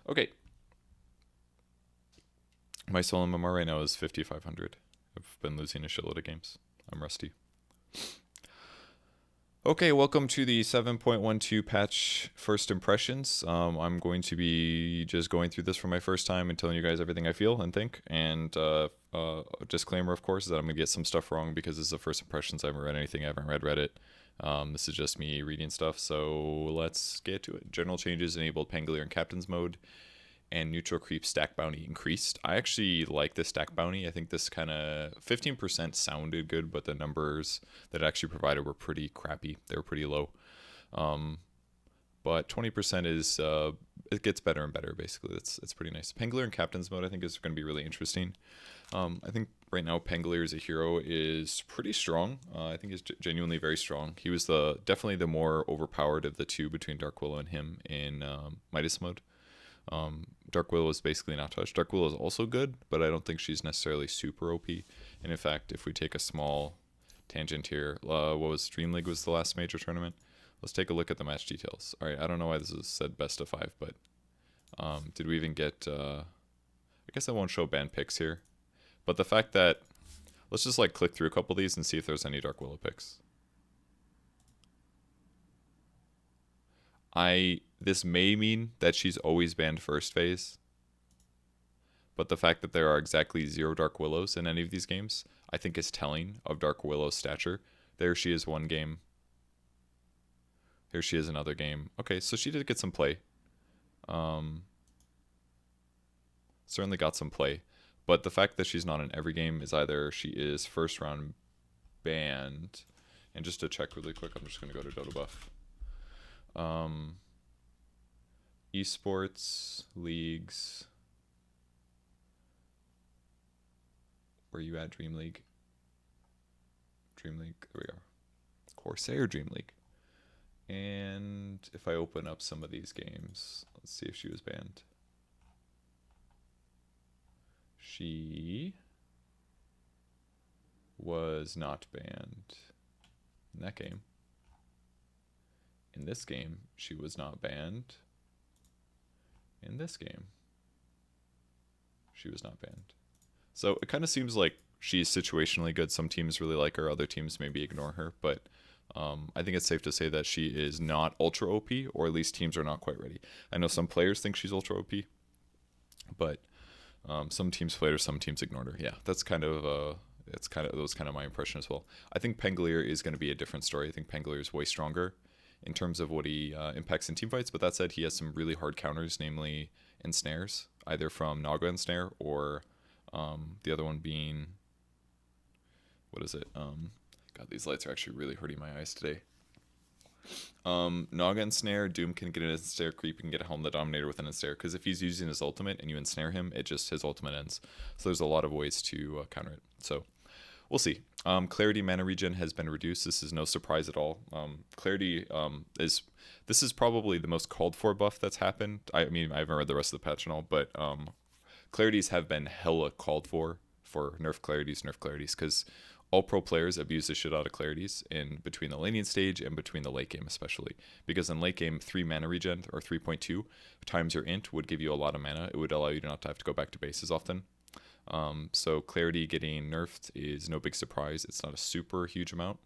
Okay. My solo MMR right now is 5,500. I've been losing a shitload of games. I'm rusty. Okay, welcome to the 7.12 patch first impressions. I'm going to be just going through this for my first time and telling you guys everything I feel and think. And disclaimer, of course, is that I'm going to get some stuff wrong because this is the first impressions. I haven't read anything. I haven't read Reddit. This is just me reading stuff. So let's get to it. General changes enabled Pangolier in Captain's mode. And neutral creep stack bounty increased. I actually like this stack bounty. I think this kind of 15% sounded good, but the numbers that it actually provided were pretty crappy. They were pretty low. But 20% is it gets better and better. Basically, it's pretty nice. Pangolier in Captain's mode I think is going to be really interesting. I think right now Pangolier as a hero is pretty strong. I think he's genuinely very strong. He was definitely the more overpowered of the two between Dark Willow and him in Midas mode. Dark Willow is basically not touched. Dark Willow is also good, but I don't think she's necessarily super OP. And in fact, if we take a small tangent here, what was Dream League was the last major tournament. Let's take a look at the match details. All right, I don't know why this is said best of 5, but did we even get? I guess I won't show banned picks here, but the fact that let's just like click through a couple of these and see if there's any Dark Willow picks. This may mean that she's always banned first phase, but the fact that there are exactly 0 Dark Willows in any of these games, I think is telling of Dark Willow's stature. There she is one game. Here she is another game. Okay, so she did get some play. Certainly got some play, but the fact that she's not in every game is either she is first round banned, and just to check really quick, I'm just going to go to Dotabuff. Esports, leagues. Where you at, Dream League? Dream League, there we are. Corsair Dream League. And if I open up some of these games, let's see if she was banned. She was not banned in that game. In this game, she was not banned. In this game, she was not banned. So it kind of seems like she's situationally good. Some teams really like her, other teams maybe ignore her, but I think it's safe to say that she is not ultra OP, or at least teams are not quite ready. I know some players think she's ultra OP, but some teams played her, some teams ignored her. Yeah, that's kind of that was kind of my impression as well. I think Pangolier is going to be a different story. I think Pangolier is way stronger in terms of what he impacts in teamfights, but that said, he has some really hard counters, namely ensnares, either from Naga Ensnare or the other one being, what is it? God, these lights are actually really hurting my eyes today. Naga Ensnare, Doom can get an ensnare, Creep can get a Helm the Dominator with an ensnare, because if he's using his ultimate and you ensnare him, his ultimate ends. So there's a lot of ways to counter it. So we'll see. Clarity mana regen has been reduced. This is no surprise at all. Clarity this is probably the most called for buff that's happened. I mean, I haven't read the rest of the patch and all, but clarities have been hella called for nerf clarities, because all pro players abuse the shit out of clarities in between the laning stage and between the late game especially. Because in late game, 3 mana regen, or 3.2 times your int would give you a lot of mana. It would allow you not to have to go back to base as often. So clarity getting nerfed is no big surprise. It's not a super huge amount,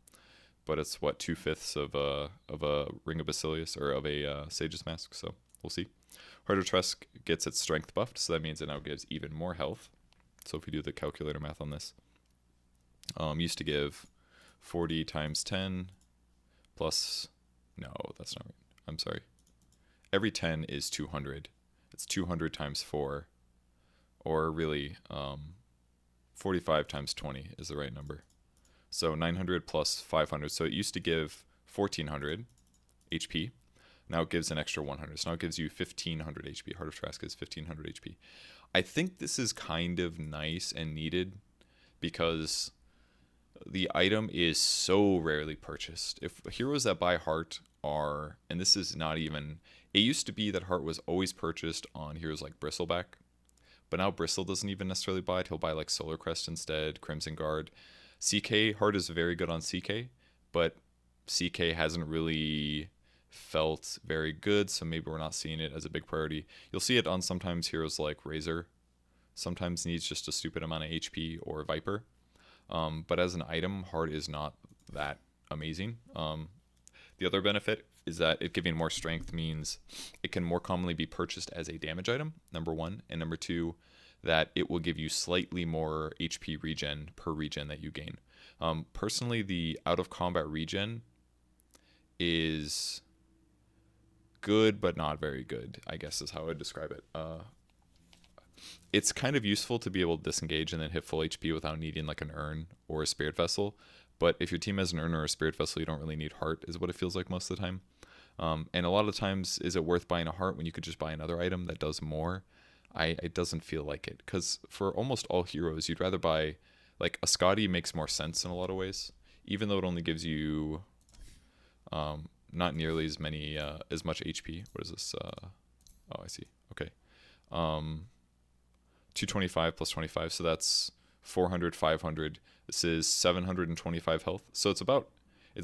but it's what 2/5 of a Ring of Basilius, or of a Sage's Mask. So we'll see. Heart of Tarrasque gets its strength buffed, so that means it now gives even more health. So if we do the calculator math on this, used to give 40 times 10 plus, no, that's not right. I'm sorry. Every 10 is 200. It's 200 times 4. Or really, 45 times 20 is the right number. So 900 plus 500. So it used to give 1400 HP. Now it gives an extra 100. So now it gives you 1500 HP. Heart of Tarrasque is 1500 HP. I think this is kind of nice and needed because the item is so rarely purchased. If heroes that buy Heart are, and this is not even, it used to be that Heart was always purchased on heroes like Bristleback. But now Bristle doesn't even necessarily buy it. He'll buy like Solar Crest instead, Crimson Guard. CK, Heart is very good on CK, but CK hasn't really felt very good, so maybe we're not seeing it as a big priority. You'll see it on sometimes heroes like Razor. Sometimes needs just a stupid amount of HP, or Viper. But as an item, Heart is not that amazing. The other benefit is that it giving more strength means it can more commonly be purchased as a damage item, number one. And number two, that it will give you slightly more HP regen per regen that you gain. Personally, the out-of-combat regen is good, but not very good, I guess is how I would describe it. It's kind of useful to be able to disengage and then hit full HP without needing like an urn or a spirit vessel. But if your team has an urn or a spirit vessel, you don't really need heart, is what it feels like most of the time. And a lot of times, is it worth buying a heart when you could just buy another item that does more? It doesn't feel like it, because for almost all heroes, you'd rather buy, like, a Scotty makes more sense in a lot of ways, even though it only gives you not nearly as much HP. What is this? Oh, I see. Okay. 225 plus 25, so that's 400, 500. This is 725 health. So it's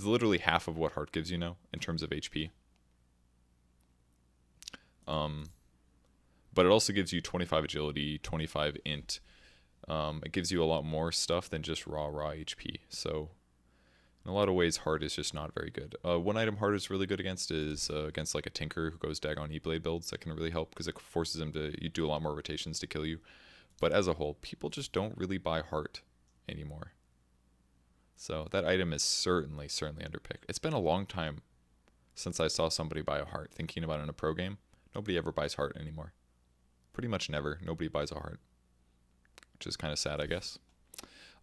literally half of what Heart gives you now in terms of HP. But it also gives you 25 agility, 25 int. It gives you a lot more stuff than just raw HP. So in a lot of ways, Heart is just not very good. One item Heart is really good against is against like a Tinker who goes Dagon E-Blade builds. That can really help because it forces him to do a lot more rotations to kill you. But as a whole, people just don't really buy Heart anymore. So that item is certainly underpicked. It's been a long time since I saw somebody buy a Heart. Thinking about it in a pro game, nobody ever buys Heart anymore. Pretty much never. Nobody buys a Heart, which is kind of sad, I guess.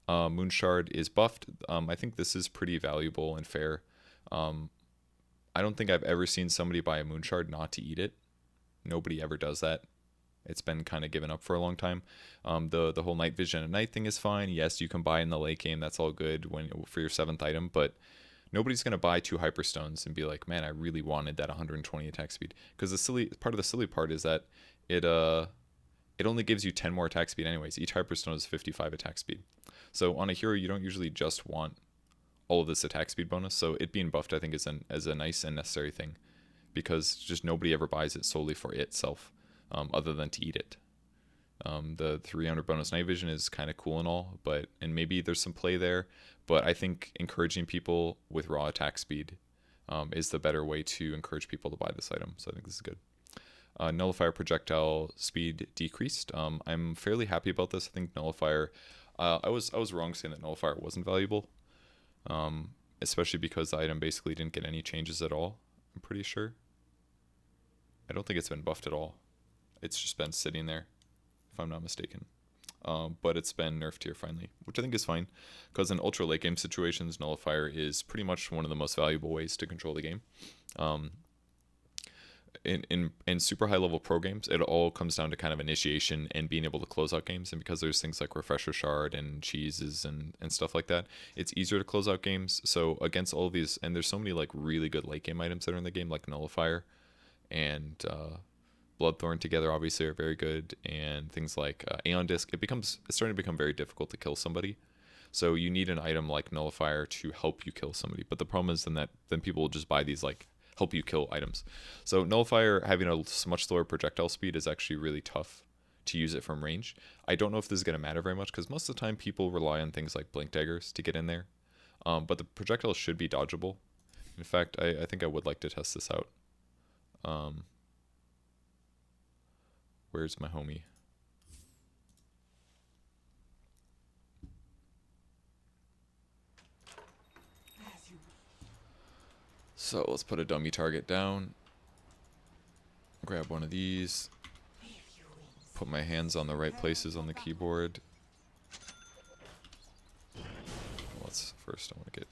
Moonshard is buffed. I think this is pretty valuable and fair. I don't think I've ever seen somebody buy a Moonshard not to eat it. Nobody ever does that. It's been kind of given up for a long time. The whole night vision at night thing is fine. Yes, you can buy in the late game. That's all good for your 7th item, but nobody's going to buy 2 Hyperstones and be like, man, I really wanted that 120 attack speed. Because the silly part is that it only gives you 10 more attack speed anyways. Each Hyperstone is 55 attack speed. So on a hero, you don't usually just want all of this attack speed bonus. So it being buffed, I think, is a nice and necessary thing, because just nobody ever buys it solely for itself, other than to eat it. The 300 bonus night vision is kind of cool and all, and maybe there's some play there, but I think encouraging people with raw attack speed is the better way to encourage people to buy this item. So I think this is good. Nullifier projectile speed decreased. I'm fairly happy about this. I think Nullifier, I was wrong saying that Nullifier wasn't valuable, especially because the item basically didn't get any changes at all, I'm pretty sure. I don't think it's been buffed at all. It's just been sitting there, if I'm not mistaken. But it's been nerfed here finally, which I think is fine, because in ultra late game situations, Nullifier is pretty much one of the most valuable ways to control the game. In super high level pro games, it all comes down to kind of initiation and being able to close out games. And because there's things like Refresher Shard and cheeses and stuff like that, it's easier to close out games. So against all of these, and there's so many like really good late game items that are in the game, like Nullifier and Bloodthorn together obviously are very good, and things like Aeon Disc, it's starting to become very difficult to kill somebody. So you need an item like Nullifier to help you kill somebody. But the problem is then people will just buy these like help you kill items. So Nullifier having a much slower projectile speed is actually really tough to use it from range. I don't know if this is going to matter very much, because most of the time people rely on things like blink daggers to get in there. But the projectile should be dodgeable. In fact, I think I would like to test this out. Where's my homie? So let's put a dummy target down. Grab one of these. Put my hands on the right places on the keyboard. First I want to get...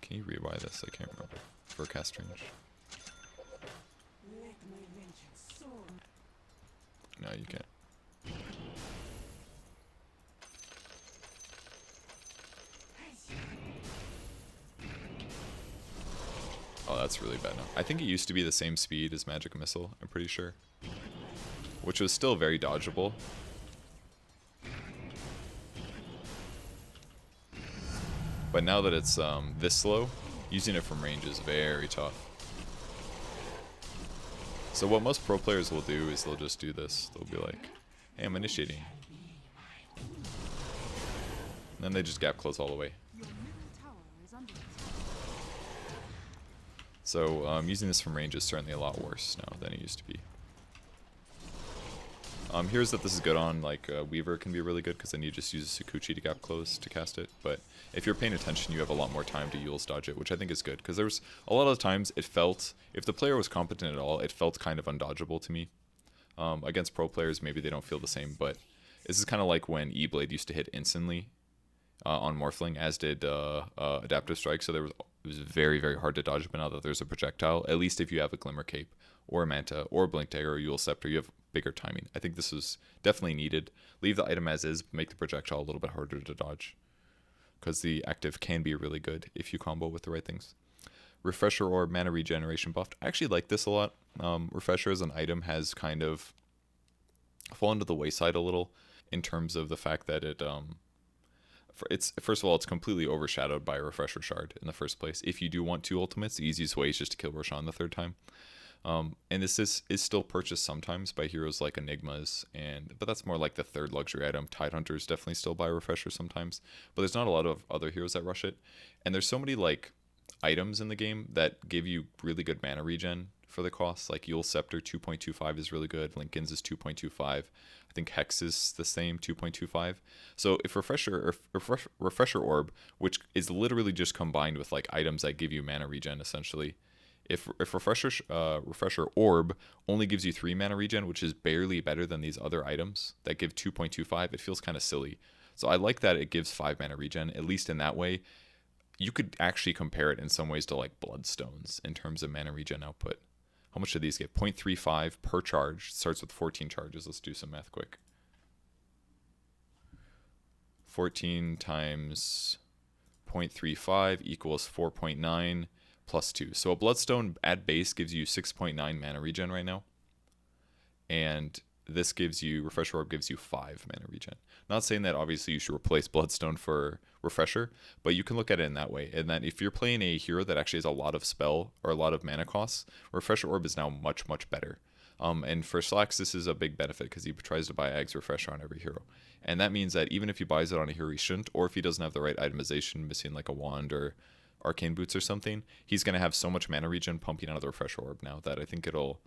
Can you rebuy this? I can't remember. For cast range. No, you can't. Oh, that's really bad now. I think it used to be the same speed as Magic Missile, I'm pretty sure. Which was still very dodgeable. But now that it's this slow, Using it from range is very tough. So what most pro players will do is they'll just do this. They'll be like, hey, I'm initiating. And then they just gap close all the way. So using this from range is certainly a lot worse now than it used to be. Here's that this is good on, like, Weaver can be really good, because then you just use a Sakuchi to gap close to cast it. But if you're paying attention, you have a lot more time to Yule's dodge it, which I think is good. Because there's a lot of times it felt, if the player was competent at all, it felt kind of undodgeable to me. Against pro players, maybe they don't feel the same, but this is kind of like when E-Blade used to hit instantly on Morphling, as did Adaptive Strike, so it was very, very hard to dodge, but now that there's a projectile, at least if you have a Glimmer Cape, or a Manta, or Blink Dagger, or Yule Scepter, you have bigger timing. I think this is definitely needed. Leave the item as is, make the projectile a little bit harder to dodge, because the active can be really good if you combo with the right things. Refresher or Mana Regeneration buffed. I actually like this a lot. Refresher as an item has kind of fallen to the wayside a little in terms of the fact that it's first of all, it's completely overshadowed by Refresher Shard in the first place. If you do want 2 ultimates, the easiest way is just to kill Roshan the 3rd time. And this is still purchased sometimes by heroes like Enigmas, but that's more like the 3rd luxury item. Tidehunter is definitely still buy Refresher sometimes, but there's not a lot of other heroes that rush it. And there's so many like items in the game that give you really good mana regen for the cost. Like Yule Scepter 2.25 is really good. Lincoln's is 2.25. I think Hex is the same, 2.25. So if Refresher Orb, which is literally just combined with like items that give you mana regen essentially. If Refresher Orb only gives you 3 mana regen, which is barely better than these other items that give 2.25, it feels kind of silly. So I like that it gives 5 mana regen, at least in that way. You could actually compare it in some ways to like Bloodstones in terms of mana regen output. How much do these get? 0.35 per charge. It starts with 14 charges. Let's do some math quick. 14 times 0.35 equals 4.9 plus 2. So a Bloodstone at base gives you 6.9 mana regen right now. And this gives you, Refresher Orb gives you 5 mana regen. Not saying that obviously you should replace Bloodstone for Refresher, but you can look at it in that way. And that if you're playing a hero that actually has a lot of spell or a lot of mana costs, Refresher Orb is now much, much better. And for Slacks, this is a big benefit because he tries to buy Ags Refresher on every hero. And that means that even if he buys it on a hero he shouldn't, or if he doesn't have the right itemization, missing like a wand or Arcane Boots or something, he's going to have so much mana regen pumping out of the Refresher Orb now that I think it'll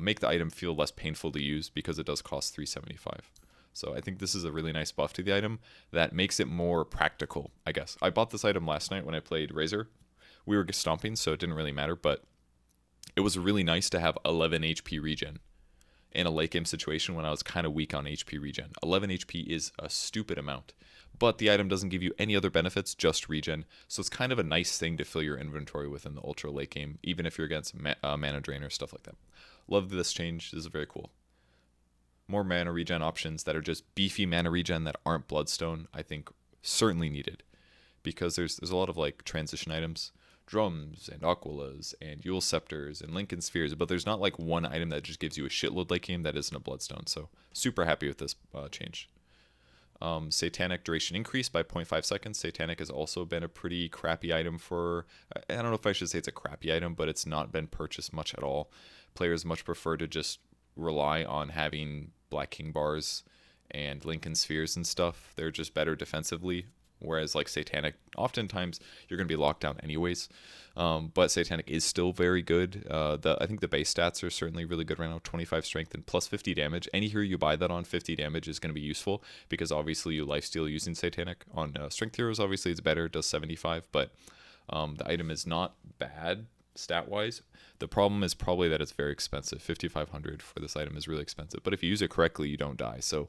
make the item feel less painful to use because it does cost 375. So I think this is a really nice buff to the item that makes it more practical, I guess. I bought this item last night when I played Razor. We were stomping, so it didn't really matter, but it was really nice to have 11 HP regen in a late game situation when I was kind of weak on HP regen. 11 HP is a stupid amount, but the item doesn't give you any other benefits, just regen. So it's kind of a nice thing to fill your inventory with in the ultra late game, even if you're against mana drain or stuff like that. Love this change. This is very cool. More mana regen options that are just beefy mana regen that aren't Bloodstone, I think certainly needed, because there's a lot of like transition items, drums and Aquilas and Yule Scepters and Lincoln Spheres, but there's not like one item that just gives you a shitload late game that isn't a Bloodstone. So super happy with this change. Satanic duration increase by 0.5 seconds. Satanic has also been a pretty crappy item for, I don't know if I should say it's a crappy item, but it's not been purchased much at all. Players much prefer to just rely on having Black King bars and Lincoln Spheres and stuff. They're just better defensively, whereas like Satanic, oftentimes you're going to be locked down anyways. But Satanic is still very good. I think the base stats are certainly really good right now. 25 strength and plus 50 damage. Any hero you buy that on 50 damage is going to be useful because obviously you lifesteal using Satanic. On strength heroes, obviously it's better. It does 75, but the item is not bad stat-wise. The problem is probably that it's very expensive. 5,500 for this item is really expensive, but if you use it correctly, you don't die. So,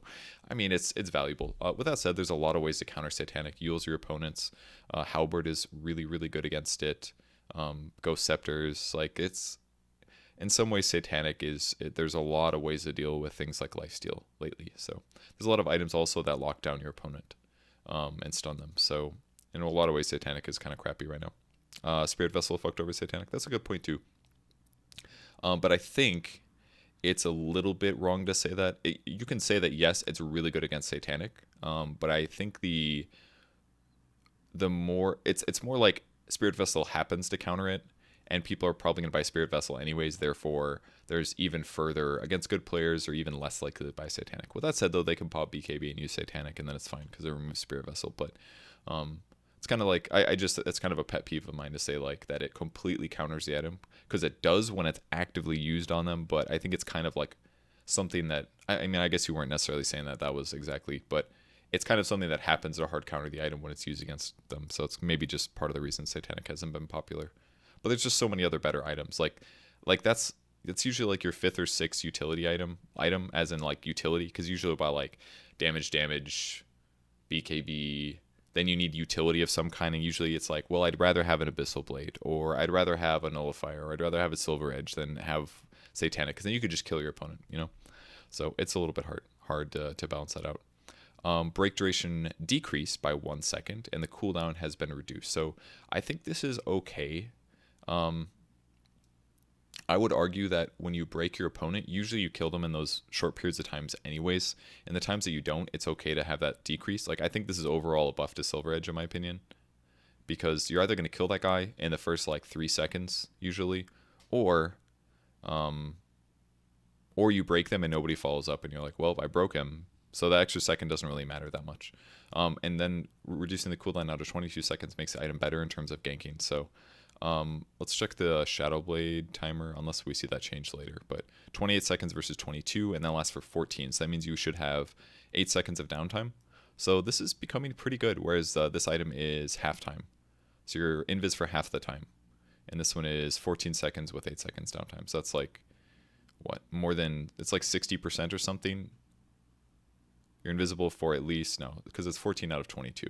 I mean, it's valuable. With that said, there's a lot of ways to counter Satanic. Yules your opponents. Halberd is really, really good against it. Ghost Scepters, like it's in some ways Satanic there's a lot of ways to deal with things like lifesteal lately. So there's a lot of items also that lock down your opponent and stun them. So in a lot of ways, Satanic is kind of crappy right now. Spirit Vessel fucked over Satanic. That's a good point too. But I think it's a little bit wrong to say that. You can say that yes, it's really good against Satanic. But I think the more it's more like Spirit Vessel happens to counter it, and people are probably going to buy Spirit Vessel anyways. Therefore, there's even further against good players, or even less likely to buy Satanic. With that said, though, they can pop BKB and use Satanic, and then it's fine because they remove Spirit Vessel. But it's kind of like it's kind of a pet peeve of mine to say like that it completely counters the item, because it does when it's actively used on them. But I think it's kind of like something that I mean, I guess you weren't necessarily saying that was exactly, but it's kind of something that happens to hard counter the item when it's used against them. So it's maybe just part of the reason Satanic hasn't been popular. But there's just so many other better items. Like that's usually like your 5th or 6th utility item as in like utility, because usually by like damage, BKB, then you need utility of some kind, and usually it's like, well, I'd rather have an Abyssal Blade, or I'd rather have a Nullifier, or I'd rather have a Silver Edge than have Satanic, because then you could just kill your opponent, you know? So it's a little bit hard to balance that out. Break duration decreased by 1 second, and the cooldown has been reduced. So I think this is okay. I would argue that when you break your opponent, usually you kill them in those short periods of times anyways. And the times that you don't, it's okay to have that decrease. Like, I think this is overall a buff to Silver Edge, in my opinion, because you're either going to kill that guy in the first like 3 seconds usually, or you break them and nobody follows up, and you're like, well, I broke him, so the extra second doesn't really matter that much. And then reducing the cooldown out to 22 seconds makes the item better in terms of ganking. So let's check the Shadow Blade timer, unless we see that change later. But 28 seconds versus 22, and that lasts for 14. So that means you should have 8 seconds of downtime. So this is becoming pretty good, whereas this item is half time. So you're invis for half the time. And this one is 14 seconds with 8 seconds downtime. So that's like, what, more than, it's like 60% or something. You're invisible for at least, no, because it's 14 out of 22.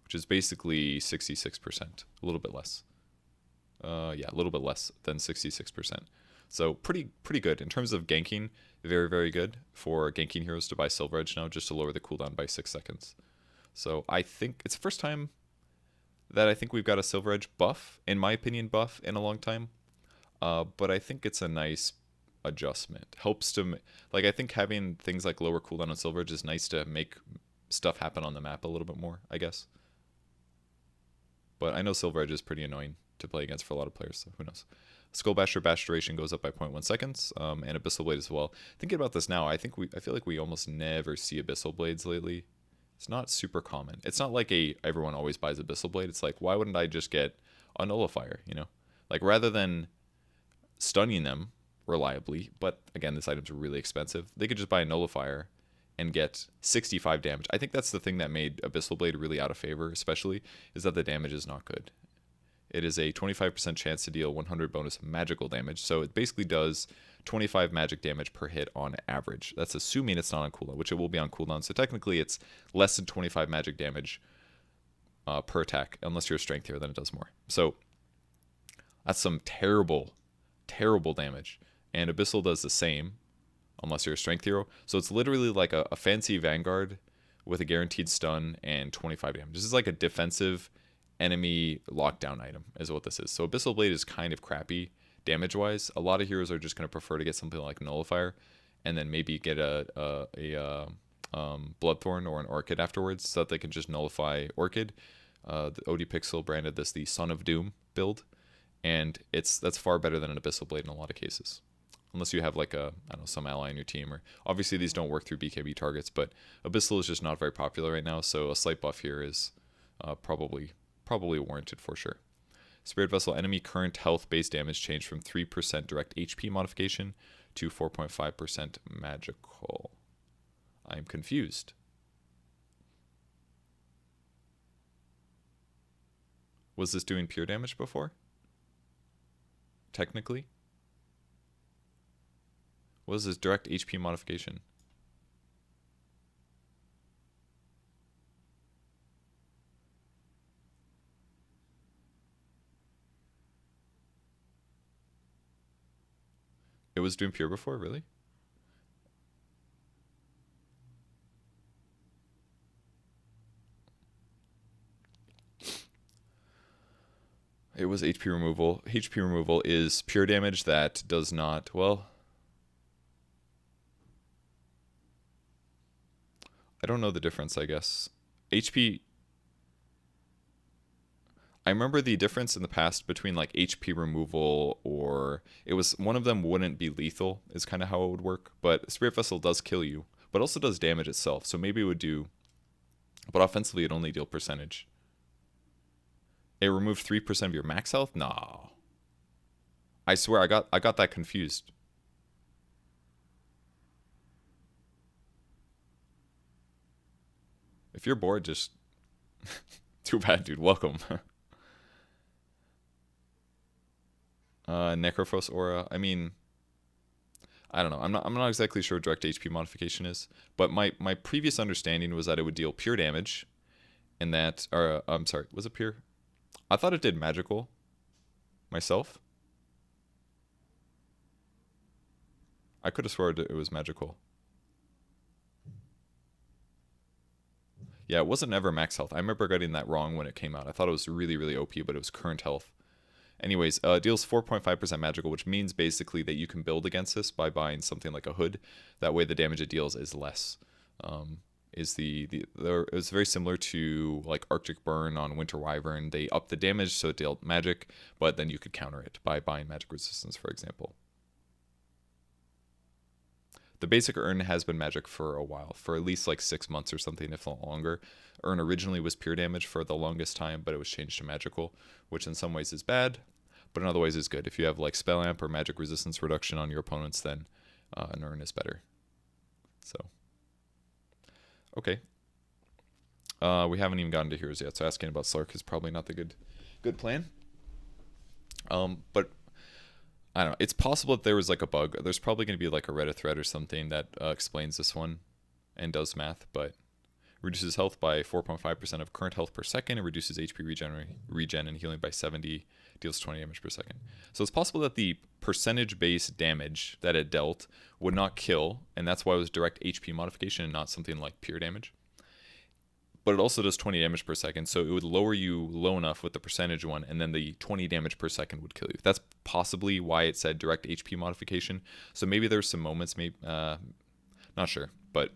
Which is basically 66%, a little bit less. Yeah, a little bit less than 66%. So pretty good. In terms of ganking, very, very good for ganking heroes to buy Silver Edge now, just to lower the cooldown by 6 seconds. So I think it's the first time that I think we've got a Silver Edge buff, in my opinion, buff in a long time. But I think it's a nice adjustment. Helps to, like, I think having things like lower cooldown on Silver Edge is nice to make stuff happen on the map a little bit more, I guess. But I know Silver Edge is pretty annoying to play against for a lot of players, so who knows. Skull Basher bash duration goes up by 0.1 seconds, and Abyssal Blade as well. Thinking about this now, I feel like we almost never see Abyssal Blades lately. It's not super common. It's not like everyone always buys Abyssal Blade. It's like, why wouldn't I just get a Nullifier, you know? Like, rather than stunning them reliably, but again, this item's really expensive, they could just buy a Nullifier and get 65 damage. I think that's the thing that made Abyssal Blade really out of favor, especially, is that the damage is not good. It is a 25% chance to deal 100 bonus magical damage, so it basically does 25 magic damage per hit on average. That's assuming it's not on cooldown, which it will be on cooldown, so technically it's less than 25 magic damage per attack, unless you're a strength hero, then it does more. So that's some terrible damage, and Abyssal does the same, unless you're a strength hero. So it's literally like a fancy Vanguard with a guaranteed stun and 25 damage. This is like a defensive enemy lockdown item is what this is. So Abyssal Blade is kind of crappy damage-wise. A lot of heroes are just going to prefer to get something like Nullifier and then maybe get a Bloodthorn or an Orchid afterwards so that they can just nullify Orchid. The OD Pixel branded this the Son of Doom build, and that's far better than an Abyssal Blade in a lot of cases. Unless you have like some ally on your team, or obviously these don't work through BKB targets, but Abyssal is just not very popular right now, so a slight buff here is probably warranted for sure. Spirit Vessel enemy current health base damage changed from 3% direct HP modification to 4.5% magical. I'm confused. Was this doing pure damage before? Technically? What is this direct HP modification? It was doing pure before, really? It was HP removal. HP removal is pure damage that does not, well, I don't know the difference, I guess. HP, I remember the difference in the past between like HP removal, or it was one of them wouldn't be lethal is kind of how it would work. But Spirit Vessel does kill you, but also does damage itself. So maybe it would do, but offensively it only deal percentage. It removed 3% of your max health? Nah. I swear I got that confused. If you're bored, just too bad, dude. Welcome. Necrophos Aura. I mean, I don't know. I'm not exactly sure what direct HP modification is, but my previous understanding was that it would deal pure damage, and that, or I'm sorry, was it pure? I thought it did magical. Myself. I could have sworn it was magical. Yeah, it wasn't ever max health. I remember getting that wrong when it came out. I thought it was really, really OP, but it was current health. Anyways, deals 4.5% magical, which means basically that you can build against this by buying something like a hood. That way the damage it deals is less. It's very similar to like Arctic Burn on Winter Wyvern. They up the damage so it dealt magic, but then you could counter it by buying magic resistance, for example. The basic Urn has been magic for a while, for at least like 6 months or something, if not longer. Urn originally was pure damage for the longest time, but it was changed to magical, which in some ways is bad, but in other ways is good. If you have like Spell Amp or magic resistance reduction on your opponents, then an Urn is better. So, okay. We haven't even gotten to heroes yet, so asking about Slark is probably not the good plan. But I don't know. It's possible that there was like a bug. There's probably going to be like a Reddit thread or something that explains this one and does math, but reduces health by 4.5% of current health per second. It reduces HP regen and healing by 70, deals 20 damage per second. So it's possible that the percentage-based damage that it dealt would not kill, and that's why it was direct HP modification and not something like pure damage. But it also does 20 damage per second, so it would lower you low enough with the percentage one, and then the 20 damage per second would kill you. That's possibly why it said direct HP modification. So maybe there's some moments, maybe not sure, but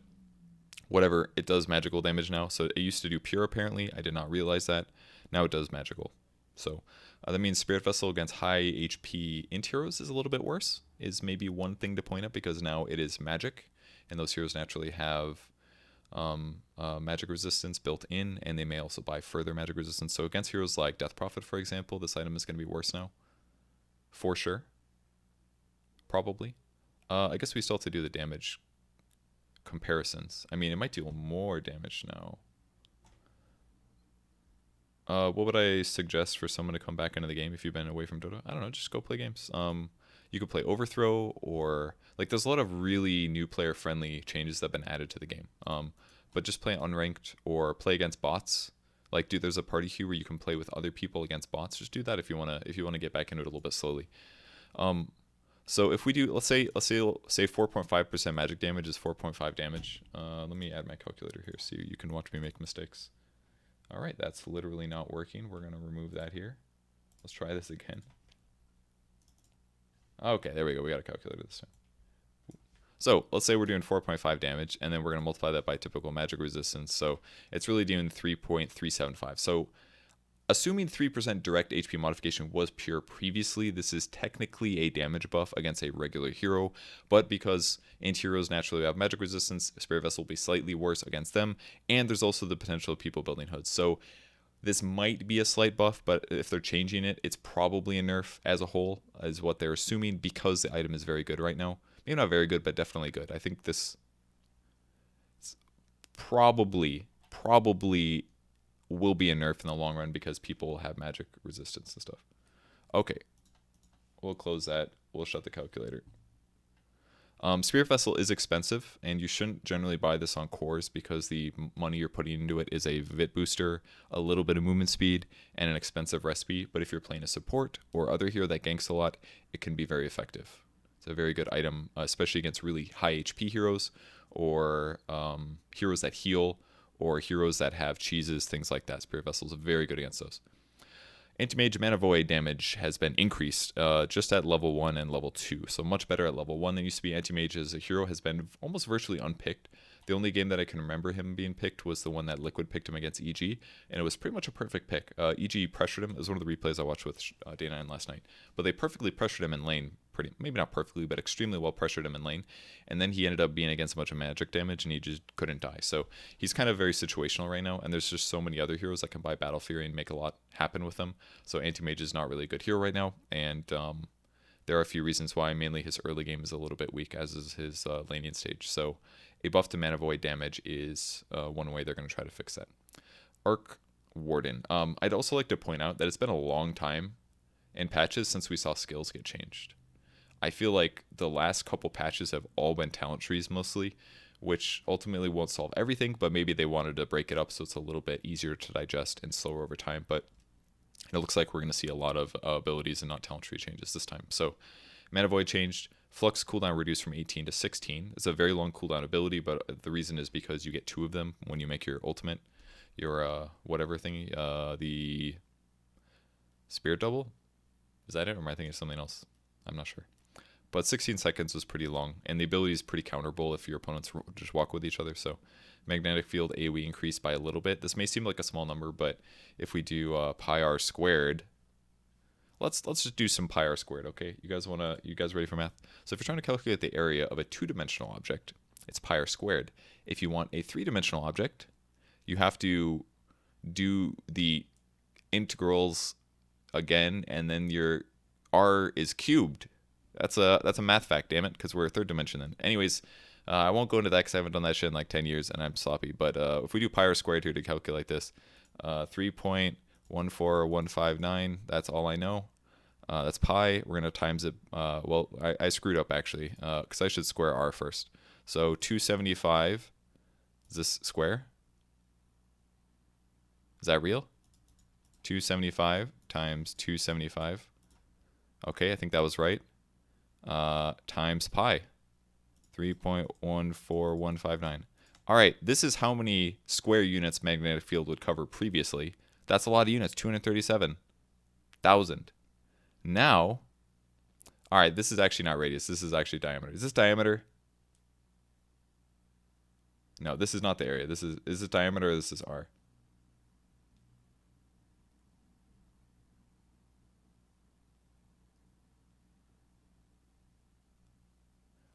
whatever, it does magical damage now. So it used to do pure, apparently. I did not realize that. Now it does magical. So that means Spirit Vessel against high HP int heroes is a little bit worse, is maybe one thing to point out, because now it is magic, and those heroes naturally have magic resistance built in, and they may also buy further magic resistance. So against heroes like Death Prophet, for example, this item is going to be worse now, for sure. Probably. I guess we still have to do the damage comparisons. I mean, it might deal more damage now. What would I suggest for someone to come back into the game if you've been away from Dota? I don't know, just go play games. You could play Overthrow, or like there's a lot of really new player friendly changes that have been added to the game. But just play unranked or play against bots. Like, dude, there's a party queue where you can play with other people against bots. Just do that if you wanna get back into it a little bit slowly. So if we do, let's say 4.5% magic damage is 4.5 damage. Let me add my calculator here so you can watch me make mistakes. All right, that's literally not working. We're gonna remove that here. Let's try this again. Okay, there we go. We got a calculator this time. So let's say we're doing 4.5 damage, and then we're going to multiply that by typical magic resistance. So it's really doing 3.375. So assuming 3% direct HP modification was pure previously, this is technically a damage buff against a regular hero. But because anti-heroes naturally have magic resistance, Spirit Vessel will be slightly worse against them. And there's also the potential of people building hoods. So this might be a slight buff, but if they're changing it, it's probably a nerf as a whole, is what they're assuming, because the item is very good right now. Maybe not very good, but definitely good. I think this probably will be a nerf in the long run, because people have magic resistance and stuff. Okay, we'll close that. We'll shut the calculator. Spirit Vessel is expensive, and you shouldn't generally buy this on cores, because the money you're putting into it is a Vit booster, a little bit of movement speed, and an expensive recipe. But if you're playing a support or other hero that ganks a lot, it can be very effective. It's a very good item, especially against really high HP heroes, or heroes that heal, or heroes that have cheeses, things like that. Spirit Vessel is very good against those. Anti-Mage Mana Void damage has been increased just at level 1 and level 2. So much better at level 1 than used to be. Anti-Mage as a hero has been almost virtually unpicked The only game that I can remember him being picked was the one that Liquid picked him against EG, and it was pretty much a perfect pick. EG pressured him. It was one of the replays I watched with Day9 last night. But they perfectly pressured him in lane. Maybe not perfectly, but extremely well pressured him in lane. And then he ended up being against a bunch of magic damage, and he just couldn't die. So he's kind of very situational right now, and there's just so many other heroes that can buy Battle Fury and make a lot happen with them. So Anti-Mage is not really a good hero right now, and there are a few reasons why. Mainly his early game is a little bit weak, as is his laning stage. So a buff to mana void damage is one way they're going to try to fix that. Arc Warden. I'd also like to point out that it's been a long time in patches since we saw skills get changed. I feel like the last couple patches have all been talent trees mostly, which ultimately won't solve everything, but maybe they wanted to break it up so it's a little bit easier to digest and slower over time. But it looks like we're going to see a lot of abilities and not talent tree changes this time. So mana void changed. Flux cooldown reduced from 18 to 16. It's a very long cooldown ability, but the reason is because you get 2 of them when you make your ultimate, your whatever thingy, the Spirit Double. Is that it, or am I thinking of something else? I'm not sure. But 16 seconds was pretty long, and the ability is pretty counterable if your opponents just walk with each other. So magnetic field AoE increased by a little bit. This may seem like a small number, but if we do pi r squared, let's just do some pi r squared, okay? You guys ready for math? So if you're trying to calculate the area of a 2-dimensional object, it's pi r squared. If you want a 3-dimensional object, you have to do the integrals again, and then your r is cubed. That's a math fact, damn it, because we're a 3rd dimension then. Anyways, I won't go into that because I haven't done that shit in like 10 years and I'm sloppy. But if we do pi r squared here to calculate this, 3.14159, that's all I know. That's pi. We're going to times it. Well, I screwed up actually because I should square r first. So 275, is this square? Is that real? 275 times 275. Okay, I think that was right. Times pi, 3.14159. All right, this is how many square units magnetic field would cover previously. That's a lot of units, 237,000. Now, all right, this is actually not radius. This is actually diameter. Is this diameter? No, this is not the area. Is this diameter or this is r?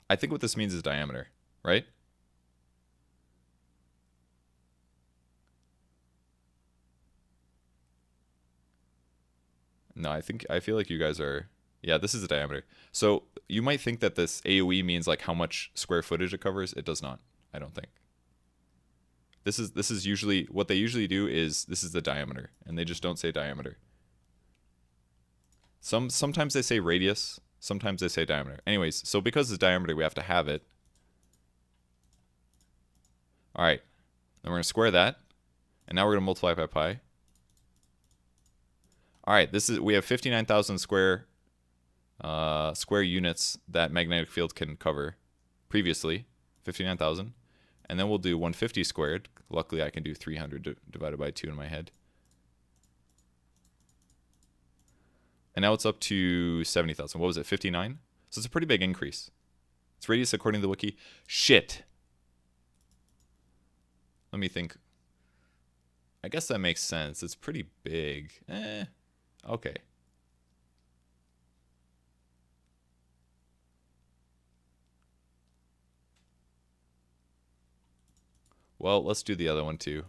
I think what this means is diameter, right? No, I feel like you guys are, yeah, this is the diameter. So you might think that this AoE means like how much square footage it covers. It does not, I don't think. This is usually, what they usually do is, this is the diameter, and they just don't say diameter. Sometimes they say radius. Sometimes they say diameter. Anyways, so because it's diameter, we have to have it. All right. Then we're going to square that. And now we're going to multiply by pi. All right. We have 59,000 square units that magnetic field can cover previously. 59,000. And then we'll do 150 squared. Luckily, I can do 300 divided by 2 in my head. And now it's up to 70,000. What was it, 59? So it's a pretty big increase. It's radius according to the wiki. Shit. Let me think. I guess that makes sense. It's pretty big. Okay. Well, let's do the other one too.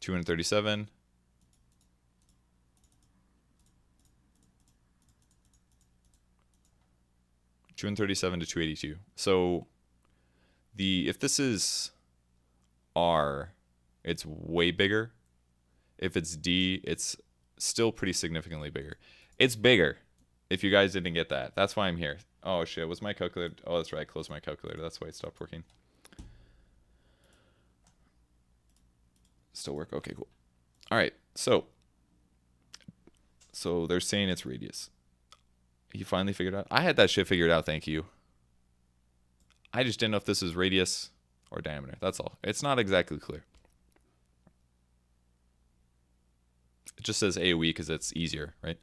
237. (237 to 282). So if this is R, it's way bigger. If it's D, it's still pretty significantly bigger. It's bigger. If you guys didn't get that, that's why I'm here. Oh shit, was my calculator? Oh, that's right. I closed my calculator. That's why it stopped working. Still work? Okay, cool. All right, so they're saying it's radius. You finally figured it out? I had that shit figured out, thank you. I just didn't know if this is radius or diameter. That's all. It's not exactly clear. It just says AoE because it's easier, right?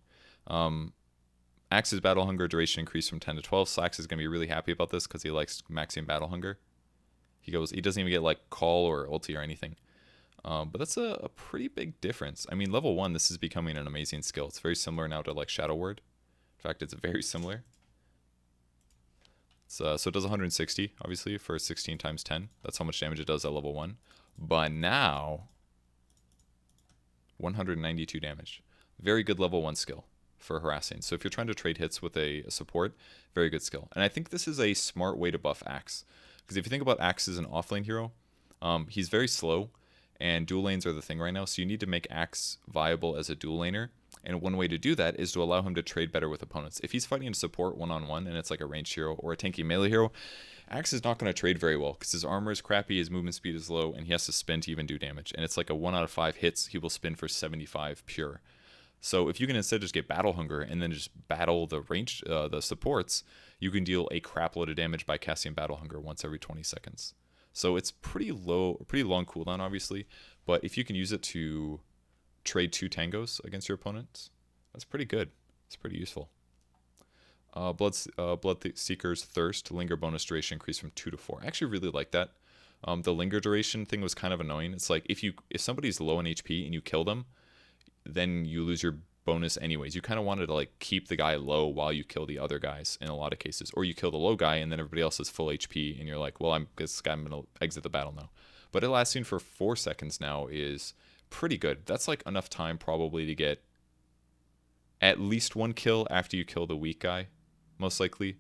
Axe's Battle Hunger duration increased from 10 to 12. Slax is going to be really happy about this because he likes maxing Battle Hunger. He doesn't even get like call or ulti or anything. But that's a pretty big difference. I mean, level 1, this is becoming an amazing skill. It's very similar now to like Shadow Word. In fact, it's very similar. So it does 160, obviously, for 16 times 10. That's how much damage it does at level 1. But now, 192 damage. Very good level 1 skill for harassing. So if you're trying to trade hits with a support, very good skill. And I think this is a smart way to buff Axe. Because if you think about Axe as an offlane hero, he's very slow, and dual lanes are the thing right now. So you need to make Axe viable as a dual laner. And one way to do that is to allow him to trade better with opponents. If he's fighting a support one-on-one and it's like a ranged hero or a tanky melee hero, Axe is not going to trade very well because his armor is crappy, his movement speed is low, and he has to spin to even do damage. And it's like a 1 out of 5 hits, he will spin for 75 pure. So if you can instead just get Battle Hunger and then just battle the supports, you can deal a crap load of damage by casting Battle Hunger once every 20 seconds. So it's pretty long cooldown, obviously, but if you can use it to trade 2 tangos against your opponents, that's pretty good. It's pretty useful. Bloodseeker's Thirst Linger bonus duration increased from 2 to 4. I actually really like that. The linger duration thing was kind of annoying. It's like if somebody's low on HP and you kill them, then you lose your bonus anyways. You kind of wanted to like keep the guy low while you kill the other guys in a lot of cases, or you kill the low guy and then everybody else is full HP and you're like, well, I'm gonna exit the battle now. But it lasting for 4 seconds now is pretty good. That's like enough time probably to get at least 1 kill after you kill the weak guy, most likely,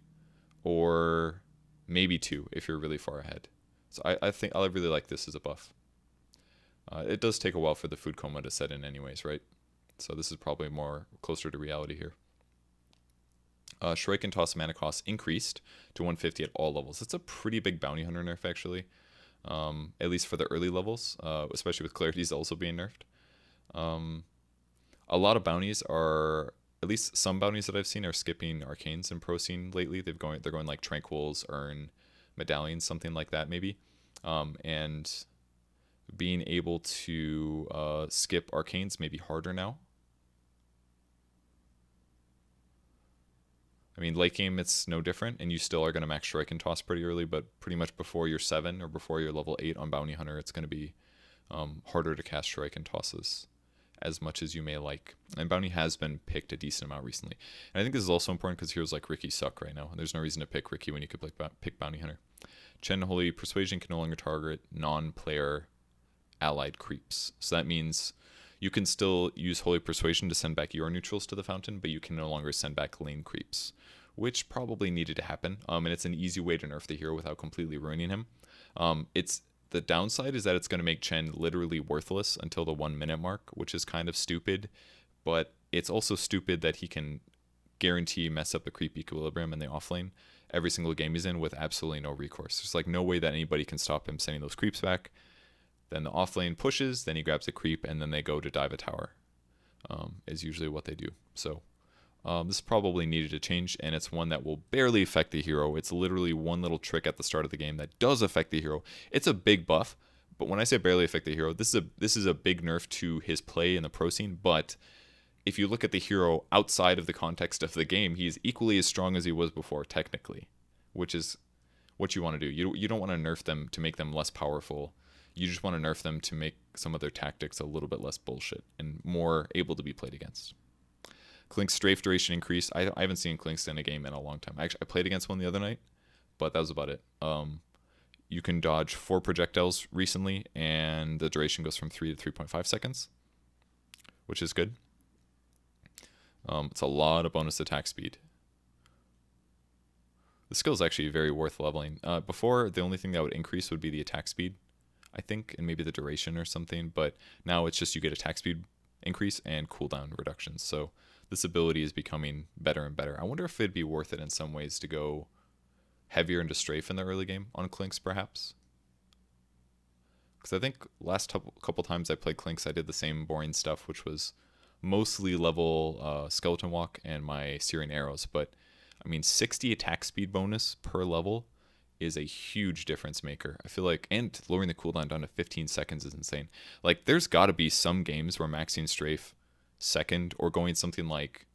or maybe 2 if you're really far ahead. So I think I really like this as a buff. It does take a while for the food coma to set in anyways, right? So this is probably more closer to reality here. Shrike and Toss mana cost increased to 150 at all levels. It's a pretty big bounty hunter nerf, actually. At least for the early levels, especially with Clarity's also being nerfed. A lot of bounties are, at least some bounties that I've seen, are skipping Arcanes and Pro Scene lately. They're going like Tranquils, Urn, Medallions, something like that maybe. And being able to skip Arcanes may be harder now. I mean, late game, it's no different, and you still are going to max Shrike and Toss pretty early, but pretty much before you're 7 or before you're level 8 on Bounty Hunter, it's going to be harder to cast Shrike and Tosses as much as you may like. And Bounty has been picked a decent amount recently. And I think this is also important because heroes like Riki suck right now, and there's no reason to pick Riki when you could pick Bounty Hunter. Chen Holy Persuasion can no longer target non-player allied creeps. So that means you can still use Holy Persuasion to send back your neutrals to the fountain, but you can no longer send back lane creeps, which probably needed to happen. And it's an easy way to nerf the hero without completely ruining him. The downside is that it's going to make Chen literally worthless until the 1 minute mark, which is kind of stupid, but it's also stupid that he can guarantee mess up the creep equilibrium in the offlane every single game he's in with absolutely no recourse. There's like no way that anybody can stop him sending those creeps back. Then the offlane pushes, then he grabs a creep, and then they go to dive a tower, is usually what they do. So this probably needed to change, and it's one that will barely affect the hero. It's literally one little trick at the start of the game that does affect the hero. It's a big buff, but when I say barely affect the hero, this is a big nerf to his play in the pro scene. But if you look at the hero outside of the context of the game, he's equally as strong as he was before, technically, which is what you want to do. You don't want to nerf them to make them less powerful. You just want to nerf them to make some of their tactics a little bit less bullshit and more able to be played against. Clinkz Strafe duration increased. I haven't seen Clinkz in a game in a long time. Actually, I played against one the other night, but that was about it. You can dodge 4 projectiles recently, and the duration goes from 3 to 3.5 seconds, which is good. It's a lot of bonus attack speed. The skill is actually very worth leveling. Before, the only thing that would increase would be the attack speed, I think, and maybe the duration or something, but now it's just you get attack speed increase and cooldown reductions. So this ability is becoming better and better. I wonder if it'd be worth it in some ways to go heavier into Strafe in the early game on Clinkz, perhaps. Because I think last couple times I played Clinkz, I did the same boring stuff, which was mostly level Skeleton Walk and my Searing Arrows. But, I mean, 60 attack speed bonus per level is a huge difference maker. I feel like, and lowering the cooldown down to 15 seconds is insane. Like, there's got to be some games where maxing Strafe second or going something like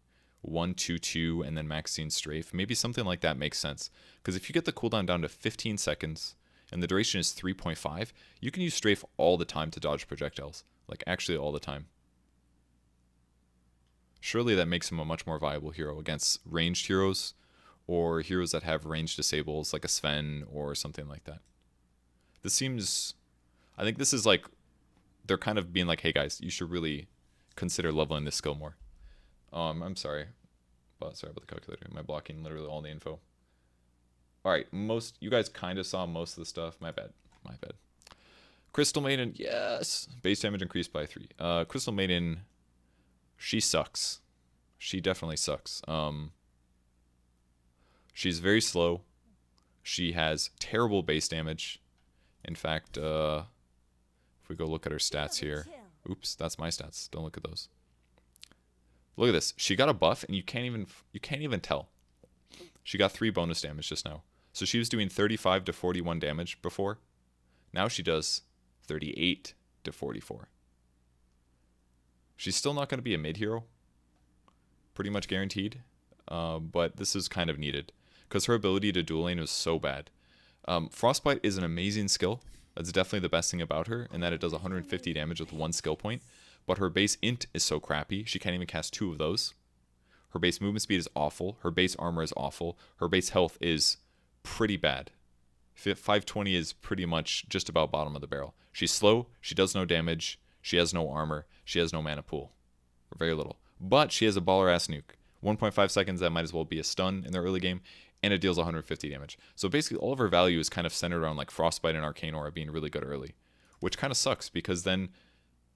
1-2-2 and then Maxine Strafe. Maybe something like that makes sense. Because if you get the cooldown down to 15 seconds and the duration is 3.5, you can use Strafe all the time to dodge projectiles. Like, actually all the time. Surely that makes him a much more viable hero against ranged heroes or heroes that have range disables like a Sven or something like that. This seems... I think this is like... They're kind of being like, hey guys, you should really consider leveling this skill more. I'm sorry. Sorry about the calculator. Am I blocking literally all the info? Alright, you guys kind of saw most of the stuff. My bad. My bad. Crystal Maiden, yes! Base damage increased by 3. Crystal Maiden, she sucks. She definitely sucks. She's very slow. She has terrible base damage. In fact, if we go look at her stats here. Oops, that's my stats. Don't look at those. Look at this. She got a buff, and you can't even tell. She got 3 bonus damage just now. So she was doing 35 to 41 damage before. Now she does 38 to 44. She's still not going to be a mid hero. Pretty much guaranteed. But this is kind of needed. Because her ability to dual lane was so bad. Frostbite is an amazing skill. That's definitely the best thing about her. And that it does 150 damage with 1 skill point. But her base int is so crappy. She can't even cast 2 of those. Her base movement speed is awful. Her base armor is awful. Her base health is pretty bad. 520 is pretty much just about bottom of the barrel. She's slow. She does no damage. She has no armor. She has no mana pool. Or very little. But she has a baller-ass nuke. 1.5 seconds, that might as well be a stun in the early game. And it deals 150 damage. So basically all of her value is kind of centered around like Frostbite and Arcane Aura being really good early. Which kind of sucks because then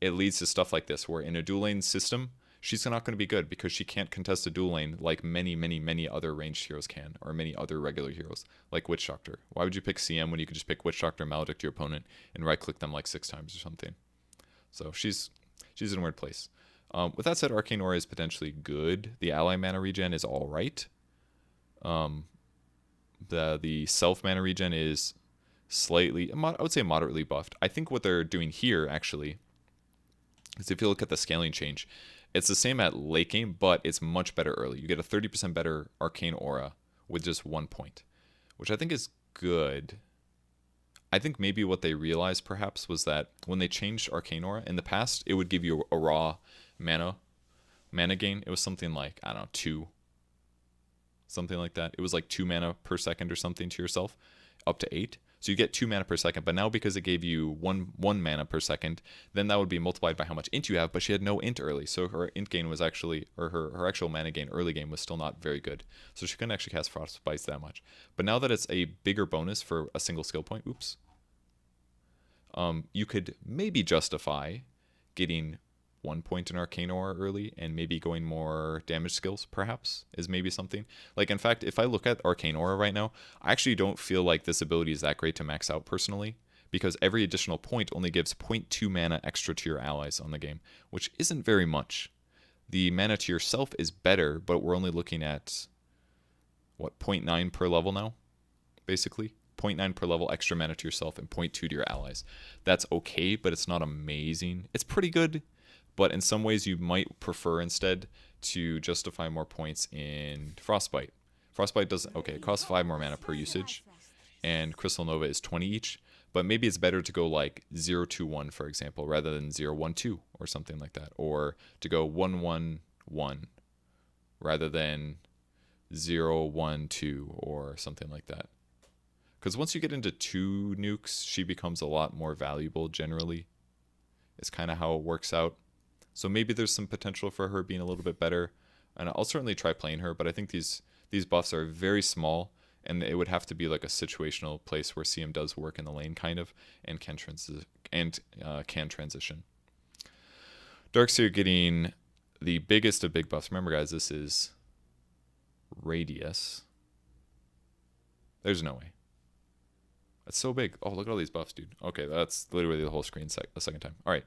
it leads to stuff like this, where in a dual lane system, she's not going to be good because she can't contest a dual lane like many other ranged heroes can, or many other regular heroes, like Witch Doctor. Why would you pick CM when you could just pick Witch Doctor, Maledict your opponent, and right-click them like 6 times or something? So she's in a weird place. With that said, Arcane Aura is potentially good. The ally mana regen is alright. The self mana regen is slightly, I would say moderately buffed. I think what they're doing here, actually, is if you look at the scaling change, it's the same at late game, but it's much better early. You get a 30% better Arcane Aura with just 1 point, which I think is good. I think maybe what they realized perhaps was that when they changed Arcane Aura, in the past, it would give you a raw mana gain. It was something like, I don't know, 2. Something like that. It was like 2 mana per second or something to yourself, up to 8. So you get 2 mana per second, but now because it gave you one mana per second, then that would be multiplied by how much int you have, but she had no int early, so her int gain was actually, or her actual mana gain early game was still not very good. So she couldn't actually cast Frostbites that much. But now that it's a bigger bonus for a single skill point, you could maybe justify getting 1 point in Arcane Aura early and maybe going more damage skills, perhaps, is maybe something. Like, in fact, if I look at Arcane Aura right now, I actually don't feel like this ability is that great to max out personally, because every additional point only gives 0.2 mana extra to your allies on the game, which isn't very much. The mana to yourself is better, but we're only looking at, what, 0.9 per level now, basically? 0.9 per level extra mana to yourself and 0.2 to your allies. That's okay, but it's not amazing. It's pretty good. But in some ways, you might prefer instead to justify more points in Frostbite. Frostbite doesn't... Okay, it costs 5 more mana per usage. And Crystal Nova is 20 each. But maybe it's better to go like 0-2-1, for example, rather than 0-1-2 or something like that. Or to go 1-1-1 rather than 0-1-2 or something like that. Because once you get into 2 nukes, she becomes a lot more valuable generally. It's kind of how it works out. So maybe there's some potential for her being a little bit better. And I'll certainly try playing her, but I think these buffs are very small, and it would have to be like a situational place where CM does work in the lane, kind of, and can transition. Darkseer getting the biggest of big buffs. Remember, guys, this is Radius. There's no way. That's so big. Oh, look at all these buffs, dude. Okay, that's literally the whole screen a second time. All right.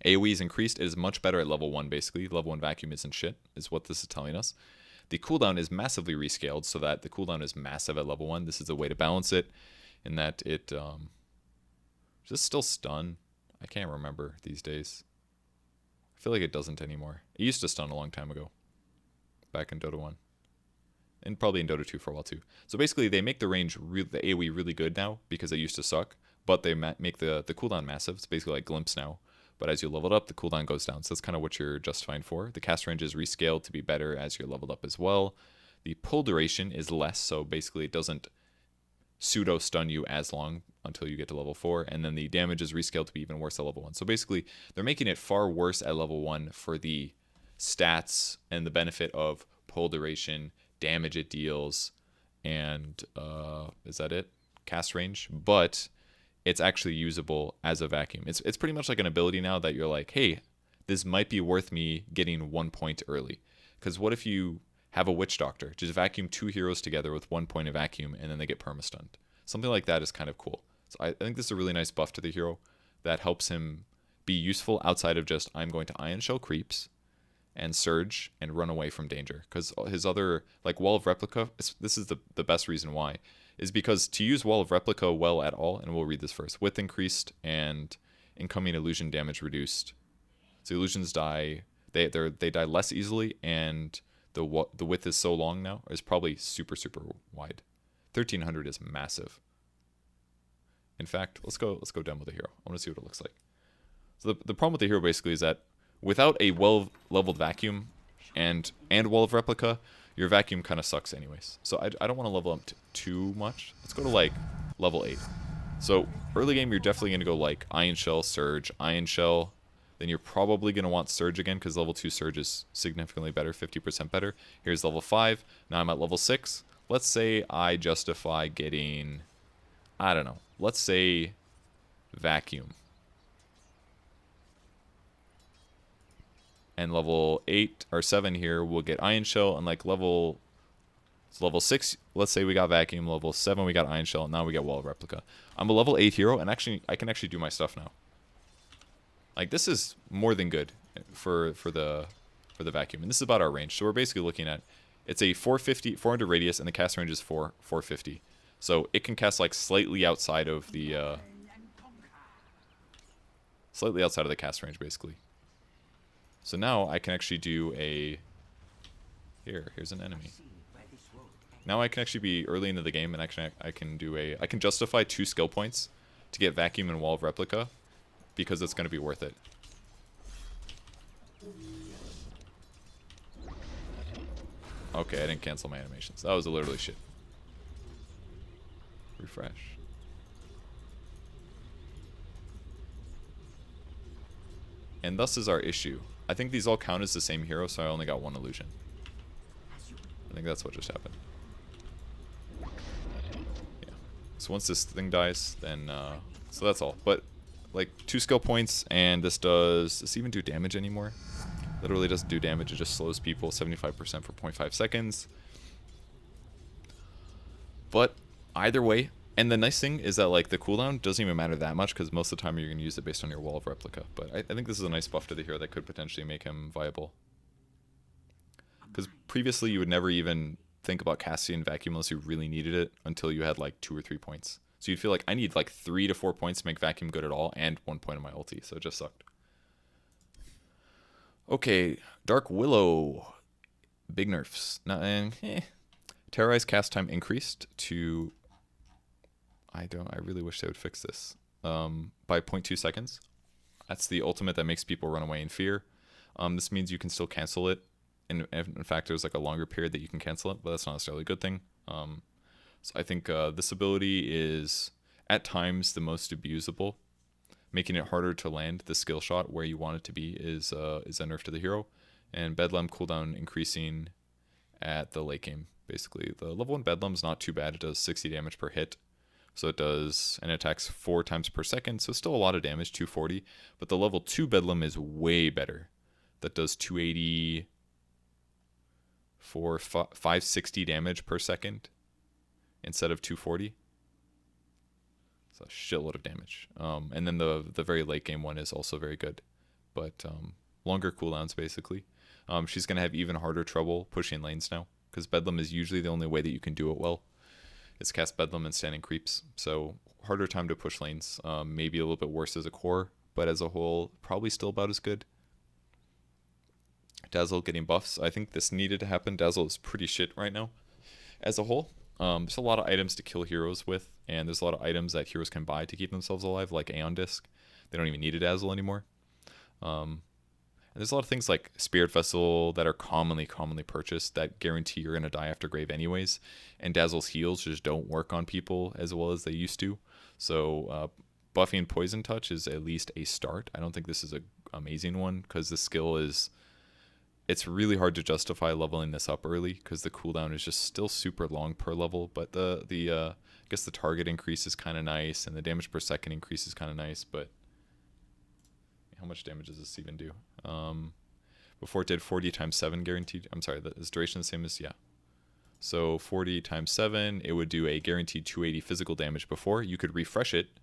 AoE is increased. It is much better at level 1, basically. Level 1 vacuum isn't shit, is what this is telling us. The cooldown is massively rescaled, so that the cooldown is massive at level 1. This is a way to balance it, in that it... Does this still stun? I can't remember these days. I feel like it doesn't anymore. It used to stun a long time ago. back in Dota 1. And probably in Dota 2 for a while too. So basically, they make the range, the AoE really good now because they used to suck, but they make the cooldown massive. It's basically like Glimpse now. But as you level it up, the cooldown goes down. So that's kind of what you're justifying for. The cast range is rescaled to be better as you're leveled up as well. The pull duration is less, so basically it doesn't pseudo stun you as long until you get to level 4. And then the damage is rescaled to be even worse at level 1. So basically, they're making it far worse at level 1 for the stats and the benefit of pull duration, damage it deals, and is that it? Cast range. But it's actually usable as a vacuum. It's pretty much like an ability now that you're like, hey, this might be worth me getting 1 point early. Because what if you have a Witch Doctor? Just vacuum 2 heroes together with 1 point of vacuum, and then they get perma-stunned. Something like that is kind of cool. So I think this is a really nice buff to the hero that helps him be useful outside of just, I'm going to Ion Shell creeps and Surge and run away from danger. Because his other, like Wall of Replica, this is the best reason why, is because to use Wall of Replica well at all, and we'll read this first, width increased and incoming illusion damage reduced. So illusions die, they die less easily, and the width is so long now, is probably super, super wide. 1300 is massive. In fact, let's go demo the hero. I want to see what it looks like. So the problem with the hero basically is that without a well-leveled vacuum and Wall of Replica, your vacuum kind of sucks anyways. So I don't want to level up too much. Let's go to like level 8. So early game, you're definitely going to go like Ion Shell, Surge, Ion Shell. Then you're probably going to want Surge again because level 2 Surge is significantly better, 50% better. Here's level 5. Now I'm at level 6. Let's say I justify getting, I don't know, let's say Vacuum. And level 8 or 7 here, we'll get Ion Shell, and like level 6, let's say we got Vacuum, level 7 we got Ion Shell, and now we get Wall of Replica. I'm a level 8 hero, and actually I can actually do my stuff now. Like this is more than good for the Vacuum, and this is about our range. So we're basically looking at, it's a 400 radius, and the cast range is 450. So it can cast like slightly outside of the cast range basically. So now I can actually do a, here's an enemy. Now I can actually be early into the game, and actually I can justify 2 skill points to get Vacuum and Wall of Replica because it's going to be worth it. Okay, I didn't cancel my animations. That was literally shit. Refresh. And thus is our issue. I think these all count as the same hero, so I only got 1 illusion. I think that's what just happened. Yeah. So once this thing dies, then so that's all. But like 2 skill points, and does this even do damage anymore? Literally doesn't do damage. It just slows people 75% for 0.5 seconds. But either way, and the nice thing is that like the cooldown doesn't even matter that much because most of the time you're going to use it based on your Wall of Replica. But I think this is a nice buff to the hero that could potentially make him viable. Because previously you would never even think about casting Vacuum unless you really needed it until you had like 2 or 3 points. So you'd feel like I need like 3 to 4 points to make Vacuum good at all and 1 point of my ulti. So it just sucked. Okay, Dark Willow. Big nerfs. Terrorize cast time increased to... I really wish they would fix this. By 0.2 seconds. That's the ultimate that makes people run away in fear. This means you can still cancel it. In fact, there's like a longer period that you can cancel it, but that's not necessarily a good thing. So I think this ability is at times the most abusable. Making it harder to land the skill shot where you want it to be is a nerf to the hero. And Bedlam cooldown increasing at the late game, basically. The level 1 Bedlam's not too bad. It does 60 damage per hit. So it does, and it attacks 4 times per second, so still a lot of damage, 240. But the level 2 Bedlam is way better. That does 280 for 560 damage per second instead of 240. It's a shitload of damage. And then the very late game one is also very good, but longer cooldowns basically. She's going to have even harder trouble pushing lanes now, because Bedlam is usually the only way that you can do it well. It's cast Bedlam and standing creeps, so harder time to push lanes. Maybe a little bit worse as a core, but as a whole, probably still about as good. Dazzle getting buffs. I think this needed to happen. Dazzle is pretty shit right now as a whole. There's a lot of items to kill heroes with, and there's a lot of items that heroes can buy to keep themselves alive, like Aeon Disc. They don't even need a Dazzle anymore. And there's a lot of things like Spirit Vessel that are commonly purchased that guarantee you're going to die after grave anyways, and Dazzle's heals just don't work on people as well as they used to. So buffing Poison Touch is at least a start. I don't think this is an amazing one because the skill is... It's really hard to justify leveling this up early because the cooldown is just still super long per level, but I guess the target increase is kind of nice and the damage per second increase is kind of nice, but how much damage does this even do? Before it did 40 times 7 guaranteed. I'm sorry, is duration the same as, yeah. So 40 times 7, it would do a guaranteed 280 physical damage before. You could refresh it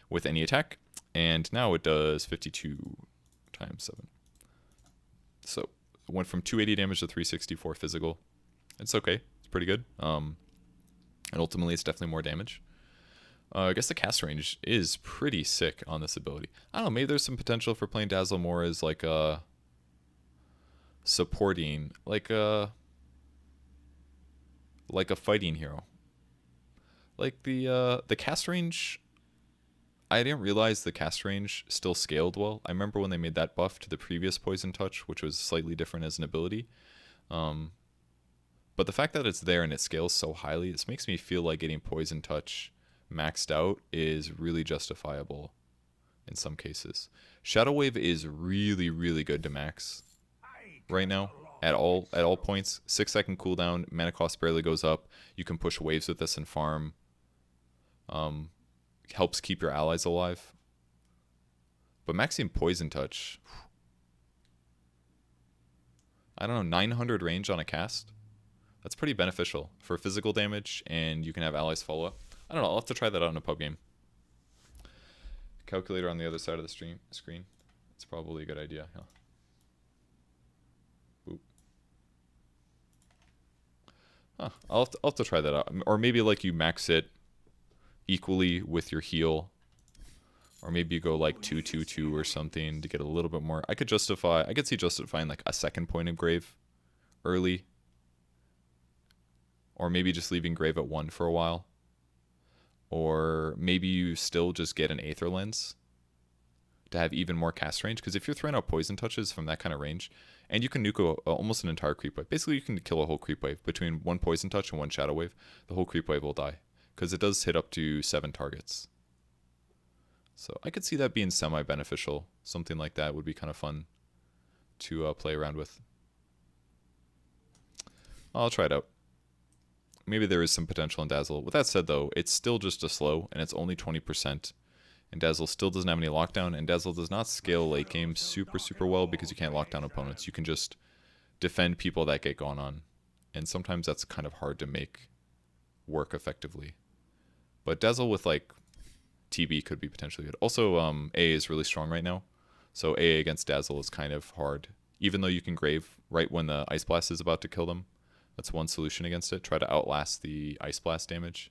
with any attack, and now it does 52 times 7. So it went from 280 damage to 364 physical. It's okay. It's pretty good. And ultimately, it's definitely more damage. I guess the cast range is pretty sick on this ability. I don't know. Maybe there's some potential for playing Dazzle more as like a supporting, like a fighting hero. Like the cast range. I didn't realize the cast range still scaled well. I remember when they made that buff to the previous Poison Touch, which was slightly different as an ability. But the fact that it's there and it scales so highly, this makes me feel like getting Poison Touch maxed out is really justifiable in some cases. Shadow Wave is really, really good to max right now at all points. 6-second cooldown, mana cost barely goes up. You can push waves with this and farm. Helps keep your allies alive. But maxing Poison Touch, I don't know, 900 range on a cast? That's pretty beneficial for physical damage, and you can have allies follow up. I don't know, I'll have to try that out in a pub game. Calculator on the other side of the screen. It's probably a good idea, huh? Oop. Huh, I'll have to try that out. Or maybe like you max it equally with your heal, or maybe you go like 2-2-2 or something to get a little bit more. I could see justifying like a second point of grave early, or maybe just leaving grave at 1 for a while, or maybe you still just get an Aether Lens to have even more cast range, because if you're throwing out Poison Touches from that kind of range, and you can nuke almost an entire creep wave, basically you can kill a whole creep wave between 1 Poison Touch and 1 Shadow Wave, the whole creep wave will die. Because it does hit up to 7 targets. So I could see that being semi-beneficial. Something like that would be kind of fun to play around with. I'll try it out. Maybe there is some potential in Dazzle. With that said, though, it's still just a slow, and it's only 20%. And Dazzle still doesn't have any lockdown, and Dazzle does not scale late game super, super well because you can't lock down opponents. You can just defend people that get gone on. And sometimes that's kind of hard to make work effectively. But Dazzle with like TB could be potentially good. Also, A is really strong right now. So A against Dazzle is kind of hard. Even though you can grave right when the Ice Blast is about to kill them. That's one solution against it. Try to outlast the Ice Blast damage.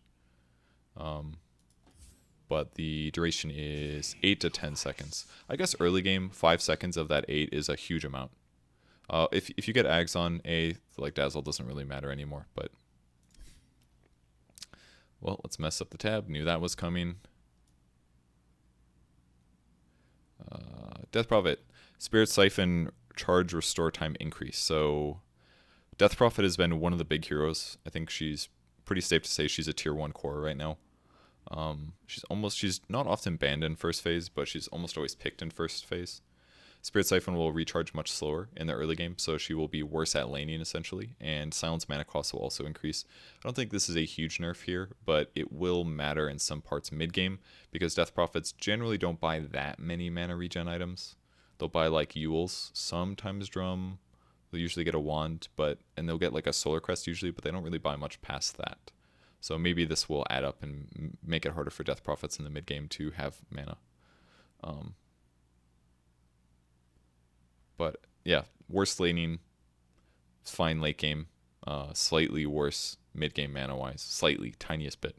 But the duration is 8 to 10 seconds. I guess early game, 5 seconds of that 8 is a huge amount. If you get Ags on A, like Dazzle doesn't really matter anymore, but... Well, let's mess up the tab. Knew that was coming. Death Prophet. Spirit Siphon charge restore time increase. So Death Prophet has been one of the big heroes. I think she's pretty safe to say she's a tier 1 core right now. She's not often banned in first phase, but she's almost always picked in first phase. Spirit Siphon will recharge much slower in the early game, so she will be worse at laning essentially, and Silence mana cost will also increase. I don't think this is a huge nerf here, but it will matter in some parts mid-game, because Death Prophets generally don't buy that many mana regen items. They'll buy like Yules, sometimes Drum, they'll usually get a Wand, and they'll get like a Solar Crest usually, but they don't really buy much past that. So maybe this will add up and make it harder for Death Prophets in the mid-game to have mana. But yeah, worse laning, fine late game, slightly worse mid game mana wise, slightly, tiniest bit.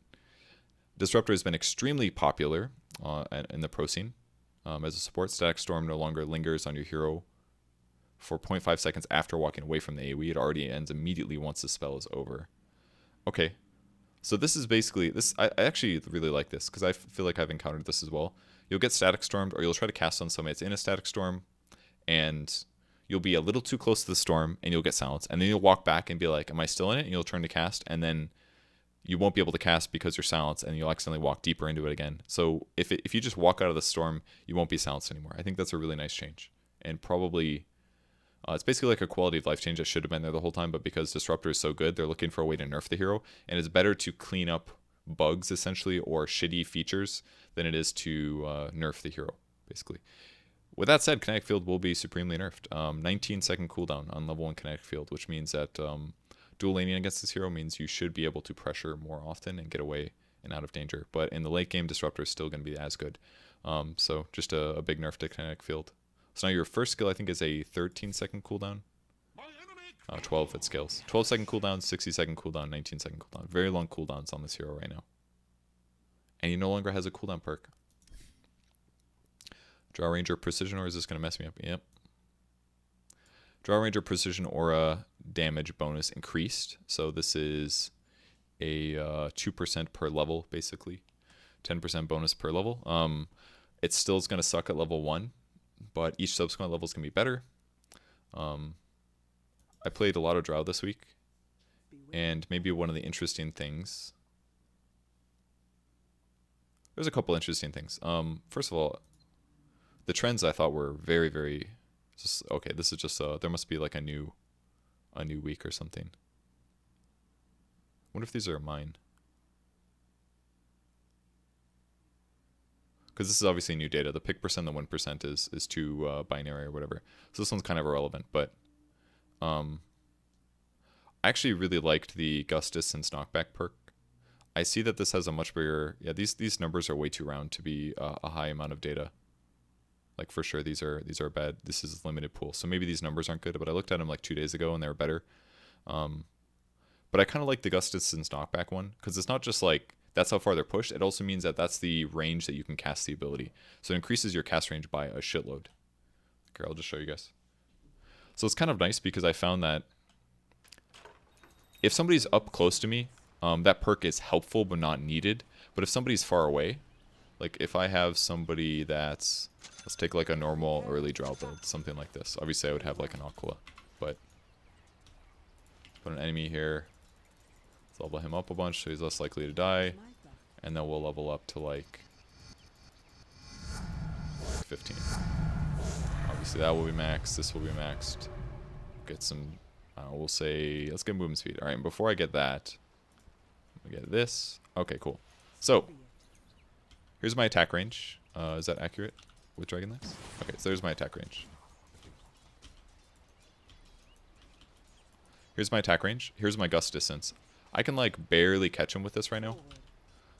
Disruptor has been extremely popular in the pro scene as a support. Static Storm no longer lingers on your hero for 0.5 seconds after walking away from the AoE. It already ends immediately once the spell is over. Okay, so this is basically this. I actually really like this because I feel like I've encountered this as well. You'll get static stormed, or you'll try to cast on somebody that's in a static storm, and you'll be a little too close to the storm, and you'll get silenced, and then you'll walk back and be like, "Am I still in it?" And you'll turn to cast, and then you won't be able to cast because you're silenced, and you'll accidentally walk deeper into it again. So if you just walk out of the storm, you won't be silenced anymore. I think that's a really nice change, and probably it's basically like a quality of life change that should have been there the whole time, but because Disruptor is so good, they're looking for a way to nerf the hero, and it's better to clean up bugs essentially or shitty features than it is to nerf the hero, basically. With that said, Kinetic Field will be supremely nerfed. 19-second cooldown on level 1 Kinetic Field, which means that dual laning against this hero means you should be able to pressure more often and get away and out of danger. But in the late game, Disruptor is still going to be as good. So just a big nerf to Kinetic Field. So now your first skill, I think, is a 13-second cooldown. 12 it scales. 12-second cooldown, 60-second cooldown, 19-second cooldown. Very long cooldowns on this hero right now. And he no longer has a cooldown perk. Drow Ranger Precision Aura, is this going to mess me up? Yep. Drow Ranger Precision Aura damage bonus increased. So this is a 2% per level, basically. 10% bonus per level. It still is going to suck at level 1, but each subsequent level is going to be better. I played a lot of Drow this week, and maybe one of the interesting things... There's a couple interesting things. First of all, the trends I thought were very, very... okay, this is just... there must be like a new week or something. I wonder if these are mine. Because this is obviously new data. The pick percent and the win percent is too binary or whatever. So this one's kind of irrelevant. But I actually really liked the Gustus and Knockback perk. I see that this has a much bigger... Yeah, these numbers are way too round to be a high amount of data. Like, for sure, these are bad. This is a limited pool. So maybe these numbers aren't good, but I looked at them like 2 days ago and they were better. But I kind of like the Gustus and Knockback one, because it's not just like that's how far they're pushed. It also means that that's the range that you can cast the ability. So it increases your cast range by a shitload. Okay, I'll just show you guys. So it's kind of nice because I found that if somebody's up close to me, that perk is helpful but not needed. But if somebody's far away, like if I have somebody that's... Let's take like a normal early Drow build, something like this. Obviously I would have like an Aquila, but put an enemy here. Let's level him up a bunch so he's less likely to die. And then we'll level up to like 15. Obviously that will be maxed, this will be maxed. Get some, we'll say, let's get movement speed. Alright, before I get that, we get this. Okay, cool. So, here's my attack range. Is that accurate with Dragon Legs? Okay, so there's my attack range. Here's my attack range. Here's my gust distance. I can like barely catch him with this right now.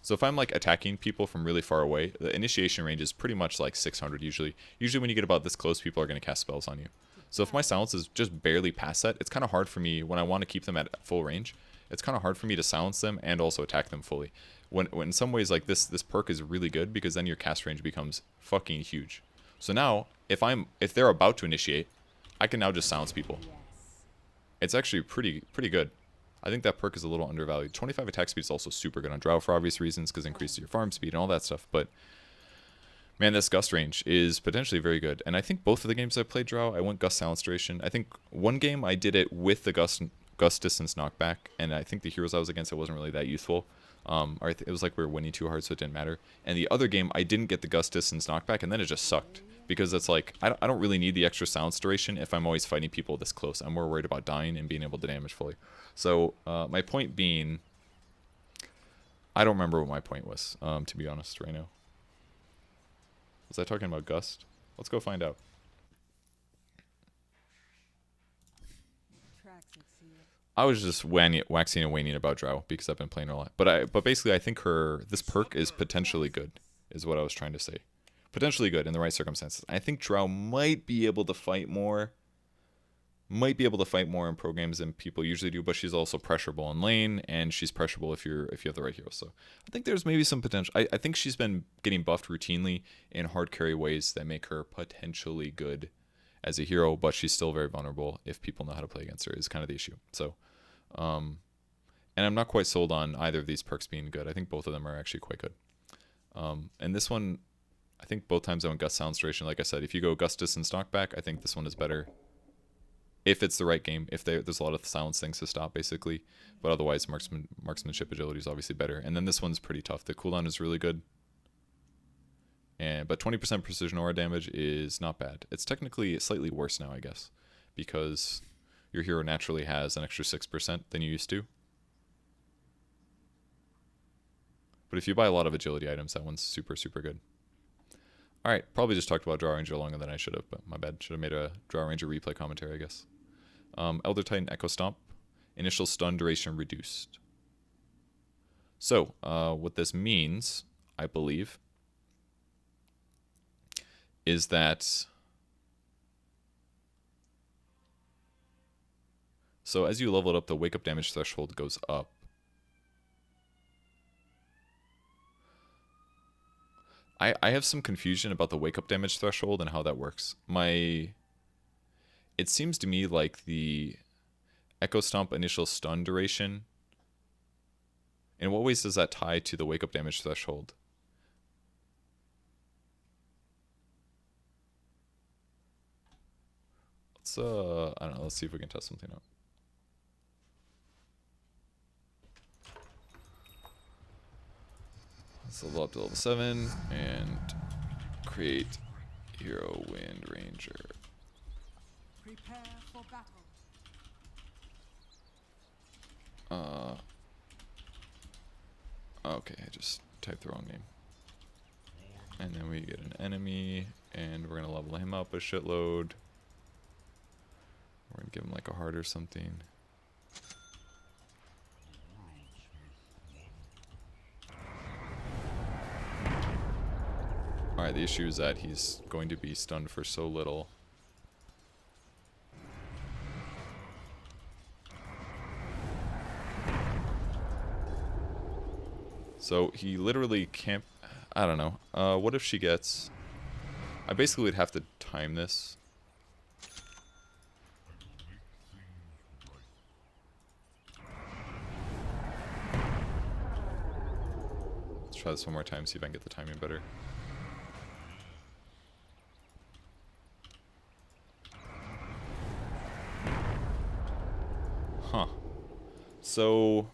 So if I'm like attacking people from really far away, the initiation range is pretty much like 600 usually. Usually when you get about this close, people are going to cast spells on you. So if my silence is just barely past that, it's kind of hard for me when I want to keep them at full range. It's kind of hard for me to silence them and also attack them fully. When in some ways like this perk is really good because then your cast range becomes fucking huge. So now if they're about to initiate, I can now just silence people. It's actually pretty good. I think that perk is a little undervalued. 25 attack speed is also super good on Drow for obvious reasons because it increases your farm speed and all that stuff. But man, this gust range is potentially very good. And I think both of the games I played Drow, I went gust silence duration. I think one game I did it with the gust distance knockback, and I think the heroes I was against, it wasn't really that useful. Or it was like we were winning too hard, so it didn't matter. And the other game, I didn't get the gust distance knockback, and then it just sucked. Because it's like, I don't really need the extra silence duration if I'm always fighting people this close. I'm more worried about dying and being able to damage fully. So, my point being, I don't remember what my point was, to be honest, right now. Was I talking about gust? Let's go find out. I was just waxing and waning about Drow because I've been playing her a lot. But basically, I think this perk is potentially good, is what I was trying to say. Potentially good in the right circumstances. I think Drow might be able to fight more. Might be able to fight more in pro games than people usually do, but she's also pressurable in lane, and she's pressurable if you have the right hero. So I think there's maybe some potential. I think she's been getting buffed routinely in hard carry ways that make her potentially good as a hero, but she's still very vulnerable if people know how to play against her, is kind of the issue. So, and I'm not quite sold on either of these perks being good. I think both of them are actually quite good. And this one, I think both times I went Gust Silence Duration. Like I said, if you go Gustus and Knockback, I think this one is better. If it's the right game, if there's a lot of silence things to stop, basically. But otherwise, marksmanship agility is obviously better. And then this one's pretty tough. The cooldown is really good. But 20% precision aura damage is not bad. It's technically slightly worse now, I guess, because your hero naturally has an extra 6% than you used to. But if you buy a lot of agility items, that one's super, super good. Alright, probably just talked about Drow Ranger longer than I should have, but my bad. Should have made a Drow Ranger replay commentary, I guess. Elder Titan Echo Stomp. Initial stun duration reduced. So, what this means, I believe, is that... So as you level it up, the wake up damage threshold goes up. I have some confusion about the wake up damage threshold and how that works. It seems to me like the Echo Stomp initial stun duration, in what ways does that tie to the wake up damage threshold? Let's I don't know, let's see if we can test something out. Let's level up to level 7 and create Hero Wind Ranger. Prepare for battle. Okay, I just typed the wrong name. And then we get an enemy, and we're gonna level him up a shitload. We're gonna give him like a heart or something. Alright, the issue is that he's going to be stunned for so little. So he literally can't... I don't know. What if she gets... I basically would have to time this. Let's try this one more time, see if I can get the timing better. Huh. So,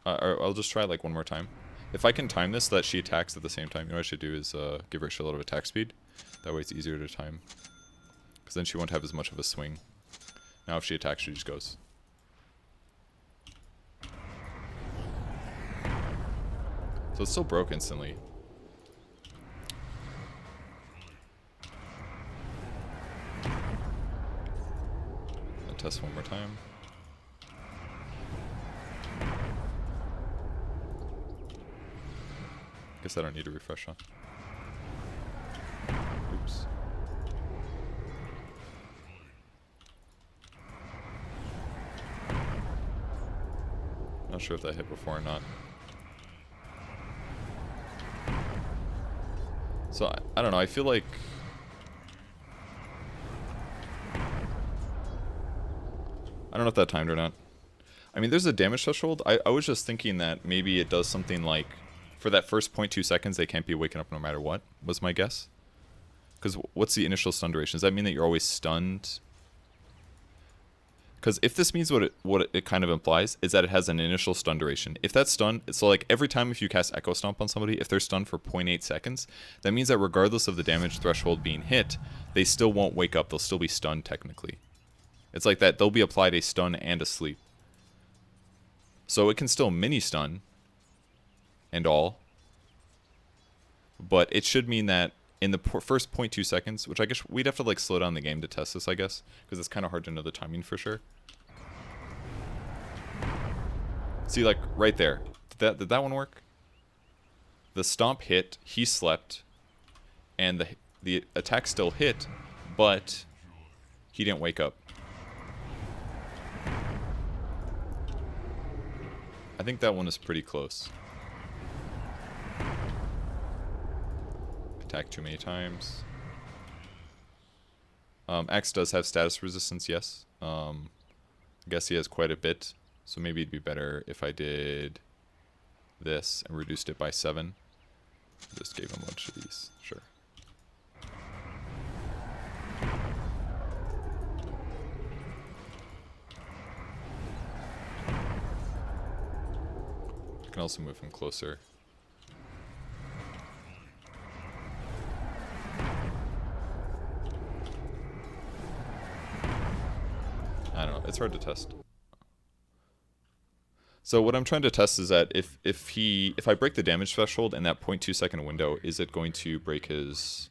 I'll just try like one more time. If I can time this so that she attacks at the same time, you know what I should do is give her a shitload of attack speed. That way it's easier to time. Because then she won't have as much of a swing. Now if she attacks, she just goes. So it's still broke instantly. I'll test one more time. Guess I don't need to refresh, huh? Oops. Not sure if that hit before or not. So, I don't know, I feel like... I don't know if that timed or not. I mean, there's a damage threshold. I was just thinking that maybe it does something like... For that first 0.2 seconds, they can't be waking up no matter what, was my guess. Because what's the initial stun duration? Does that mean that you're always stunned? Because if this means what it kind of implies, is that it has an initial stun duration. If that's stun, so like every time if you cast Echo Stomp on somebody, if they're stunned for 0.8 seconds, that means that regardless of the damage threshold being hit, they still won't wake up. They'll still be stunned technically. It's like that. They'll be applied a stun and a sleep. So it can still mini-stun and all, but it should mean that in the first 0.2 seconds, which I guess we'd have to like slow down the game to test this, I guess, because it's kind of hard to know the timing for sure. See, like right there, did that one work? The stomp hit, he slept, and the attack still hit, but he didn't wake up. I think that one is pretty close. Attack too many times. Axe does have status resistance, yes. I guess he has quite a bit, so maybe it'd be better if I did this and reduced it by 7. Just gave him a bunch of these, sure. I can also move him closer. I don't know, it's hard to test. So what I'm trying to test is that if I break the damage threshold in that 0.2 second window, is it going to break his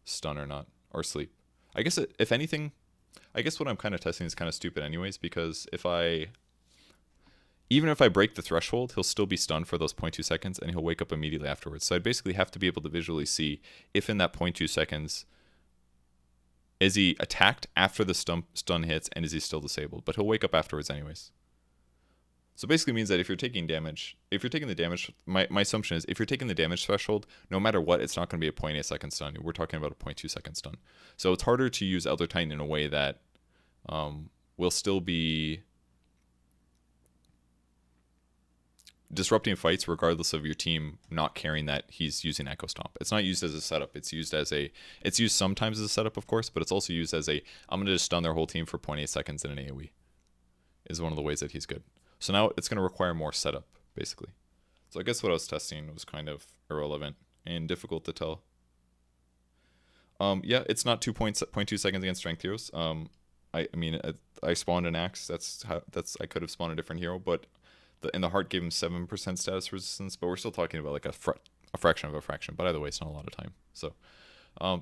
stun or not, or sleep? I guess if anything, I guess what I'm kind of testing is kind of stupid anyways, because even if I break the threshold, he'll still be stunned for those 0.2 seconds and he'll wake up immediately afterwards. So I'd basically have to be able to visually see if in that 0.2 seconds, is he attacked after the stun hits and is he still disabled? But he'll wake up afterwards anyways. So basically means that if you're taking the damage, my assumption is if you're taking the damage threshold, no matter what, it's not going to be a 0.8 second stun. We're talking about a 0.2 second stun. So it's harder to use Elder Titan in a way that will still be disrupting fights regardless of your team not caring that he's using Echo Stomp. It's not used as a setup. It's used sometimes as a setup, of course, but it's also used as I'm going to just stun their whole team for 0.8 seconds in an AoE is one of the ways that he's good. So now it's going to require more setup, basically. So I guess what I was testing was kind of irrelevant and difficult to tell. Yeah, it's not 2.2 seconds against strength heroes. I mean, I spawned an axe. I could have spawned a different hero, but the heart gave him 7% status resistance. But we're still talking about like a fraction of a fraction. But either way, it's not a lot of time. So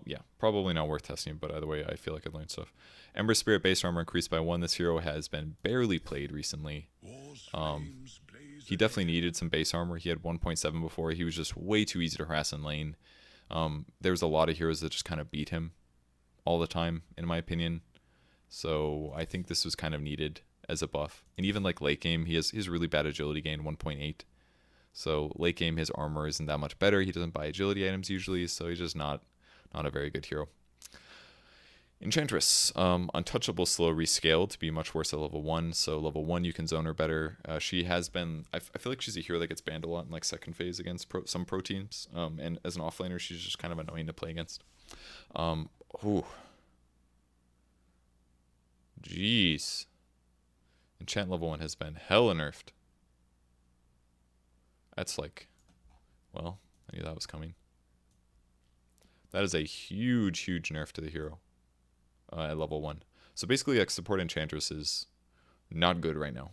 yeah, probably not worth testing. But either way, I feel like I learned stuff. Ember Spirit base armor increased by 1. This hero has been barely played recently. He definitely needed some base armor. He had 1.7 before. He was just way too easy to harass in lane. There's a lot of heroes that just kind of beat him all the time, in my opinion. So I think this was kind of needed as a buff. And even like late game, he has really bad agility gain, 1.8. So late game, his armor isn't that much better. He doesn't buy agility items usually, so he's just not a very good hero. Enchantress, untouchable slow rescaled to be much worse at level 1. So level 1 you can zone her better. She has been, I feel like she's a hero that gets banned a lot in like second phase against some pro teams. And as an offlaner, she's just kind of annoying to play against. Jeez. Enchant level 1 has been hella nerfed. That's like, well, I knew that was coming. That is a huge nerf to the hero. At level 1. So basically, like, support Enchantress is not good right now.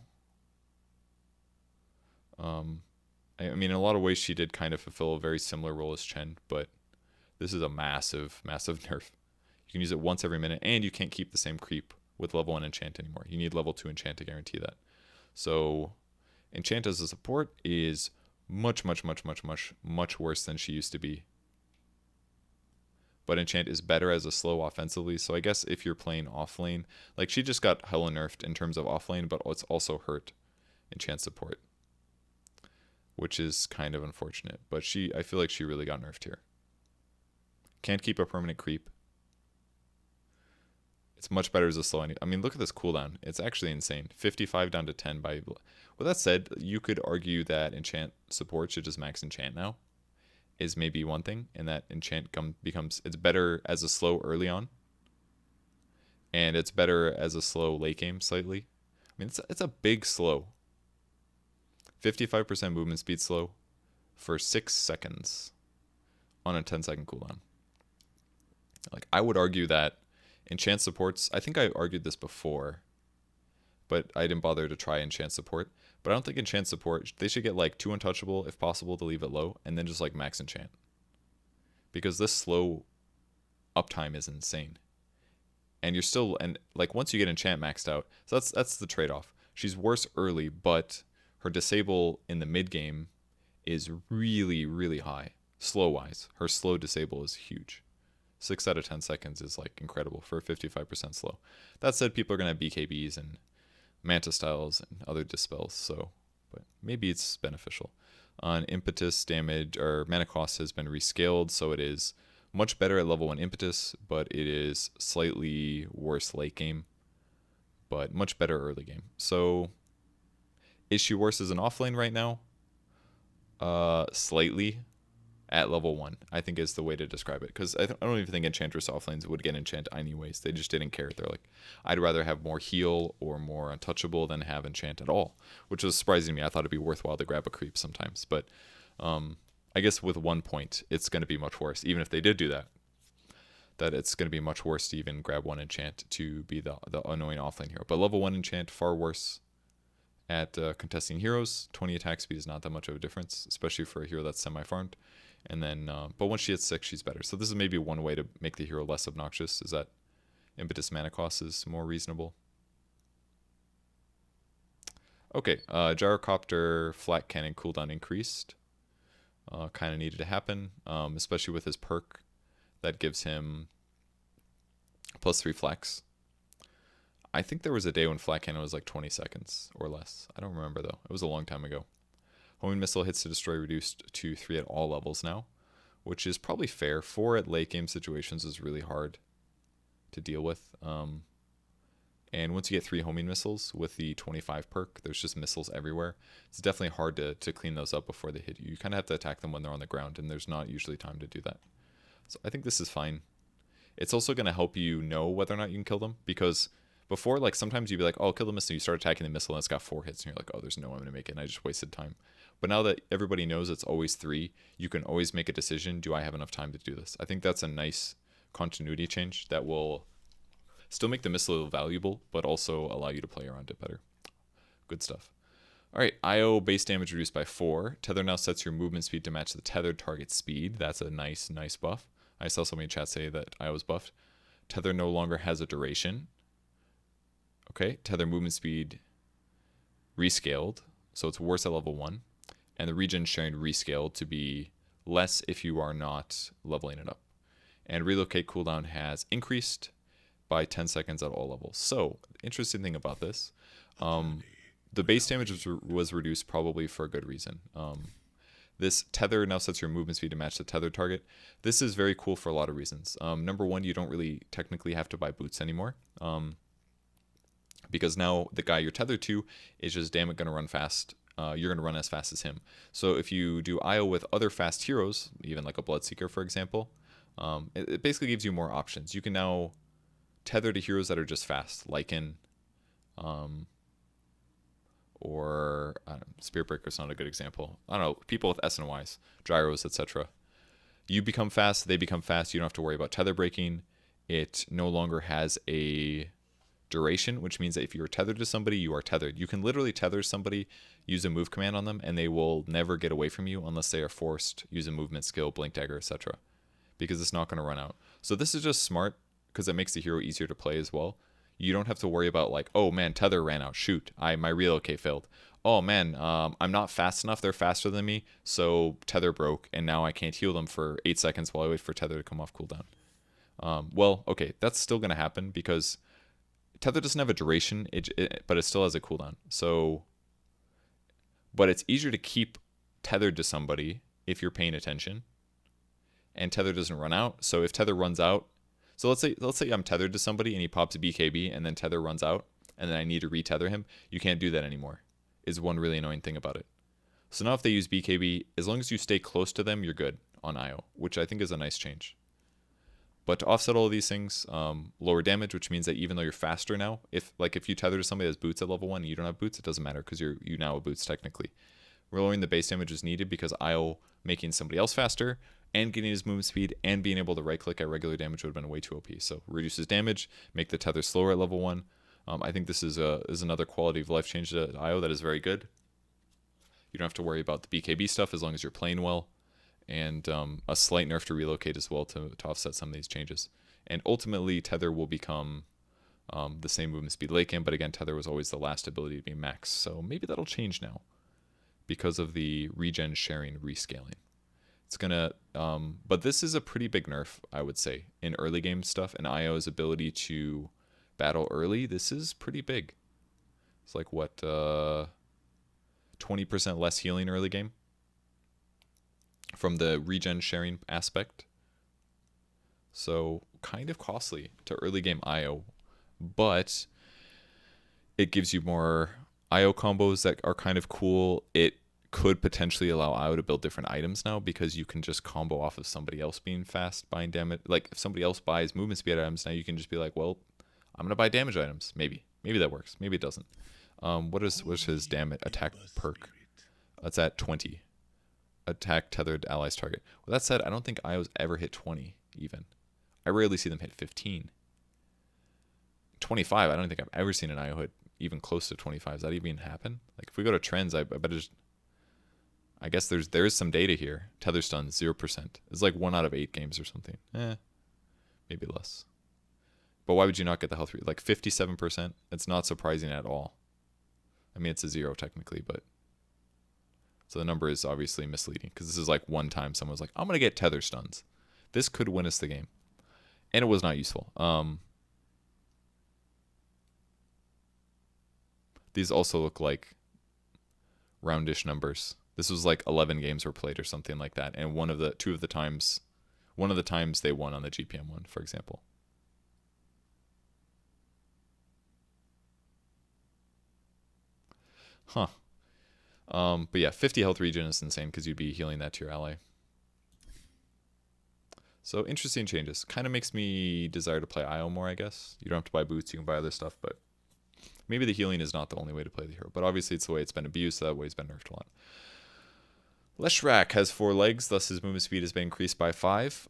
I mean, in a lot of ways, she did kind of fulfill a very similar role as Chen, but this is a massive nerf. You can use it once every minute, and you can't keep the same creep with level 1 Enchant anymore. You need level 2 Enchant to guarantee that. So, Enchant as a support is much worse than she used to be. But Enchant is better as a slow offensively. So I guess if you're playing off lane, like she just got hella nerfed in terms of off lane, but it's also hurt Enchant support, which is kind of unfortunate. But I feel like she really got nerfed here. Can't keep a permanent creep. It's much better as a slow. I mean, look at this cooldown. It's actually insane. 55 down to 10 by. With that said, you could argue that Enchant support should just max Enchant now. Is maybe one thing, and that Enchant becomes it's better as a slow early on, and it's better as a slow late game slightly. I mean, it's a big slow. 55% movement speed slow for 6 seconds on a 10-second cooldown. Like I would argue that Enchant supports. I think I argued this before, but I didn't bother to try Enchant support. But I don't think Enchant support, they should get like 2 untouchable if possible to leave it low, and then just like max Enchant. Because this slow uptime is insane. And you're still, and like once you get Enchant maxed out, so that's the trade-off. She's worse early, but her disable in the mid game is really high. Slow-wise, her slow disable is huge. 6 out of 10 seconds is like incredible for 55% slow. That said, people are going to have BKBs and Manta Styles and other dispels, so but maybe it's beneficial. On impetus damage or mana cost has been rescaled, so it is Much better at level 1 impetus, but it is slightly worse late game, but much better early game. So, is she worse as an offlane right now? Slightly at level 1, I think is the way to describe it. Because I don't even think Enchantress offlanes would get enchant anyways. They just didn't care. They're like, I'd rather have more heal or more untouchable than have enchant at all, which was surprising to me. I thought it'd be worthwhile to grab a creep sometimes, but I guess with 1 point, it's going to be much worse. Even if they did do that, it's going to be much worse to even grab 1 enchant to be the annoying offlane hero. But level 1 enchant, far worse at contesting heroes. 20 attack speed is not that much of a difference, especially for a hero that's semi-farmed. And then, but once she hits 6, she's better. So this is maybe one way to make the hero less obnoxious, is that impetus mana cost is more reasonable. Okay, Gyrocopter flat cannon cooldown increased. Kind of needed to happen, especially with his perk that gives him +3 flex. I think there was a day when flat cannon was like 20 seconds or less. I don't remember though. It was a long time ago. Homing missile hits to destroy reduced to 3 at all levels now, which is probably fair. 4 at late game situations is really hard to deal with. And once you get 3 homing missiles with the 25 perk, there's just missiles everywhere. It's definitely hard to clean those up before they hit you. You kind of have to attack them when they're on the ground, and there's not usually time to do that. So I think this is fine. It's also going to help you know whether or not you can kill them, because before, like, sometimes you'd be like, oh, I'll kill the missile. You start attacking the missile, and it's got 4 hits, and you're like, oh, there's no way I'm going to make it, and I just wasted time. But now that everybody knows it's always 3, you can always make a decision, do I have enough time to do this? I think that's a nice continuity change that will still make the missile valuable, but also allow you to play around it better. Good stuff. All right, IO base damage reduced by 4. Tether now sets your movement speed to match the tethered target speed. That's a nice buff. I saw somebody in chat say that IO was buffed. Tether no longer has a duration. Okay, tether movement speed rescaled, so it's worse at level 1. And the regen sharing rescaled to be less if you are not leveling it up. And relocate cooldown has increased by 10 seconds at all levels. So, interesting thing about this, the base damage was reduced probably for a good reason. This tether now sets your movement speed to match the tether target. This is very cool for a lot of reasons. Number one, you don't really technically have to buy boots anymore. Because now the guy you're tethered to is just damn it going to run fast. You're going to run as fast as him. So if you do IO with other fast heroes, even like a Bloodseeker, for example, it basically gives you more options. You can now tether to heroes that are just fast, Lycan, or Spirit Breaker's not a good example. I don't know, people with S and Ys, Gyros, etc. You become fast, they become fast. You don't have to worry about tether breaking. It no longer has a duration, which means that if you're tethered to somebody, you are tethered. You can literally tether somebody, use a move command on them, and they will never get away from you unless they are forced, use a movement skill, blink dagger, etc. Because it's not going to run out. So this is just smart because it makes the hero easier to play as well. You don't have to worry about like, oh man, tether ran out, shoot, my relocate failed. Oh man, I'm not fast enough, they're faster than me, so tether broke, and now I can't heal them for 8 seconds while I wait for tether to come off cooldown. Well, okay, that's still going to happen because tether doesn't have a duration, but it still has a cooldown. So, but it's easier to keep tethered to somebody if you're paying attention, and tether doesn't run out. So if tether runs out, so let's say I'm tethered to somebody and he pops a BKB and then tether runs out and then I need to retether him. You can't do that anymore. Is one really annoying thing about it. So now if they use BKB, as long as you stay close to them, you're good on IO, which I think is a nice change. But to offset all of these things, lower damage, which means that even though you're faster now, if you tether to somebody that has boots at level 1 and you don't have boots, it doesn't matter because you now have boots technically. Lowering the base damage is needed because IO making somebody else faster and getting his movement speed and being able to right click at regular damage would have been way too OP. So reduces damage, make the tether slower at level 1. I think this is another quality of life change to IO that is very good. You don't have to worry about the BKB stuff as long as you're playing well. And a slight nerf to relocate as well to offset some of these changes. And ultimately, tether will become the same movement speed late game, but again, tether was always the last ability to be max. So maybe that'll change now because of the regen sharing rescaling. It's gonna, but this is a pretty big nerf, I would say, in early game stuff. And IO's ability to battle early, this is pretty big. It's like what, 20% less healing early game from the regen sharing aspect. So kind of costly to early game IO, but it gives you more IO combos that are kind of cool. It could potentially allow IO to build different items now because you can just combo off of somebody else being fast, buying damage. Like if somebody else buys movement speed items, now you can just be like, well, I'm gonna buy damage items. Maybe that works. Maybe it doesn't. What's his damage attack perk? That's at 20. Attack tethered allies target. With that said, I don't think IOs ever hit 20 even. I rarely see them hit 15. 25, I don't think I've ever seen an IO hit even close to 25. Does that even happen? Like if we go to trends, I bet I guess there is some data here. Tether stun 0%. It's like 1 out of 8 games or something. Maybe less. But why would you not get the health rate? Like 57%? It's not surprising at all. I mean, it's a 0 technically, but so the number is obviously misleading because this is like one time someone was like, I'm going to get tether stuns. This could win us the game. And it was not useful. These also look like roundish numbers. This was like 11 games were played or something like that. And one of the times they won on the GPM one, for example. Huh. But yeah, 50 health regen is insane because you'd be healing that to your ally. So interesting changes. Kind of makes me desire to play IO more, I guess. You don't have to buy boots, you can buy other stuff, but maybe the healing is not the only way to play the hero. But obviously it's the way it's been abused, so that way it's been nerfed a lot. Leshrac has 4 legs, thus his movement speed has been increased by 5.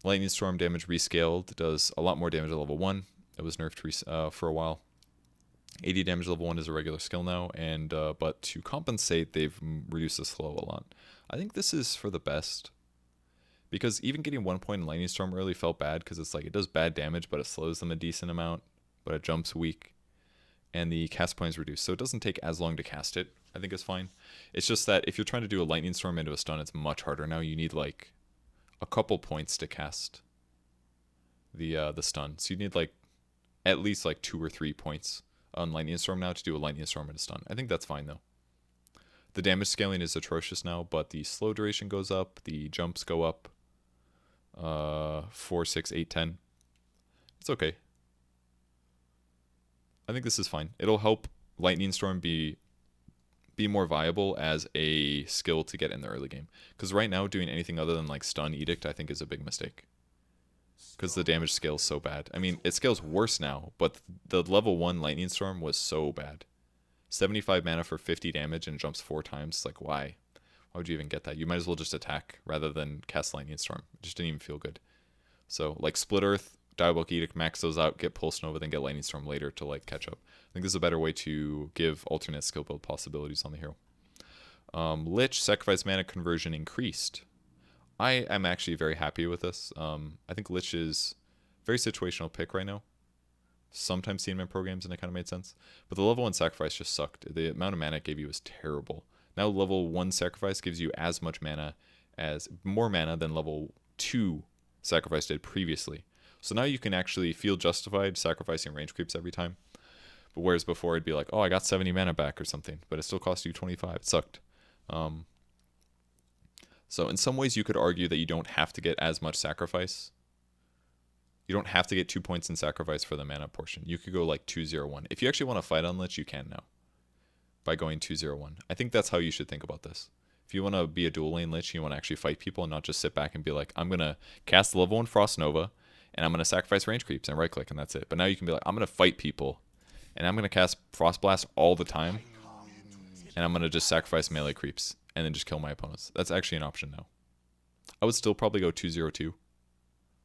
Lightning Storm damage rescaled, does a lot more damage at level 1. It was nerfed for a while. 80 damage level 1 is a regular skill now, and but to compensate, they've reduced the slow a lot. I think this is for the best, because even getting 1 point in Lightning Storm early felt bad, because it's like it does bad damage, but it slows them a decent amount, but it jumps weak, and the cast point is reduced, so it doesn't take as long to cast it. I think it's fine. It's just that if you're trying to do a Lightning Storm into a stun, it's much harder now. You need like a couple points to cast the stun, so you need like at least like 2 or 3 points on Lightning Storm now to do a Lightning Storm and a stun. I think that's fine though. The damage scaling is atrocious now, but the slow duration goes up, the jumps go up. 4, 6, 8, 10. It's okay. I think this is fine. It'll help Lightning Storm be more viable as a skill to get in the early game. Because right now, doing anything other than like stun edict, I think is a big mistake. Because the damage scales so bad. I mean, it scales worse now, but the level 1 Lightning Storm was so bad. 75 mana for 50 damage and jumps 4 times. Like, why? Why would you even get that? You might as well just attack rather than cast Lightning Storm. It just didn't even feel good. So, like Split Earth, Diabolic Edict, max those out, get Pulse Nova, then get Lightning Storm later to like catch up. I think this is a better way to give alternate skill build possibilities on the hero. Lich, sacrifice mana conversion increased. I am actually very happy with this. I think Lich is a very situational pick right now. Sometimes seen him in programs and it kind of made sense. But the level 1 sacrifice just sucked. The amount of mana it gave you was terrible. Now level 1 sacrifice gives you as much mana more mana than level 2 sacrifice did previously. So now you can actually feel justified sacrificing range creeps every time. But whereas before it'd be like, oh, I got 70 mana back or something, but it still cost you 25. It sucked. So in some ways you could argue that you don't have to get as much sacrifice. You don't have to get 2 points in sacrifice for the mana portion. You could go like 2-0-1. If you actually want to fight on Lich, you can now. By going 2-0-1. I think that's how you should think about this. If you want to be a dual lane Lich, you want to actually fight people and not just sit back and be like, I'm going to cast the level 1 Frost Nova, and I'm going to sacrifice range creeps and right click, and that's it. But now you can be like, I'm going to fight people, and I'm going to cast Frost Blast all the time, and I'm going to just sacrifice melee creeps, and then just kill my opponents. That's actually an option now. I would still probably go 2-0-2,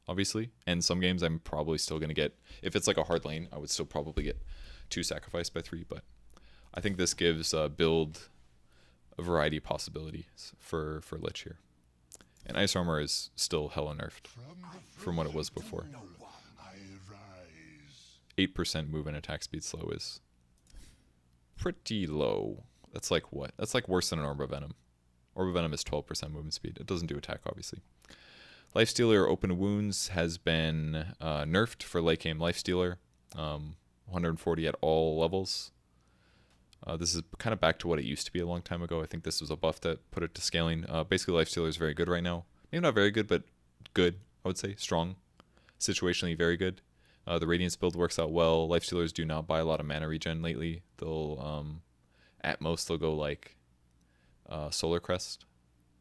obviously. And some games I'm probably still going to get, if it's like a hard lane, I would still probably get 2 sacrificed by 3, but I think this gives build a variety of possibilities for Lich here. And Ice Armor is still hella nerfed from what it was before. 8% move and attack speed slow is pretty low. That's like what? That's like worse than an Orb of Venom. Orb of Venom is 12% movement speed. It doesn't do attack, obviously. Lifestealer Open Wounds has been nerfed for late game Lifestealer. 140 at all levels. This is kind of back to what it used to be a long time ago. I think this was a buff that put it to scaling. Basically, Lifestealer is very good right now. Maybe not very good, but good. I would say. Strong. Situationally very good. The Radiance build works out well. Lifestealers do not buy a lot of mana regen lately. They'll, at most, they'll go like Solar Crest,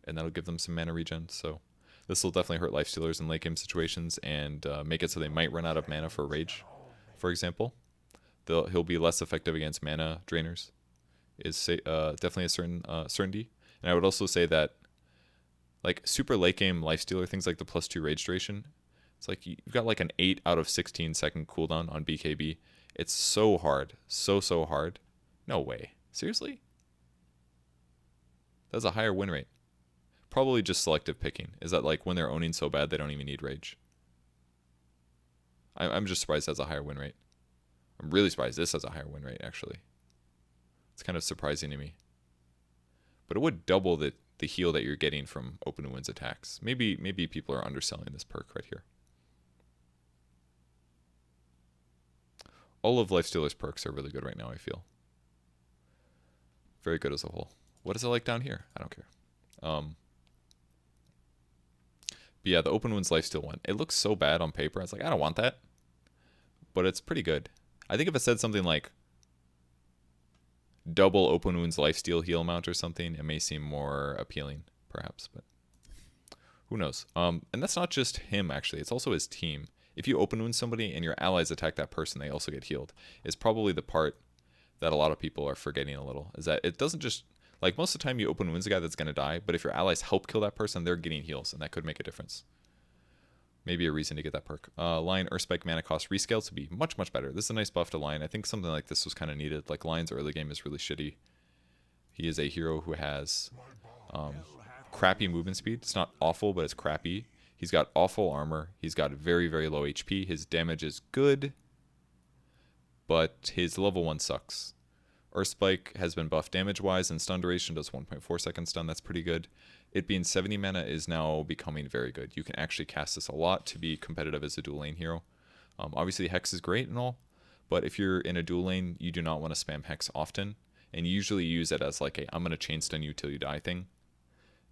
and that'll give them some mana regen. So this will definitely hurt Lifestealers in late game situations and make it so they might run out of mana for Rage, for example. He'll be less effective against mana drainers, is definitely a certain certainty. And I would also say that like super late game Lifestealer, things like the +2 Rage duration, it's like you've got like an 8 out of 16 second cooldown on BKB. It's so hard. So hard. No way. Seriously? That's a higher win rate. Probably just selective picking. Is that like when they're owning so bad they don't even need Rage? I'm just surprised that's a higher win rate. I'm really surprised this has a higher win rate, actually. It's kind of surprising to me. But it would double the heal that you're getting from Open Wounds attacks. Maybe people are underselling this perk right here. All of Lifestealer's perks are really good right now, I feel. Very good as a whole. What is it like down here? I don't care. But yeah, the Open Wounds Lifesteal one. It looks so bad on paper. I was like, I don't want that. But it's pretty good. I think if it said something like double Open Wounds Lifesteal heal amount or something, it may seem more appealing, perhaps. But who knows? And that's not just him, actually. It's also his team. If you Open Wound somebody and your allies attack that person, they also get healed. It's probably the part that a lot of people are forgetting a little. Is that it doesn't just... Like, most of the time you Open Wounds a guy that's going to die, but if your allies help kill that person, they're getting heals, and that could make a difference. Maybe a reason to get that perk. Lion Earthspike mana cost rescale to be much better. This is a nice buff to Lion. I think something like this was kind of needed. Like, Lion's early game is really shitty. He is a hero who has crappy movement speed. It's not awful, but it's crappy. He's got awful armor. He's got very low HP. His damage is good, but his level 1 sucks. Earthspike has been buffed damage-wise, and stun duration does 1.4 seconds stun. That's pretty good. It being 70 mana is now becoming very good. You can actually cast this a lot to be competitive as a dual lane hero. Obviously, Hex is great and all, but if you're in a dual lane, you do not want to spam Hex often, and you usually use it as like a I'm going to chain stun you till you die thing.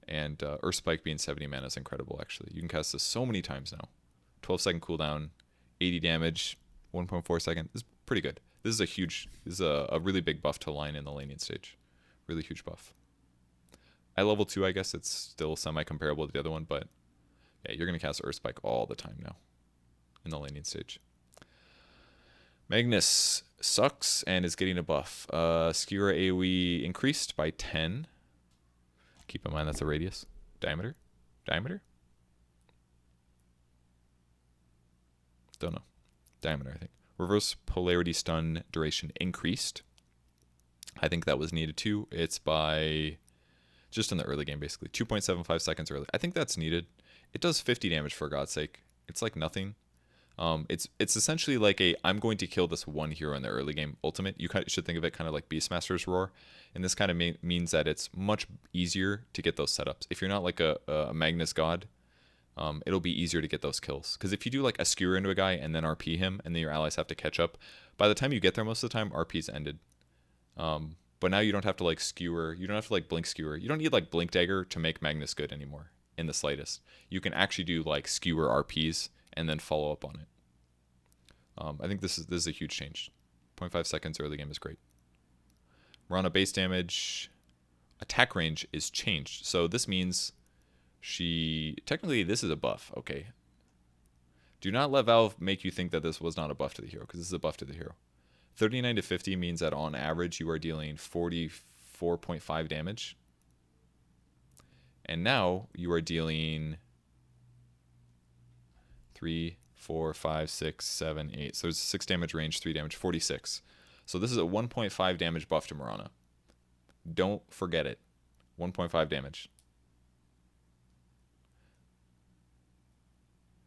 And Earthspike being 70 mana is incredible, actually. You can cast this so many times now. 12-second cooldown, 80 damage, 1.4 second. This is pretty good. This is a really big buff to Lion in the laning stage. Really huge buff. At level 2, I guess it's still semi-comparable to the other one, but yeah, you're going to cast Earthspike all the time now in the laning stage. Magnus sucks and is getting a buff. Skira AoE increased by 10. Keep in mind that's a radius. Diameter? Diameter? Don't know. Diameter, I think. Reverse polarity stun duration increased. I think that was needed too. It's by just in the early game, basically 2.75 seconds early. I think that's needed. It does 50 damage for God's sake. It's like nothing. It's essentially like a I'm going to kill this one hero in the early game ultimate. You should think of it kind of like Beastmaster's Roar, and this kind of means that it's much easier to get those setups. If you're not like a Magnus God, it'll be easier to get those kills. Because if you do like a skewer into a guy and then RP him, and then your allies have to catch up, by the time you get there, most of the time RP's ended. But now you don't have to like skewer. You don't have to like blink skewer. You don't need like blink dagger to make Magnus good anymore in the slightest. You can actually do like skewer RPs and then follow up on it. I think this is a huge change. 0.5 seconds early game is great. Mirana base damage, attack range is changed. So this means technically this is a buff. Okay. Do not let Valve make you think that this was not a buff to the hero, because this is a buff to the hero. 39 to 50 means that on average you are dealing 44.5 damage. And now you are dealing 3, 4, 5, 6, 7, 8. So there's 6 damage range, 3 damage, 46. So this is a 1.5 damage buff to Mirana. Don't forget it. 1.5 damage.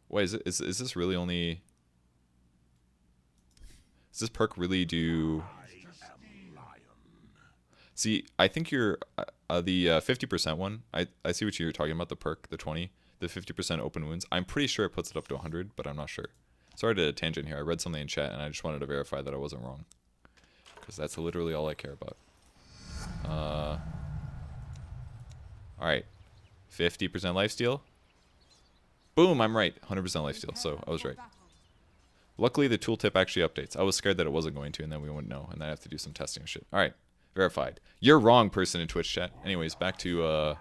Wait, is this really only... Does this perk really do... See, I think you're... the 50% one, I see what you're talking about, the perk, the 20. The 50% open wounds. I'm pretty sure it puts it up to 100, but I'm not sure. Sorry to a tangent here. I read something in chat, and I just wanted to verify that I wasn't wrong. Because that's literally all I care about. Alright. 50% lifesteal. Boom, I'm right. 100% lifesteal, so I was right. Luckily, the tooltip actually updates. I was scared that it wasn't going to, and then we wouldn't know, and then I have to do some testing and shit. All right, verified. You're wrong, person in Twitch chat. Anyways, back to,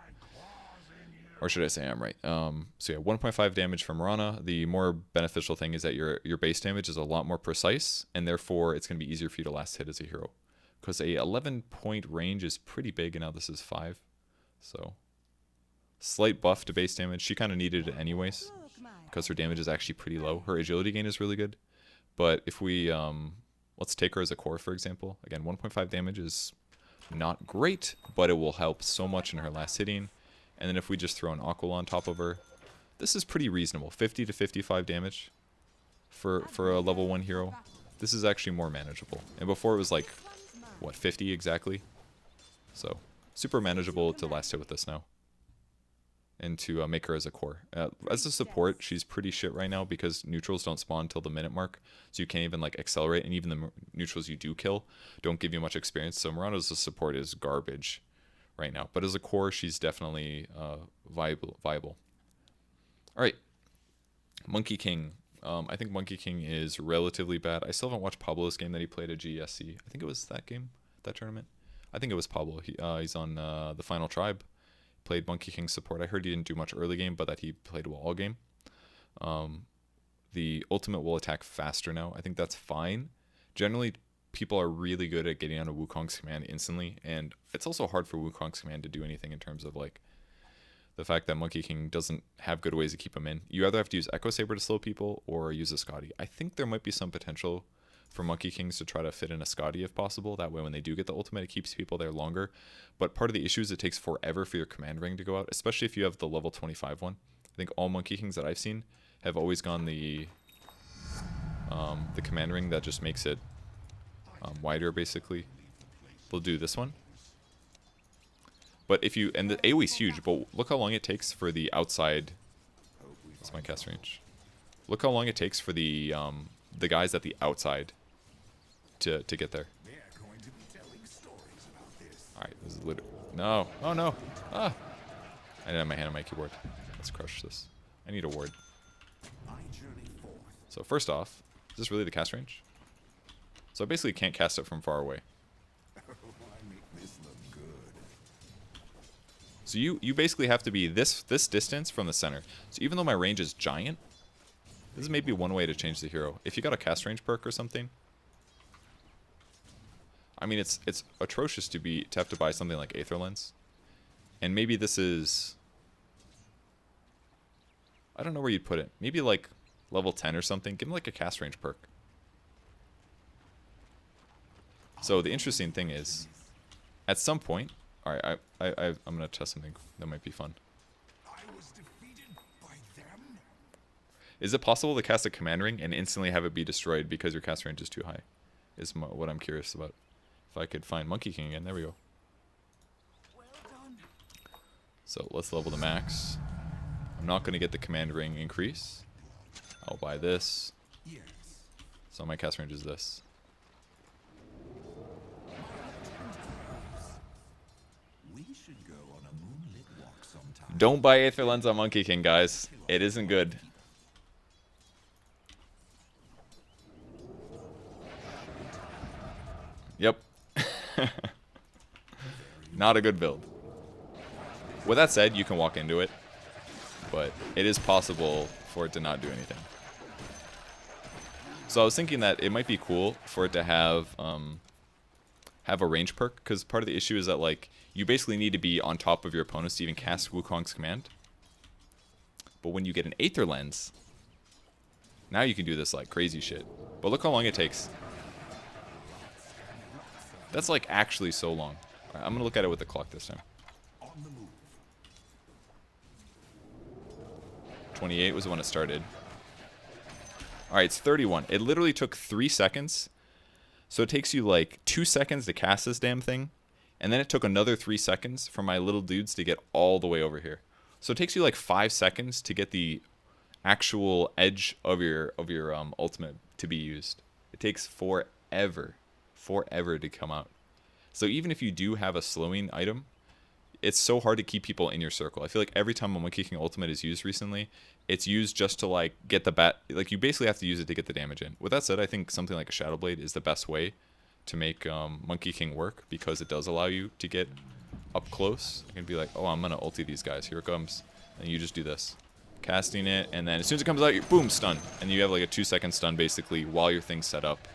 or should I say I'm right? So yeah, 1.5 damage from Mirana. The more beneficial thing is that your base damage is a lot more precise, and therefore it's going to be easier for you to last hit as a hero. Because a 11-point range is pretty big, and now this is 5. So, slight buff to base damage. She kind of needed it anyways, because her damage is actually pretty low. Her agility gain is really good. But if we, let's take her as a core, for example. Again, 1.5 damage is not great, but it will help so much in her last hitting. And then if we just throw an Aquila on top of her, this is pretty reasonable. 50 to 55 damage for a level 1 hero. This is actually more manageable. And before it was like, what, 50 exactly? So, super manageable to last hit with this now. And to make her as a core. As a support, she's pretty shit right now because neutrals don't spawn until the minute mark. So you can't even like accelerate, and even the neutrals you do kill don't give you much experience. So Mirana as a support is garbage right now. But as a core, she's definitely viable. Alright. Monkey King. I think Monkey King is relatively bad. I still haven't watched Pablo's game that he played at GSC. I think it was that game, that tournament. I think it was Pablo. He's on the Final Tribe. Played Monkey King support. I heard he didn't do much early game, but that he played well all game. The ultimate will attack faster now. I think that's fine. Generally, people are really good at getting out of Wukong's command instantly, and it's also hard for Wukong's command to do anything in terms of like the fact that Monkey King doesn't have good ways to keep him in. You either have to use Echo Saber to slow people or use a Scotty. I think there might be some potential for Monkey Kings to try to fit in a Scotty if possible. That way when they do get the ultimate, it keeps people there longer. But part of the issue is it takes forever for your command ring to go out, especially if you have the level 25 one. I think all Monkey Kings that I've seen have always gone the command ring that just makes it wider, basically. They'll do this one. But if you, and the AoE is huge, but look how long it takes for the outside. That's my cast range. Look how long it takes for the guys at the outside to get there. Alright, this is literally... No. Oh, no. Ah. I didn't have my hand on my keyboard. Let's crush this. I need a ward. So first off, is this really the cast range? So I basically can't cast it from far away. So you basically have to be this distance from the center. So even though my range is giant, this is maybe one way to change the hero. If you got a cast range perk or something, I mean it's atrocious to have to buy something like Aether Lens, and maybe this is, I don't know where you'd put it. Maybe like level 10 or something. Give him like a cast range perk. So the interesting thing is, at some point, all right, I'm gonna test something that might be fun. Is it possible to cast a command ring and instantly have it be destroyed because your cast range is too high? Is what I'm curious about. If I could find Monkey King again, there we go. So let's level the max. I'm not going to get the command ring increase. I'll buy this. So my cast range is this. Don't buy Aether Lens on Monkey King, guys. It isn't good. Yep. Not a good build. With that said, you can walk into it, but it is possible for it to not do anything. So I was thinking that it might be cool for it to have a range perk, because part of the issue is that like you basically need to be on top of your opponents to even cast Wukong's command. But when you get an Aether Lens, now you can do this like crazy shit. But look how long it takes. That's like actually so long. Alright, I'm gonna look at it with the clock this time. 28 was when it started. Alright, it's 31. It literally took 3 seconds. So it takes you like 2 seconds to cast this damn thing. And then it took another 3 seconds for my little dudes to get all the way over here. So it takes you like 5 seconds to get the actual edge of your ultimate to be used. It takes forever to come out. So even if you do have a slowing item, it's so hard to keep people in your circle. I feel like every time a Monkey King ultimate is used recently, it's used just to like get the bat. Like you basically have to use it to get the damage in. With that said, I think something like a Shadow Blade is the best way to make Monkey King work, because it does allow you to get up close. You can be like, oh, I'm gonna ulti these guys. Here it comes, and you just do this, casting it, and then as soon as it comes out, you boom, stun, and you have like a 2-second stun basically while your thing's set up,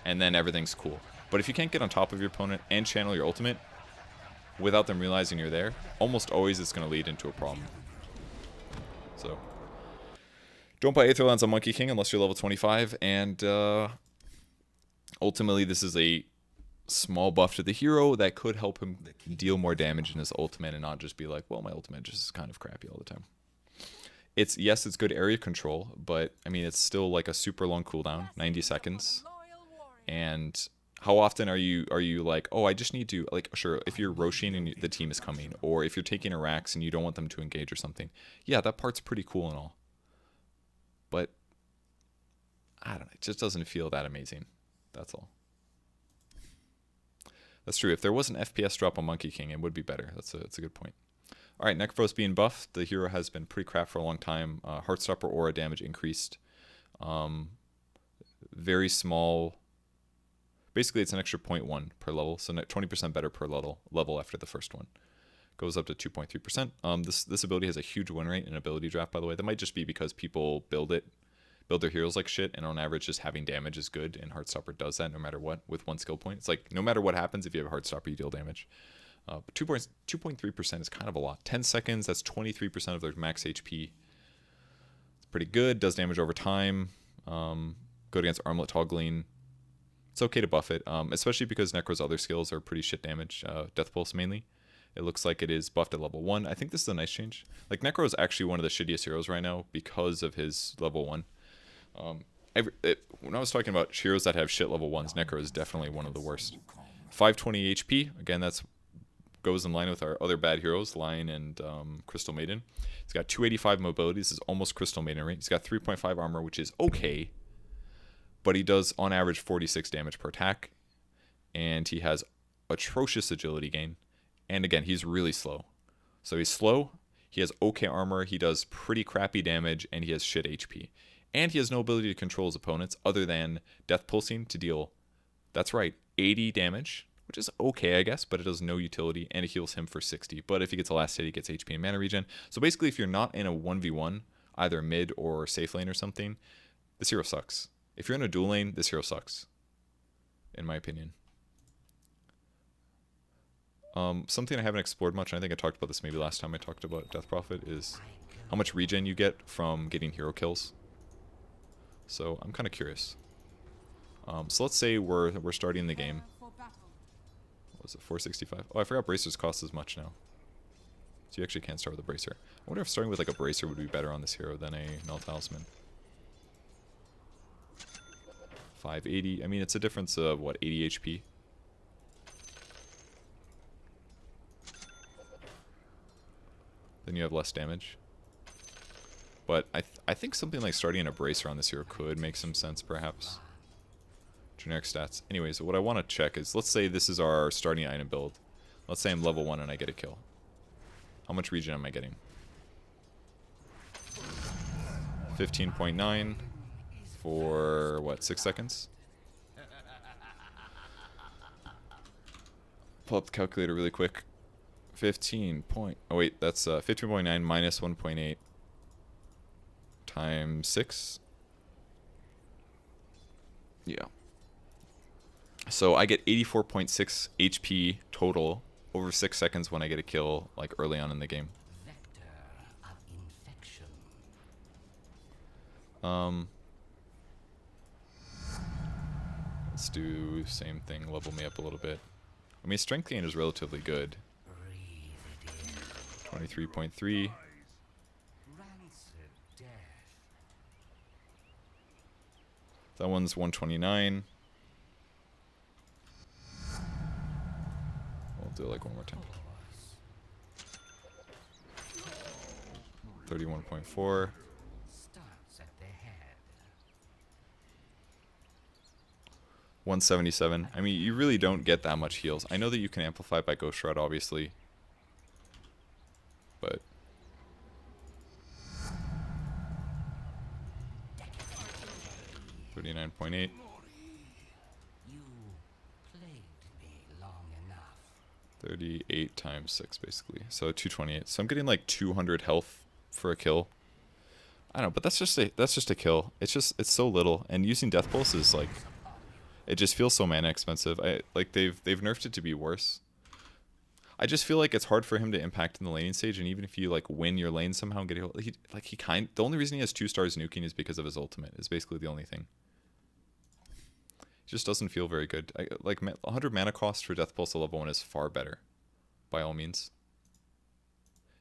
and then everything's cool. But if you can't get on top of your opponent and channel your ultimate without them realizing you're there, almost always it's going to lead into a problem. So don't buy Aether Lens on Monkey King unless you're level 25, and ultimately this is a small buff to the hero that could help him deal more damage in his ultimate and not just be like, well, my ultimate just is kind of crappy all the time. It's, yes, it's good area control, but I mean, it's still like a super long cooldown, 90 seconds. And how often are you like, oh, I just need to, like, sure, if you're Roshin and the team is coming, or if you're taking a Rax and you don't want them to engage or something, yeah, that part's pretty cool and all. But I don't know, it just doesn't feel that amazing. That's all. That's true. If there was an FPS drop on Monkey King, it would be better. That's a good point. All right, Necros being buffed. The hero has been pretty crap for a long time. Heartstopper aura damage increased. Very small. Basically, it's an extra 0.1 per level, so 20% better per level after the first one. Goes up to 2.3%. This ability has a huge win rate in ability draft, by the way. That might just be because people build their heroes like shit, and on average, just having damage is good, and Heartstopper does that no matter what with one skill point. It's like, no matter what happens, if you have a Heartstopper, you deal damage. But 2.3% is kind of a lot. 10 seconds, that's 23% of their max HP. It's pretty good, does damage over time. Good against armlet toggling. It's okay to buff it, especially because Necro's other skills are pretty shit damage. Death Pulse mainly. It looks like it is buffed at level 1. I think this is a nice change. Like, Necro is actually one of the shittiest heroes right now because of his level 1. When I was talking about heroes that have shit level 1s, Necro is definitely one of the worst. 520 HP. Again, that's goes in line with our other bad heroes, Lion and Crystal Maiden. He's got 285 mobility. This is almost Crystal Maiden rate. He's got 3.5 armor, which is okay, but he does on average 46 damage per attack, and he has atrocious agility gain. And again, he's really slow. So he's slow, he has okay armor, he does pretty crappy damage, and he has shit HP. And he has no ability to control his opponents other than Death Pulsing to deal, that's right, 80 damage, which is okay, I guess, but it has no utility, and it heals him for 60. But if he gets a last hit, he gets HP and mana regen. So basically, if you're not in a 1v1, either mid or safe lane or something, this hero sucks. If you're in a dual lane, this hero sucks, in my opinion. Something I haven't explored much, and I think I talked about this maybe last time I talked about Death Prophet, is how much regen you get from getting hero kills. So I'm kind of curious. So let's say we're starting the game. What was it, 465? Oh, I forgot bracers cost as much now. So you actually can't start with a bracer. I wonder if starting with like a bracer would be better on this hero than a Null Talisman. 580. I mean, it's a difference of, what, 80 HP? Then you have less damage. But I think something like starting a bracer on this hero could make some sense, perhaps. Generic stats. Anyways, what I want to check is, let's say this is our starting item build. Let's say I'm level 1 and I get a kill. How much regen am I getting? 15.9 for, what, 6 seconds? Pull up the calculator really quick. 15 point... Oh, wait, that's 15.9 minus 1.8 times 6. Yeah. So I get 84.6 HP total over 6 seconds when I get a kill, like, early on in the game. Vector of infection. Let's do same thing, level me up a little bit. I mean, strength gain is relatively good. 23.3. That one's 129. We'll do it like one more time. 31.4. 177. I mean, you really don't get that much heals. I know that you can amplify by Ghost Shroud, obviously. 29.8. You plagued me long enough. 38 times 6, basically. So 228. So I'm getting like 200 health for a kill. I don't know, but that's just a kill. It's so little, and using Death Pulse is like, it just feels so mana expensive. They've nerfed it to be worse. I just feel like it's hard for him to impact in the laning stage, and even if you like win your lane somehow and get healed, the only reason he has 2 stars nuking is because of his ultimate. Is basically the only thing. It just doesn't feel very good. 100 mana cost for Death Pulse at level 1 is far better, by all means.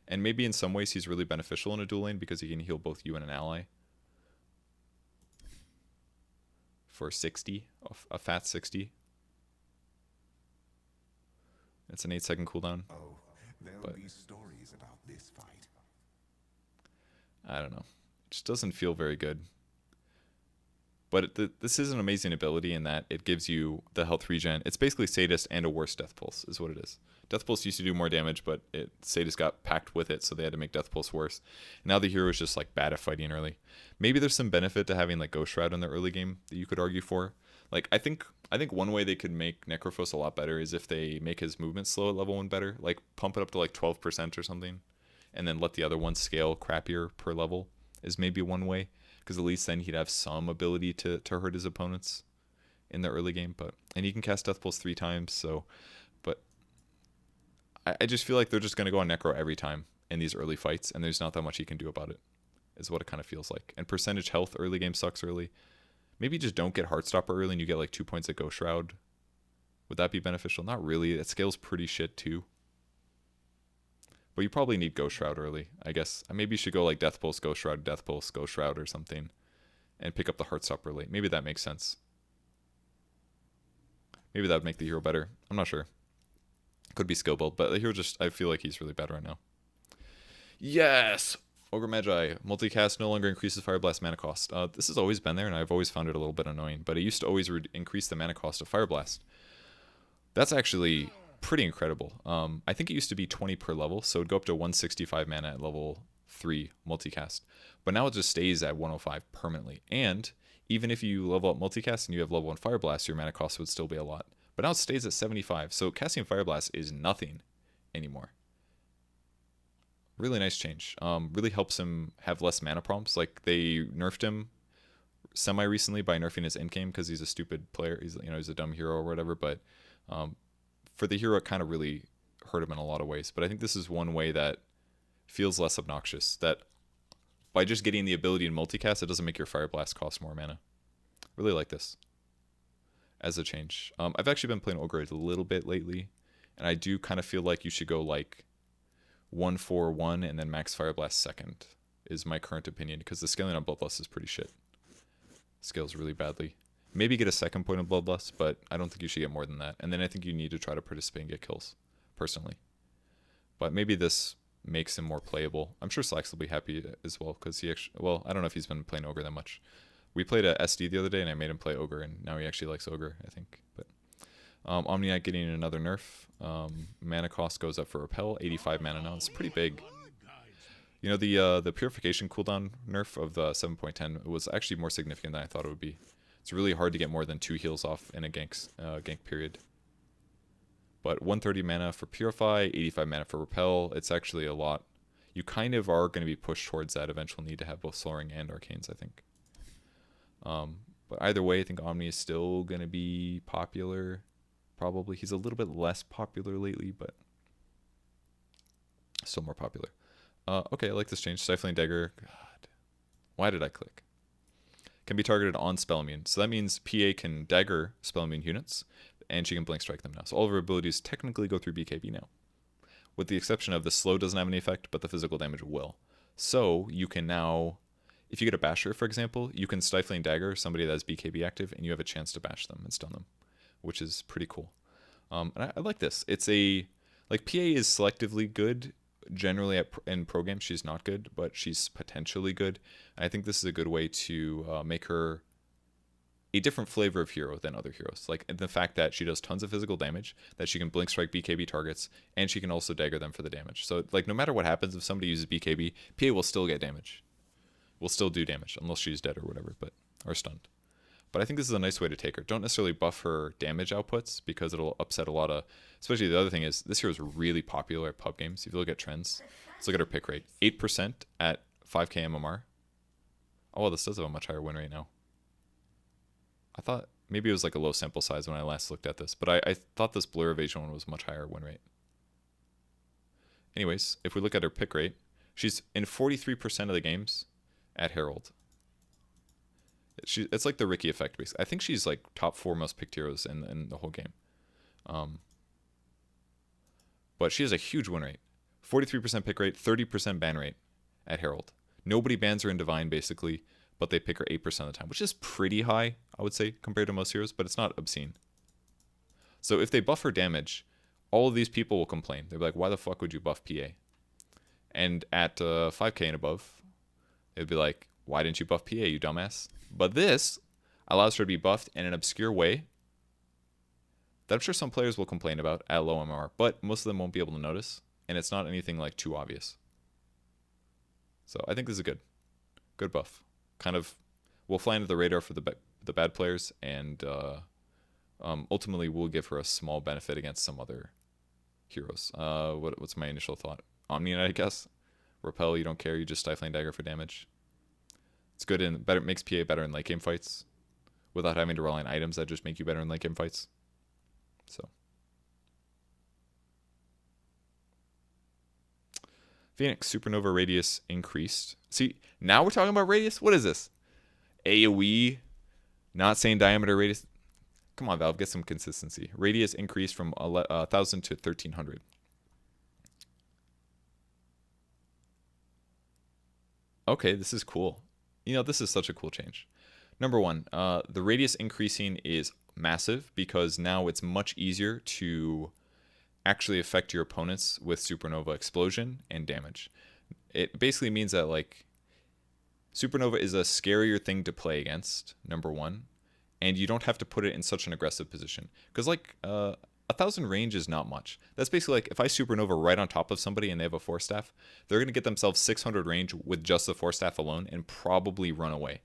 And maybe in some ways he's really beneficial in a dual lane because he can heal both you and an ally. For 60, a fat 60. It's an 8-second cooldown. Oh, there'll be stories about this fight. I don't know. It just doesn't feel very good. But this is an amazing ability in that it gives you the health regen. It's basically Sadist and a worse Death Pulse is what it is. Death Pulse used to do more damage, but Sadist got packed with it, so they had to make Death Pulse worse. Now the hero is just like bad at fighting early. Maybe there's some benefit to having like Ghost Shroud in the early game that you could argue for. Like I think one way they could make Necrophos a lot better is if they make his movement slow at level 1 better, like pump it up to like 12% or something, and then let the other ones scale crappier per level is maybe one way. Because at least then he'd have some ability to hurt his opponents in the early game. And he can cast Death Pulse 3 times, so... But I just feel like they're just going to go on Necro every time in these early fights, and there's not that much he can do about it, is what it kind of feels like. And percentage health early game sucks early. Maybe just don't get Heartstopper early and you get like 2 points at Ghost Shroud. Would that be beneficial? Not really. It scales pretty shit too. But you probably need Ghost Shroud early, I guess. Maybe you should go like Death Pulse, Ghost Shroud, Death Pulse, Ghost Shroud or something. And pick up the Heartstopper late. Maybe that makes sense. Maybe that would make the hero better. I'm not sure. Could be skill build, but the hero I feel like he's really bad right now. Yes! Ogre Magi. Multicast no longer increases Fire Blast mana cost. This has always been there, and I've always found it a little bit annoying. But it used to always increase the mana cost of Fire Blast. That's actually... pretty incredible. I think it used to be 20 per level, so it'd go up to 165 mana at level 3 multicast. But now it just stays at 105 permanently. And even if you level up multicast and you have level 1 Fire Blast, your mana cost would still be a lot. But now it stays at 75, so casting Fire Blast is nothing anymore. Really nice change. Really helps him have less mana prompts. Like they nerfed him semi-recently by nerfing his endgame because he's a stupid player. He's a dumb hero or whatever, but for the hero, it kind of really hurt him in a lot of ways. But I think this is one way that feels less obnoxious. That by just getting the ability in multicast, it doesn't make your Fire Blast cost more mana. Really like this as a change. I've actually been playing Ogre a little bit lately, and I do kind of feel like you should go like 1-4-1 and then max Fire Blast second is my current opinion, because the scaling on Bloodlust is pretty shit. Scales really badly. Maybe get a second point of Bloodlust, but I don't think you should get more than that. And then I think you need to try to participate and get kills, personally. But maybe this makes him more playable. I'm sure Slacks will be happy as well, because he actually... Well, I don't know if he's been playing Ogre that much. We played a SD the other day, and I made him play Ogre, and now he actually likes Ogre, I think. But Omniite getting another nerf. Mana cost goes up for Repel, 85 mana now. It's pretty big. You know, the Purification cooldown nerf of the 7.10 was actually more significant than I thought it would be. It's really hard to get more than 2 heals off in a gank period. But 130 mana for Purify, 85 mana for Repel. It's actually a lot. You kind of are going to be pushed towards that eventual need to have both Soaring and Arcanes, I think. But either way, I think Omni is still going to be popular. Probably. He's a little bit less popular lately, but still more popular. Okay, I like this change. Stifling Dagger. God. Why did I click? Can be targeted on spell immune. So that means PA can dagger spell immune units, and she can blink strike them now. So all of her abilities technically go through BKB now. With the exception of the slow doesn't have any effect, but the physical damage will. So you can now, if you get a basher, for example, you can Stifling Dagger somebody that has BKB active, and you have a chance to bash them and stun them, which is pretty cool. And I like this. It's like PA is selectively good. Generally in pro games she's not good, but she's potentially good. And I think this is a good way to make her a different flavor of hero than other heroes. Like the fact that she does tons of physical damage, that she can blink strike BKB targets, and she can also dagger them for the damage. So like no matter what happens, if somebody uses BKB, PA will still get damage. Will still do damage unless she's dead or whatever, or stunned. But I think this is a nice way to take her. Don't necessarily buff her damage outputs because it'll upset a lot of... Especially the other thing is, this hero is really popular at pub games. If you look at trends, let's look at her pick rate. 8% at 5k MMR. Oh, well, this does have a much higher win rate now. I thought maybe it was like a low sample size when I last looked at this, but I thought this Blur Evasion one was much higher win rate. Anyways, if we look at her pick rate, she's in 43% of the games at Herald. It's like the Ricky effect, basically. I think she's like top 4 most picked heroes in the whole game. But she has a huge win rate. 43% pick rate, 30% ban rate at Herald. Nobody bans her in Divine, basically, but they pick her 8% of the time, which is pretty high, I would say, compared to most heroes, but it's not obscene. So if they buff her damage, all of these people will complain. They'll be like, why the fuck would you buff PA? And at 5k and above, it'd be like, why didn't you buff PA, you dumbass? But this allows her to be buffed in an obscure way that I'm sure some players will complain about at low MR, but most of them won't be able to notice, and it's not anything like too obvious. So I think this is a good buff. Kind of will fly under the radar for the bad players, and ultimately will give her a small benefit against some other heroes. What's my initial thought? Omni-Knight, I guess. Repel, you don't care, you just Stifling Dagger for damage. It's good in better, makes PA better in late game fights without having to rely on items that just make you better in late game fights. So Phoenix Supernova radius increased. See, now we're talking about radius. What is this? AoE, not saying diameter radius. Come on, Valve, get some consistency. Radius increased from 1,000 to 1,300. Okay, this is cool. You know, this is such a cool change. Number one, the radius increasing is massive because now it's much easier to actually affect your opponents with Supernova explosion and damage. It basically means that, like, Supernova is a scarier thing to play against, number one, and you don't have to put it in such an aggressive position. Because, like, 1,000 range is not much. That's basically like if I Supernova right on top of somebody and they have a Force Staff, they're going to get themselves 600 range with just the Force Staff alone and probably run away.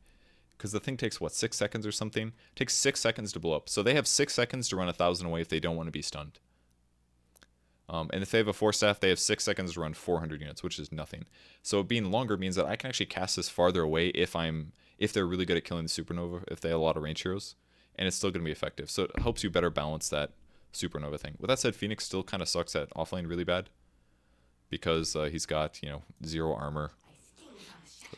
Because the thing takes, what, 6 seconds or something? It takes 6 seconds to blow up. So they have 6 seconds to run 1,000 away if they don't want to be stunned. And if they have a Force Staff, they have 6 seconds to run 400 units, which is nothing. So being longer means that I can actually cast this farther away if they're really good at killing the Supernova, if they have a lot of range heroes, and it's still going to be effective. So it helps you better balance that Supernova thing. With that said, Phoenix still kind of sucks at offlane really bad because he's got, 0 armor.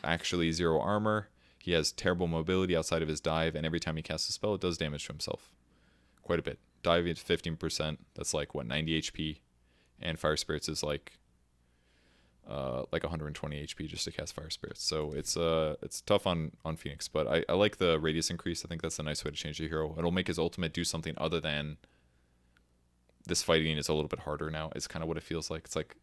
Actually 0 armor. He has terrible mobility outside of his dive, and every time he casts a spell, it does damage to himself. Quite a bit. Dive at 15%, that's like, 90 HP. And Fire Spirits is like 120 HP just to cast Fire Spirits. So it's tough on Phoenix, but I like the radius increase. I think that's a nice way to change the hero. It'll make his ultimate do something other than this fighting is a little bit harder now, is kind of what it feels like. It's like,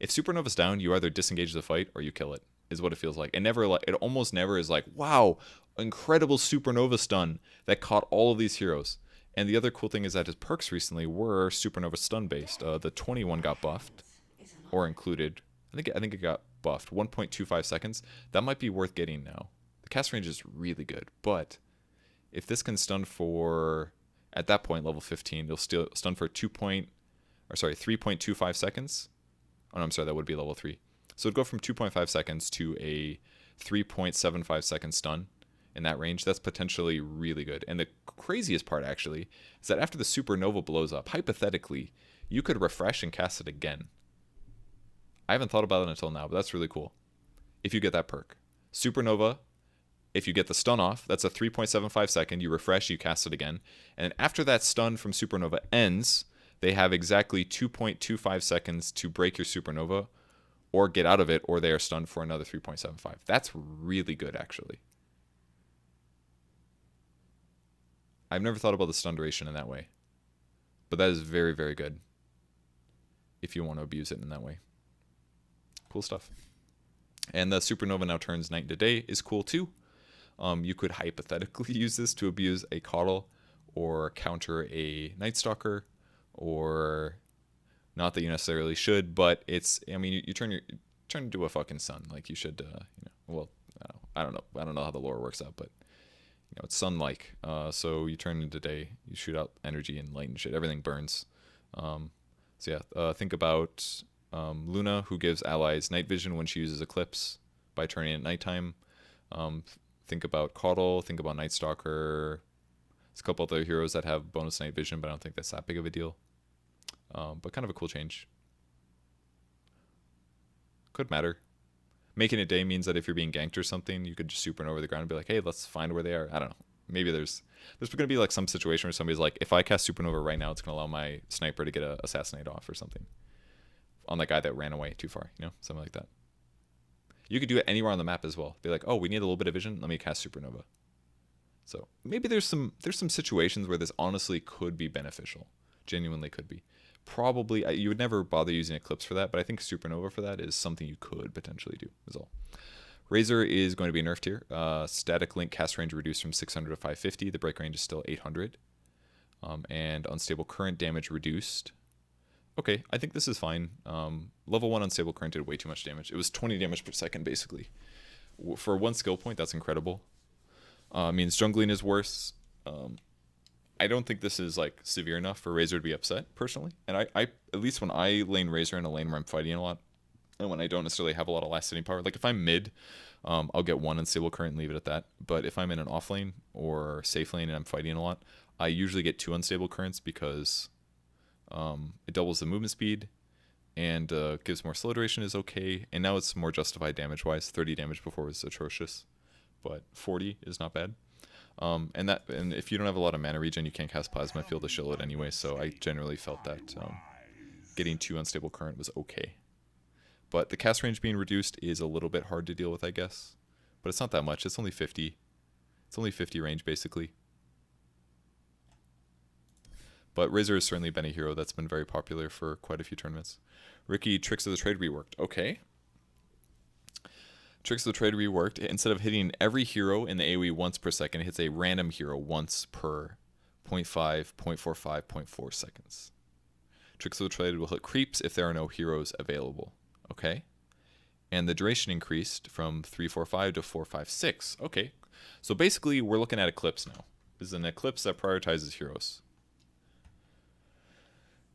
if Supernova's down, you either disengage the fight or you kill it, is what it feels like. It almost never is like, wow, incredible Supernova stun that caught all of these heroes. And the other cool thing is that his perks recently were Supernova stun based. The 21 got buffed or included. I think it got buffed. 1.25 seconds. That might be worth getting now. The cast range is really good, but if this can stun for, at that point, level 15, it'll still stun for 3.25 seconds. Oh no, I'm sorry, that would be level 3. So it'd go from 2.5 seconds to a 3.75 second stun. In that range, that's potentially really good. And the craziest part, actually, is that after the Supernova blows up, hypothetically, you could refresh and cast it again. I haven't thought about it until now, but that's really cool. If you get that perk. Supernova, if you get the stun off, that's a 3.75 second. You refresh, you cast it again. And after that stun from Supernova ends, they have exactly 2.25 seconds to break your Supernova or get out of it, or they are stunned for another 3.75. That's really good, actually. I've never thought about the stun duration in that way. But that is very, very good if you want to abuse it in that way. Cool stuff. And the Supernova now turns night into day is cool too. You could hypothetically use this to abuse a Coddle or counter a Night Stalker, or not that you necessarily should, but it's, I mean, you turn into a fucking sun. Like, you should, well, I don't know how the lore works out, but you know, it's sun-like. So you turn into day, you shoot out energy and light and shit. Everything burns. So yeah, think about Luna, who gives allies night vision when she uses Eclipse by turning at nighttime. Think about Caudle. Think about Night Stalker. There's a couple other heroes that have bonus night vision, but I don't think that's that big of a deal. But kind of a cool change. Could matter. Making it day means that if you're being ganked or something, you could just supernova the ground and be like, hey, let's find where they are. I don't know. Maybe there's going to be like some situation where somebody's like, if I cast supernova right now, it's going to allow my sniper to get a assassinate off or something on that guy that ran away too far, you know, something like that. You could do it anywhere on the map as well. Be like, oh, we need a little bit of vision. Let me cast supernova. So maybe there's some situations where this honestly could be beneficial. Genuinely could be. Probably you would never bother using Eclipse for that, but I think supernova for that is something you could potentially do. Is all. Razor is going to be nerfed here. Static link cast range reduced from 600 to 550. The break range is still 800. And unstable current damage reduced. Okay, I think this is fine. Level 1 unstable current did way too much damage. It was 20 damage per second, basically. For one skill point, that's incredible. Means jungling is worse. I don't think this is like severe enough for Razor to be upset, personally. And I at least when I lane Razor in a lane where I'm fighting a lot, and when I don't necessarily have a lot of last hitting power, like if I'm mid, I'll get 1 unstable current and leave it at that. But if I'm in an off lane or safe lane and I'm fighting a lot, I usually get 2 unstable currents because it doubles the movement speed and gives more slow duration is okay. And now it's more justified damage-wise. 30 damage before was atrocious, but 40 is not bad. And if you don't have a lot of mana regen, you can't cast Plasma Field to shield it anyway. So I generally felt that getting 2 unstable current was okay. But the cast range being reduced is a little bit hard to deal with, I guess. But it's not that much. It's only 50. It's only 50 range, basically. But Razor has certainly been a hero that's been very popular for quite a few tournaments. Ricky, Tricks of the Trade reworked. Okay. Tricks of the Trade reworked. Instead of hitting every hero in the AoE once per second, it hits a random hero once per 0.5, 0.45, 0.4 seconds. Tricks of the Trade will hit creeps if there are no heroes available. Okay. And the duration increased from 345 to 456. Okay. So basically, we're looking at Eclipse now. This is an Eclipse that prioritizes heroes.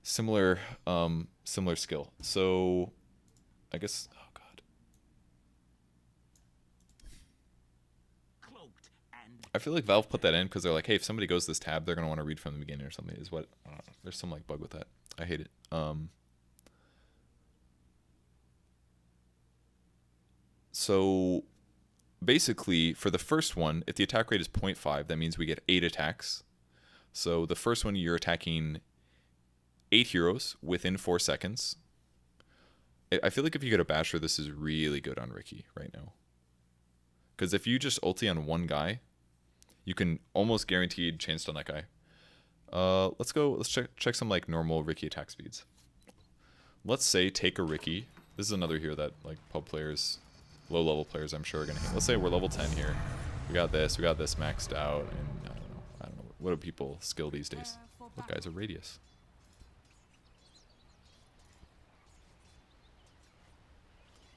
Similar skill. So, I guess. Oh God. I feel like Valve put that in because they're like, hey, if somebody goes to this tab, they're gonna want to read from the beginning or something. Is what? I don't know. There's some like bug with that. I hate it. So basically, for the first one, if the attack rate is 0.5, that means we get 8 attacks. So the first one, you're attacking 8 heroes within 4 seconds. I feel like if you get a Basher, this is really good on Ricky right now. Because if you just ulti on one guy, you can almost guaranteed chain stun that guy. Let's check some like normal Ricky attack speeds. Let's say take a Ricky. This is another hero that like pub players, low level players I'm sure are gonna hate. Let's say we're level 10 here. We got this maxed out, and I don't know. What do people skill these days? Look guys, a radius.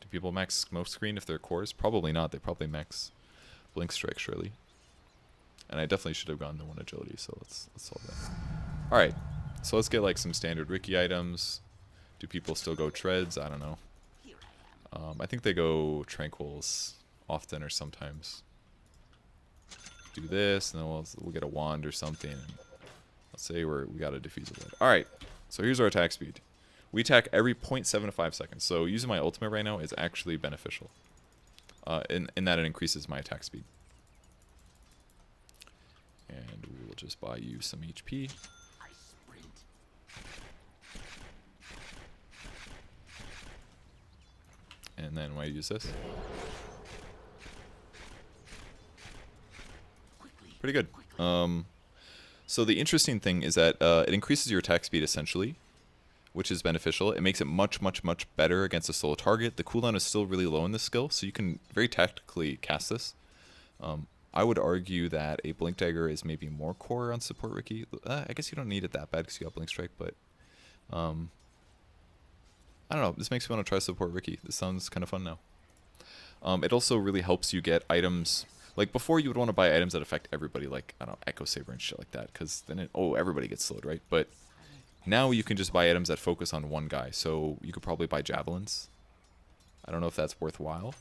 Do people max smoke screen if they're cores? Probably not. They probably max blink strike surely. And I definitely should have gone to 1 agility, so let's solve that. Alright, so let's get like some standard Ricky items. Do people still go treads? I don't know. I think they go tranquils often or sometimes. Do this, and then we'll get a wand or something. And let's say we got a diffusal blade. Alright, so here's our attack speed. We attack every 0.75 seconds. So using my ultimate right now is actually beneficial. In that it increases my attack speed. And we will just buy you some HP. And then when I use this. Pretty good. So the interesting thing is that it increases your attack speed essentially, which is beneficial. It makes it much, much, much better against a solo target. The cooldown is still really low in this skill, so you can very tactically cast this. I would argue that a Blink Dagger is maybe more core on support Ricky. I guess you don't need it that bad because you got Blink Strike, but I don't know. This makes me want to try support Ricky. This sounds kind of fun now. It also really helps you get items Like before, you would want to buy items that affect everybody, like I don't know, Echo Saber and shit like that, because then everybody gets slowed, right? But now you can just buy items that focus on one guy. So you could probably buy javelins. I don't know if that's worthwhile,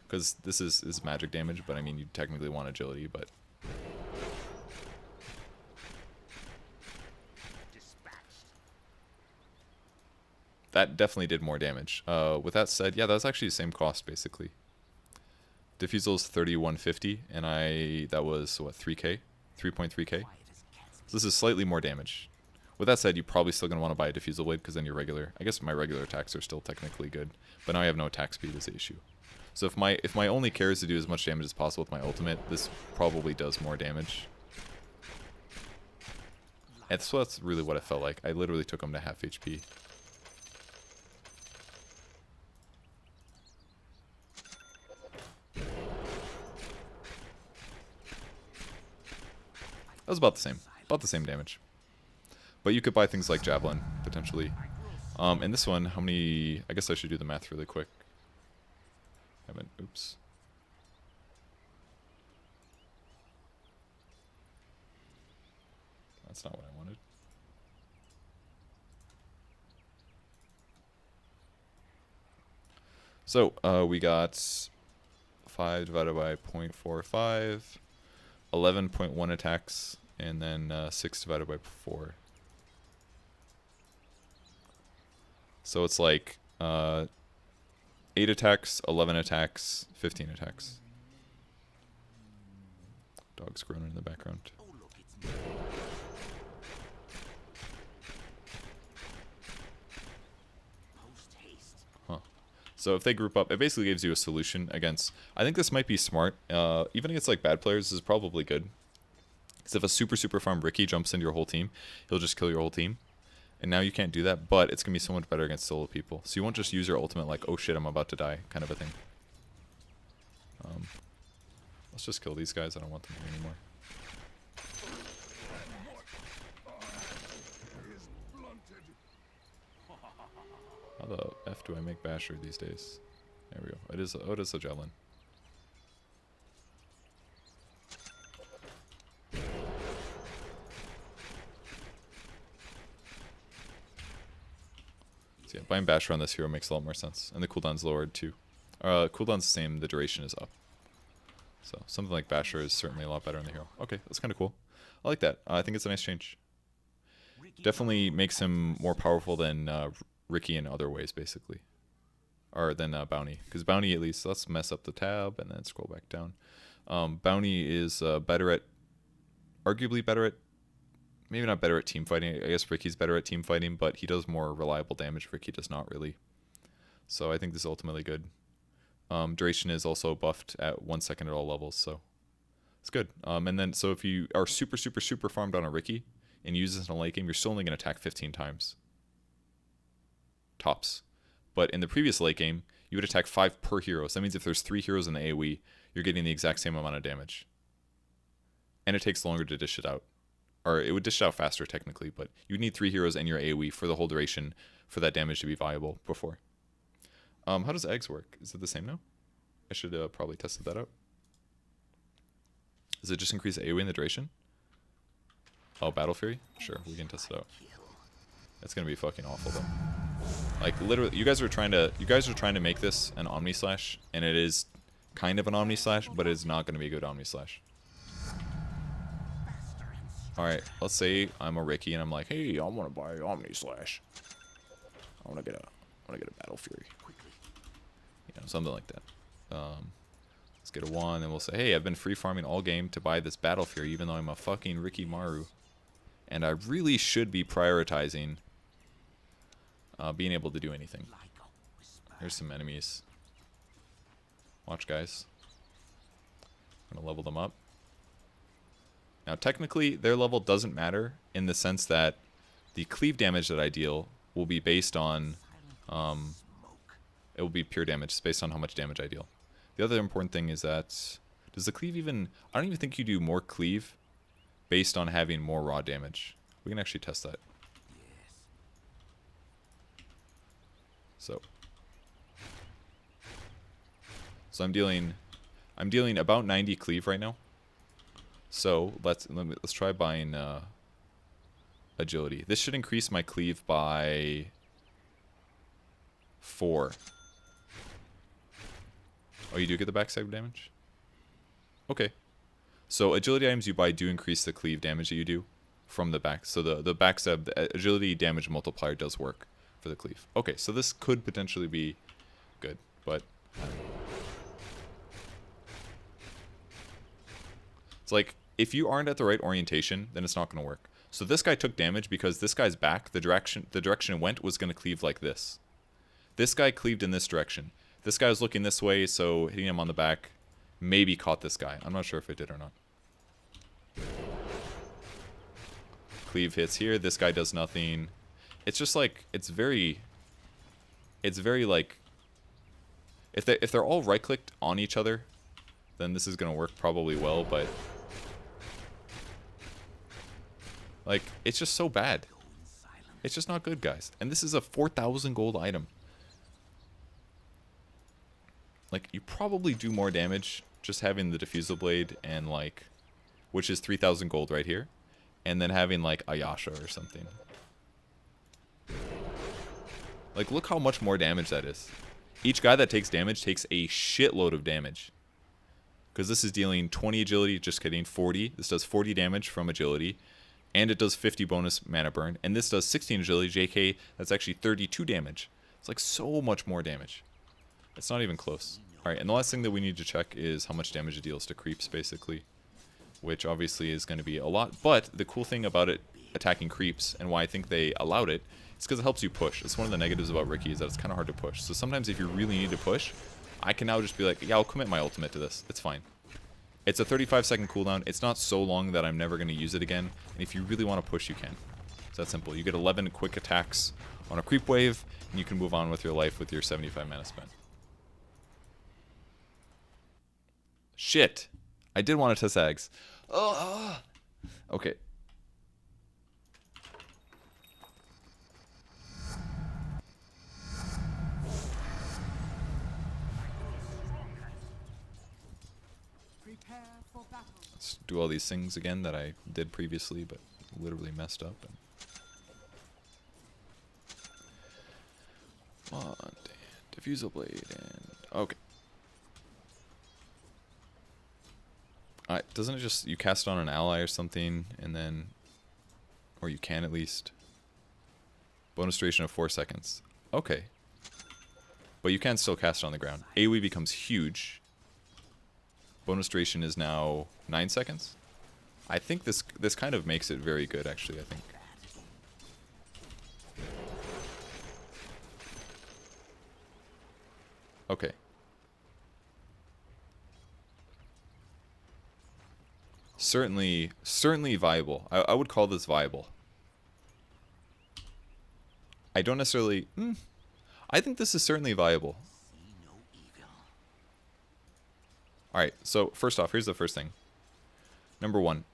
because this is magic damage, but I mean you technically want agility, but. That definitely did more damage. With that said, yeah, that was actually the same cost, basically. Diffusal's 3150, and that was, what, 3k? 3.3k? So this is slightly more damage. With that said, you're probably still going to want to buy a Diffusal Blade, because then your regular... I guess my regular attacks are still technically good, but now I have no attack speed is the issue. So if my only care is to do as much damage as possible with my ultimate, this probably does more damage. And so that's really what it felt like. I literally took him to half HP. That was about the same damage. But you could buy things like Javelin, potentially. And this one, how many... I guess I should do the math really quick. Oops. That's not what I wanted. So, we got 5 divided by 0.45, 11.1 attacks, and then 6 divided by 4. So it's like 8 attacks, 11 attacks, 15 attacks. Dog's groaning in the background. Huh. So if they group up, it basically gives you a solution against... I think this might be smart. Even against like bad players, this is probably good. Because if a super farm Ricky jumps into your whole team, he'll just kill your whole team. And now you can't do that, but it's going to be so much better against solo people. So you won't just use your ultimate like, oh shit, I'm about to die, kind of a thing. Let's just kill these guys. I don't want them here anymore. How the F do I make Basher these days? There we go. It is a Javelin. So yeah, buying Basher on this hero makes a lot more sense. And the cooldown's lowered too. Cooldown's the same, the duration is up. So something like Basher is certainly a lot better in the hero. Okay, that's kind of cool. I like that. I think it's a nice change. Definitely makes him more powerful than Ricky in other ways, basically. Or than Bounty. Because Bounty, at least, let's mess up the tab and then scroll back down. Bounty is better at... Arguably better at... Maybe not better at team fighting. I guess Ricky's better at team fighting, but he does more reliable damage. Ricky does not really. So I think this is ultimately good. Duration is also buffed at 1 second at all levels, so it's good. And then, so if you are super farmed on a Ricky and use this in a late game, you're still only going to attack 15 times. Tops. But in the previous late game, you would attack 5 per hero. So that means if there's 3 heroes in the AoE, you're getting the exact same amount of damage. And it takes longer to dish it out. Or it would dish it out faster, technically, but you would need 3 heroes in your AoE for the whole duration for that damage to be viable before. How does eggs work? Is it the same now? I should probably tested that out. Does it just increase AoE in the duration? Oh, Battle Fury? Sure, we can test it out. It's gonna be fucking awful though. Like literally, you guys are trying to make this an Omni Slash, and it is kind of an Omni Slash, but it is not gonna be a good Omni Slash. All right, let's say I'm a Ricky and I'm like, hey, I want to buy Omni Slash. I want to get a Battle Fury. You know, something like that. Let's get a 1, and we'll say, hey, I've been free farming all game to buy this Battle Fury, even though I'm a fucking Ricky Maru. And I really should be prioritizing being able to do anything. Here's some enemies. Watch, guys. I'm going to level them up. Now, technically, their level doesn't matter in the sense that the cleave damage that I deal will be based on... it will be pure damage. It's based on how much damage I deal. The other important thing is that... Does the cleave even... I don't even think you do more cleave based on having more raw damage. We can actually test that. So I'm dealing about 90 cleave right now. So let's try buying agility. This should increase my cleave by 4. Oh, you do get the backstab damage? Okay. So agility items you buy do increase the cleave damage that you do from the back. So the backstab, the agility damage multiplier does work for the cleave. Okay, so this could potentially be good, but it's like if you aren't at the right orientation, then it's not going to work. So this guy took damage because this guy's back, the direction it went was going to cleave like this. This guy cleaved in this direction. This guy was looking this way, so hitting him on the back maybe caught this guy. I'm not sure if it did or not. Cleave hits here. This guy does nothing. It's just like, it's very like, if they're all right-clicked on each other, then this is going to work probably well, but like, it's just so bad. It's just not good, guys. And this is a 4,000 gold item. Like, you probably do more damage just having the Diffusal Blade and, like, which is 3,000 gold right here, and then having, like, Ayasha or something. Like, look how much more damage that is. Each guy that takes damage takes a shitload of damage. Because this is dealing 20 agility, just kidding, 40. This does 40 damage from agility, and it does 50 bonus mana burn. And this does 16 agility, JK, that's actually 32 damage. It's like so much more damage. It's not even close. Alright, and the last thing that we need to check is how much damage it deals to creeps, basically. Which obviously is going to be a lot. But the cool thing about it attacking creeps, and why I think they allowed it, is because it helps you push. It's one of the negatives about Riki, is that it's kind of hard to push. So sometimes if you really need to push, I can now just be like, yeah, I'll commit my ultimate to this. It's fine. It's a 35-second cooldown. It's not so long that I'm never going to use it again. And if you really want to push, you can. It's that simple. You get 11 quick attacks on a creep wave, and you can move on with your life with your 75 mana spent. Shit. I did want to test Ags. Oh. Okay. Let's do all these things again that I did previously, but literally messed up. Diffusal Blade and okay. Alright, doesn't it just, you cast on an ally or something, and then, or you can at least. Bonus duration of 4 seconds. Okay. But you can still cast it on the ground. AoE becomes huge. Bonus duration is now 9 seconds. I think this kind of makes it very good, actually, I think. Okay. Certainly viable. I would call this viable. I don't necessarily... I think this is certainly viable. Alright, so first off, here's the first thing. Number 1.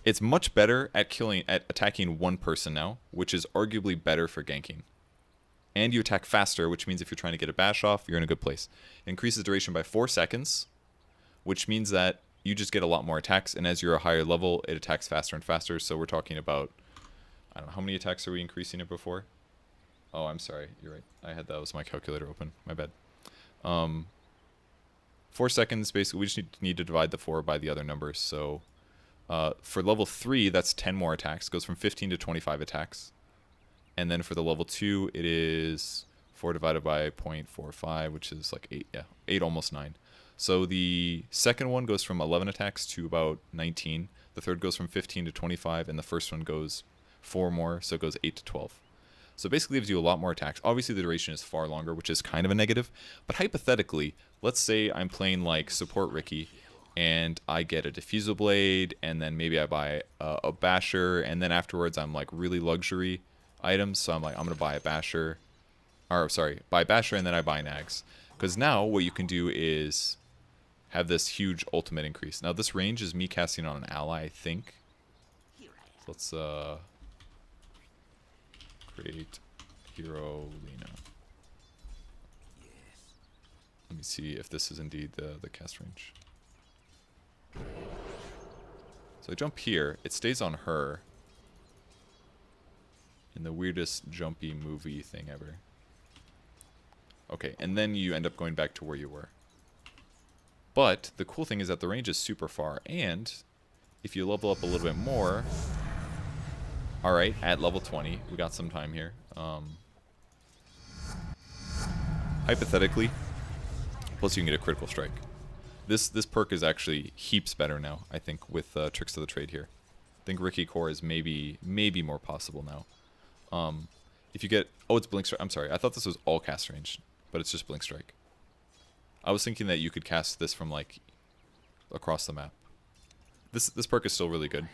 It's much better at attacking one person now, which is arguably better for ganking. And you attack faster, which means if you're trying to get a bash off, you're in a good place. It increases duration by 4 seconds, which means that you just get a lot more attacks, and as you're a higher level, it attacks faster and faster. So we're talking about, I don't know, how many attacks are we increasing it before? Oh, I'm sorry, you're right. That was my calculator open, my bad. 4 seconds, basically, we just need to divide the 4 by the other numbers. So for level 3, that's 10 more attacks. It goes from 15 to 25 attacks. And then for the level 2, it is 4 divided by 0.45, which is like 8, yeah, 8, almost 9. So the second one goes from 11 attacks to about 19. The third goes from 15 to 25, and the first one goes 4 more, so it goes 8 to 12. So it basically gives you a lot more attacks. Obviously the duration is far longer, which is kind of a negative. But hypothetically, let's say I'm playing like support Riki, and I get a Diffusal Blade, and then maybe I buy a Basher, and then afterwards I'm like really luxury items. So I'm like, I'm going to buy a Basher. Or sorry, buy Basher, and then I buy Nags. Because now what you can do is have this huge ultimate increase. Now this range is me casting on an ally, I think. So let's create Hero Lena. Let me see if this is indeed the cast range. So I jump here. It stays on her. In the weirdest jumpy movie thing ever. Okay, and then you end up going back to where you were. But the cool thing is that the range is super far, and if you level up a little bit more... Alright, at level 20, we got some time here. Hypothetically, plus you can get a critical strike. This perk is actually heaps better now, I think, with Tricks of the Trade here. I think Riki Core is maybe more possible now. If you get... Oh, it's Blink Strike. I'm sorry. I thought this was all cast range, but it's just Blink Strike. I was thinking that you could cast this from, like, across the map. This perk is still really good.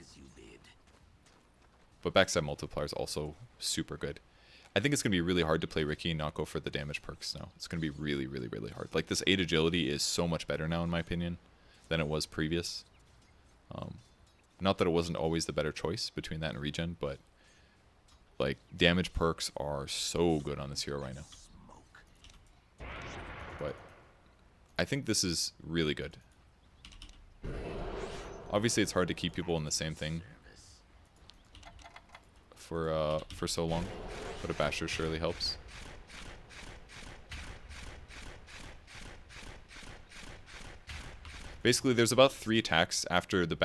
But backstab multiplier is also super good. I think it's going to be really hard to play Riki and not go for the damage perks now. It's going to be really, really, really hard. Like, this 8 agility is so much better now, in my opinion, than it was previous. Not that it wasn't always the better choice between that and regen, but... Like, damage perks are so good on this hero right now. But I think this is really good. Obviously, it's hard to keep people in the same thing for so long, but a basher surely helps. Basically, there's about 3 attacks after the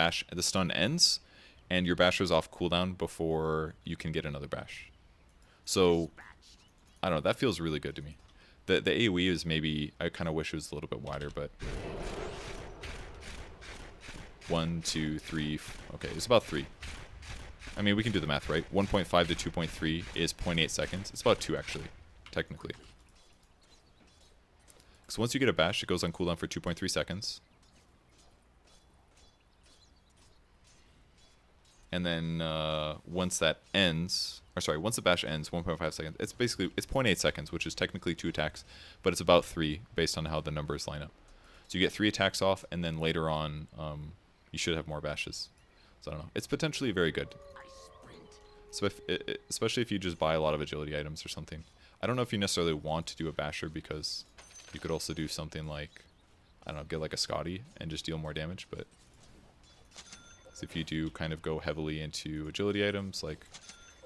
stun ends, and your basher's off cooldown before you can get another bash. So, I don't know, that feels really good to me. The AoE is maybe, I kind of wish it was a little bit wider, but... 1, 2, 3, okay, it's about 3. I mean, we can do the math, right? 1.5 to 2.3 is 0.8 seconds. It's about 2, actually, technically. So once you get a bash, it goes on cooldown for 2.3 seconds. And then once that ends, or sorry, once the bash ends, 1.5 seconds, it's basically, it's 0.8 seconds, which is technically 2 attacks, but it's about 3 based on how the numbers line up. So you get 3 attacks off, and then later on, you should have more bashes. So I don't know. It's potentially very good. So especially if you just buy a lot of agility items or something. I don't know if you necessarily want to do a basher, because you could also do something like, I don't know, get like a Scotty and just deal more damage, but... So if you do kind of go heavily into agility items, like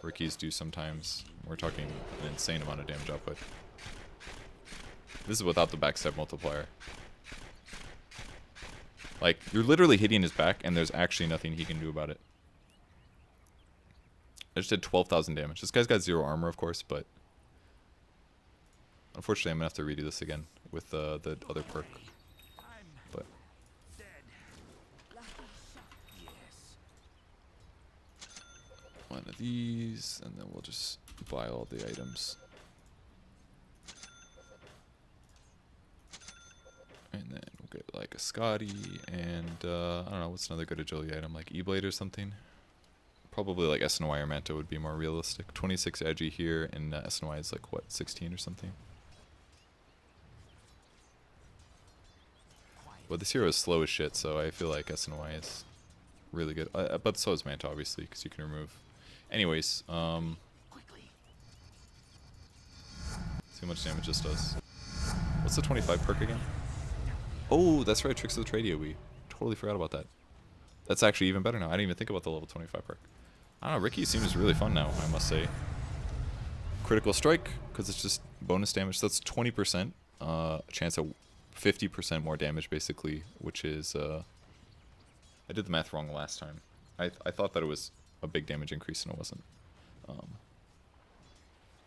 Rikis do sometimes, we're talking an insane amount of damage output. This is without the backstab multiplier. Like, you're literally hitting his back, and there's actually nothing he can do about it. I just did 12,000 damage. This guy's got 0 armor, of course, but... Unfortunately, I'm going to have to redo this again with the other perk. But... One of these, and then we'll just buy all the items. And then we'll get like a Scotty, and I don't know, what's another good agility item, like E-Blade or something? Probably like SNY or Manta would be more realistic. 26 edgy here, and SNY is like, what, 16 or something? But this hero is slow as shit, so I feel like SNY is really good. But so is Manta, obviously, because you can remove. Anyways, see how much damage this does. What's the 25 perk again? Oh, that's right, Tricks of the Trade AoE. Totally forgot about that. That's actually even better now. I didn't even think about the level 25 perk. I don't know, Riki seems really fun now, I must say. Critical Strike, because it's just bonus damage. So that's 20% chance of 50% more damage, basically, which is... I did the math wrong last time. I thought that it was a big damage increase, and it wasn't.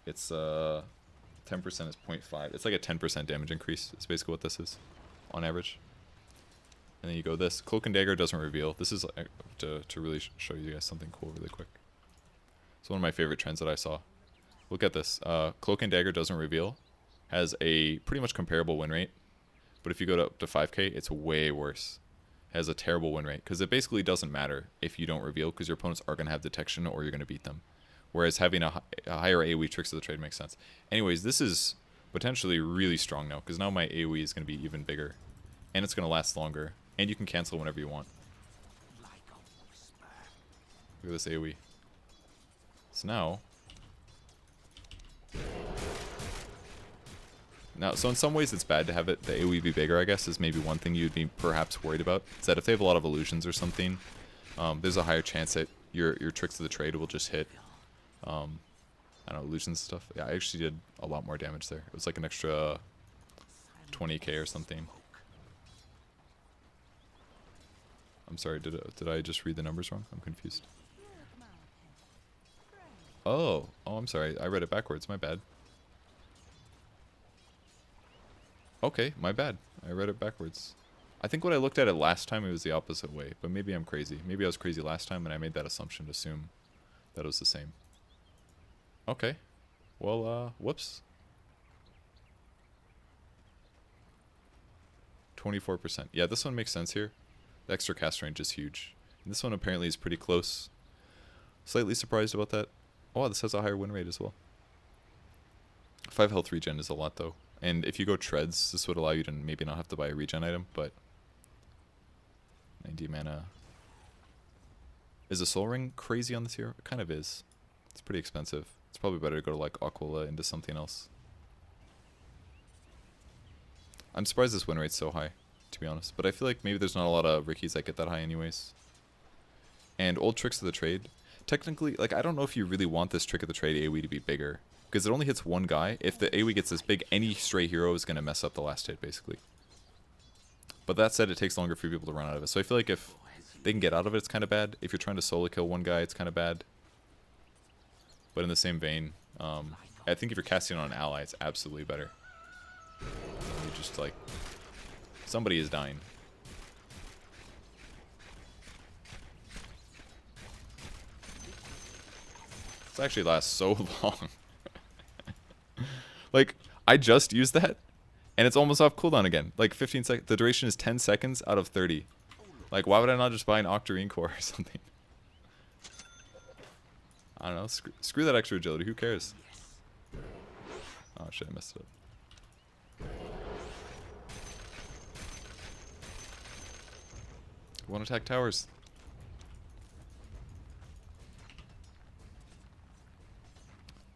It's 10% is 0.5. It's like a 10% damage increase. It's basically what this is, on average. And then you go this. Cloak and Dagger doesn't reveal. This is to really show you guys something cool really quick. It's one of my favorite trends that I saw. Look at this. Cloak and Dagger doesn't reveal. Has a pretty much comparable win rate. But if you go up to 5k, it's way worse. Has a terrible win rate, because it basically doesn't matter if you don't reveal, because your opponents are going to have detection or you're going to beat them. Whereas having a higher AoE Tricks of the Trade makes sense. Anyways, this is potentially really strong now, because now my AoE is going to be even bigger. And it's going to last longer. And you can cancel whenever you want. Look at this AoE. So now... Now, so in some ways it's bad to have it the AoE be bigger, I guess, is maybe one thing you'd be perhaps worried about. Is that if they have a lot of illusions or something, there's a higher chance that your tricks of the trade will just hit, I don't know, illusions and stuff. Yeah, I actually did a lot more damage there. It was like an extra 20k or something. I'm sorry, did I just read the numbers wrong? I'm confused. Oh, I'm sorry. I read it backwards. My bad. Okay, my bad. I read it backwards. I think when I looked at it last time, it was the opposite way. But maybe I'm crazy. Maybe I was crazy last time, and I made that assumption to assume that it was the same. Okay. Well, whoops. 24%. Yeah, this one makes sense here. The extra cast range is huge. And this one apparently is pretty close. Slightly surprised about that. Oh, this has a higher win rate as well. 5 health regen is a lot, though. And if you go treads, this would allow you to maybe not have to buy a regen item, but 90 mana. Is a soul ring crazy on this hero? It kind of is. It's pretty expensive. It's probably better to go to like Aquila into something else. I'm surprised this win rate's so high, to be honest. But I feel like maybe there's not a lot of Rickies that get that high anyways. And old tricks of the trade. Technically, like, I don't know if you really want this trick of the trade AoE to be bigger. Because it only hits one guy. If the AoE gets this big, any stray hero is going to mess up the last hit, basically. But that said, it takes longer for people to run out of it. So I feel like if they can get out of it, it's kind of bad. If you're trying to solo kill one guy, it's kind of bad. But in the same vein, I think if you're casting on an ally, it's absolutely better. You just, like, somebody is dying. This actually lasts so long. Like, I just used that, and it's almost off cooldown again. Like, 15 seconds. The duration is 10 seconds out of 30. Like, why would I not just buy an Octarine core or something? I don't know. Screw that extra agility. Who cares? Oh, shit. I messed it up. One attack towers.